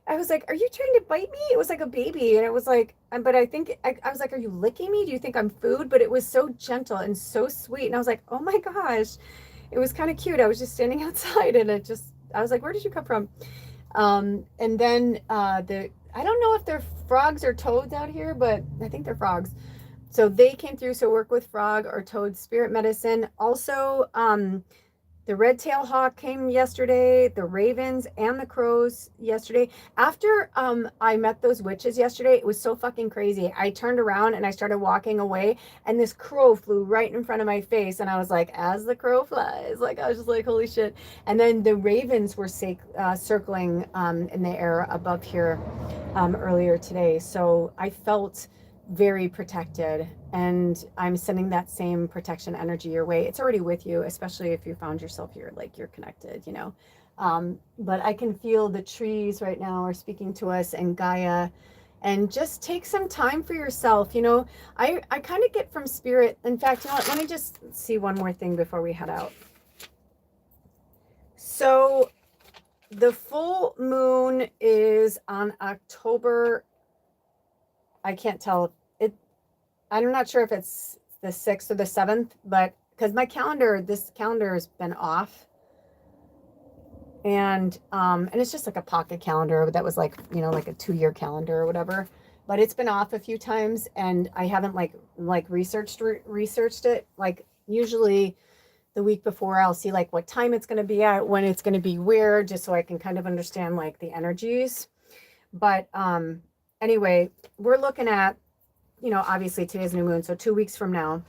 I was like, are you trying to bite me? It was like a baby. And it was like, but I think, I was like, are you licking me? Do you think I'm food? But it was so gentle and so sweet. And I was like, oh my gosh, it was kind of cute. I was just standing outside and I was like, where did you come from? And then I don't know if they're frogs or toads out here, but I think they're frogs. So they came through, so work with frog or toad spirit medicine. Also, the red-tailed hawk came yesterday, the ravens and the crows yesterday. After I met those witches yesterday, it was so fucking crazy. I turned around and I started walking away, and this crow flew right in front of my face, and I was like, as the crow flies. Like, I was just like, holy shit. And then the ravens were circling in the air above here earlier today. So I felt very protected, and I'm sending that same protection energy your way. It's already with you, especially if you found yourself here, like you're connected, you know. But I can feel the trees right now are speaking to us, and Gaia, and just take some time for yourself. You know, I kind of get from spirit. In fact, you know what, let me just see one more thing before we head out. So the full moon is on October, I can't tell it. I'm not sure if it's the 6th or the 7th, but because this calendar has been off, and it's just like a pocket calendar that was like, you know, like a 2-year calendar or whatever, but it's been off a few times, and I haven't like researched it. Like, usually the week before I'll see like what time it's going to be at, when it's going to be where, just so I can kind of understand like the energies. But anyway, we're looking at, you know, obviously today's new moon, so 2 weeks from now.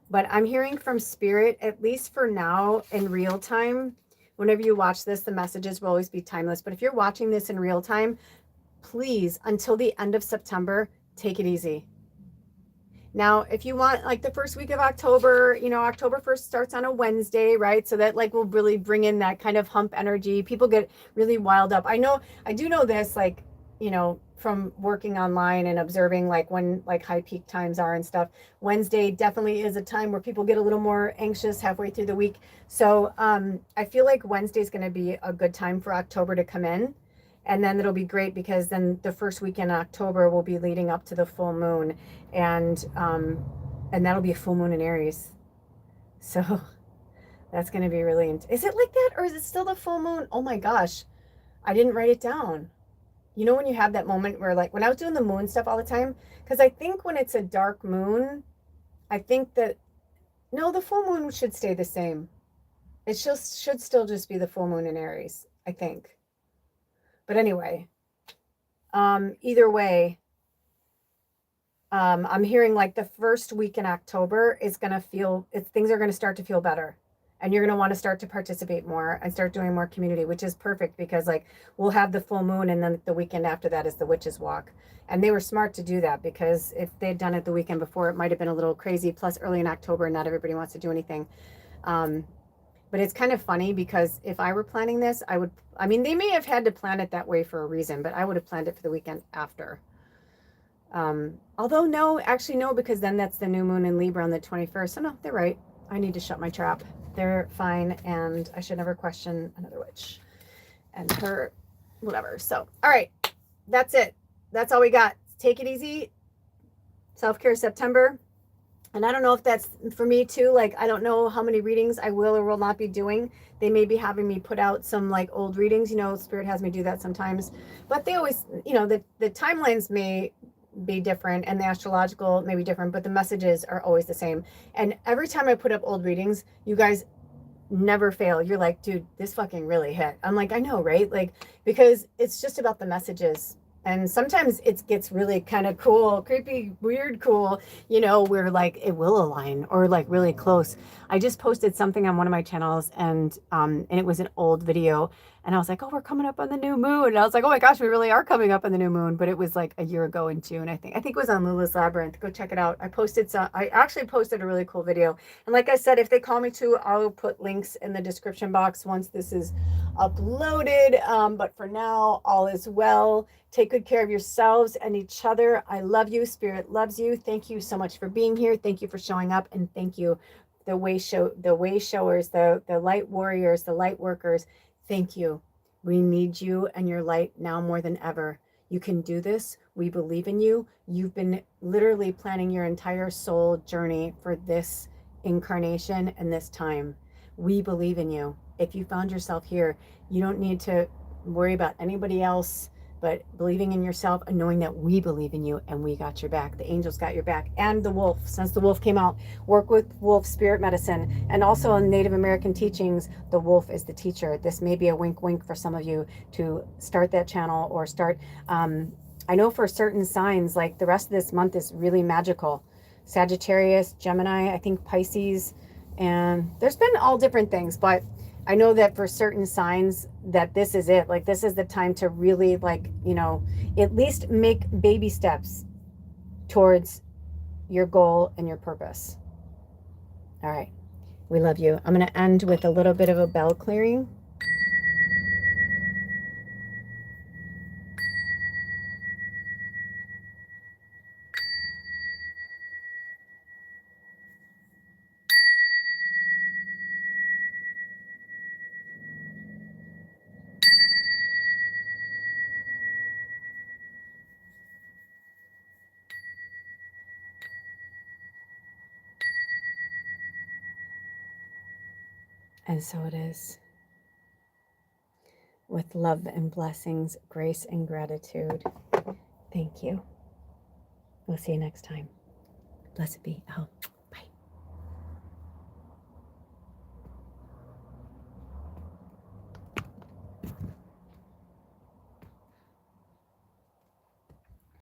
But I'm hearing from spirit, at least for now, in real time. Whenever you watch this, the messages will always be timeless. But if you're watching this in real time, please, until the end of September, take it easy. Now, if you want like the first week of October, you know, October 1st starts on a Wednesday, right? So that like will really bring in that kind of hump energy. People get really wild up. I do know this, like, you know, from working online and observing like when like high peak times are and stuff. Wednesday definitely is a time where people get a little more anxious halfway through the week. So I feel like Wednesday is going to be a good time for October to come in. And then it'll be great because then the first week in October will be leading up to the full moon, and that'll be a full moon in Aries. So that's going to be really is it like that, or is it still the full moon? Oh my gosh, I didn't write it down. You know, when you have that moment where, like, when I was doing the moon stuff all the time, because I think when it's a dark moon, I think that, no, the full moon should stay the same. It should still just be the full moon in Aries, I think. But anyway, either way, I'm hearing like the first week in October is going to feel, things are going to start to feel better. And you're going to want to start to participate more and start doing more community, which is perfect because like we'll have the full moon, and then the weekend after that is the witches walk. And they were smart to do that, because if they'd done it the weekend before, it might have been a little crazy. Plus early in October, not everybody wants to do anything. But it's kind of funny because if I were planning this, I mean, they may have had to plan it that way for a reason, but I would have planned it for the weekend after. Although no, actually no, because then that's the new moon in Libra on the 21st. So no, they're right. I need to shut my trap. They're fine, and I should never question another witch and her whatever. So, all right, that's it. That's all we got. Take it easy. Self-care September. And I don't know if that's for me too. Like, I don't know how many readings I will or will not be doing. They may be having me put out some like old readings. You know, Spirit has me do that sometimes. But they always, you know, the timelines may be different and the astrological may be different, but the messages are always the same. And every time I put up old readings, you guys never fail. You're like, dude, this fucking really hit. I'm like, I know, right? Like, because it's just about the messages. And sometimes it gets really kind of cool, creepy, weird, cool, you know, where like it will align or like really close. I just posted something on one of my channels and it was an old video and I was like, oh, we're coming up on the new moon. And I was like, oh my gosh, we really are coming up on the new moon. But it was like a year ago in June, I think. I think it was on Lula's Labyrinth. Go check it out. I actually posted a really cool video. And like I said, if they call me to, I'll put links in the description box once this is uploaded. But for now, all is well. Take good care of yourselves and each other. I love you. Spirit loves you. Thank you so much for being here. Thank you for showing up. And thank you, the way showers, the light warriors, the light workers. Thank you. We need you and your light now more than ever. You can do this. We believe in you. You've been literally planning your entire soul journey for this incarnation and this time. We believe in you. If you found yourself here, you don't need to worry about anybody else, but believing in yourself and knowing that we believe in you and we got your back. The angels got your back. And the wolf, since the wolf came out, work with wolf spirit medicine. And also in Native American teachings, the wolf is the teacher. This may be a wink wink for some of you to start that channel or start. I know for certain signs, like the rest of this month is really magical. Sagittarius, Gemini, I think Pisces, and there's been all different things, but I know that for certain signs that this is it. Like this is the time to really like, you know, at least make baby steps towards your goal and your purpose. All right. We love you. I'm going to end with a little bit of a bell clearing. And so it is. With love and blessings, grace and gratitude. Thank you. We'll see you next time. Blessed be. Oh.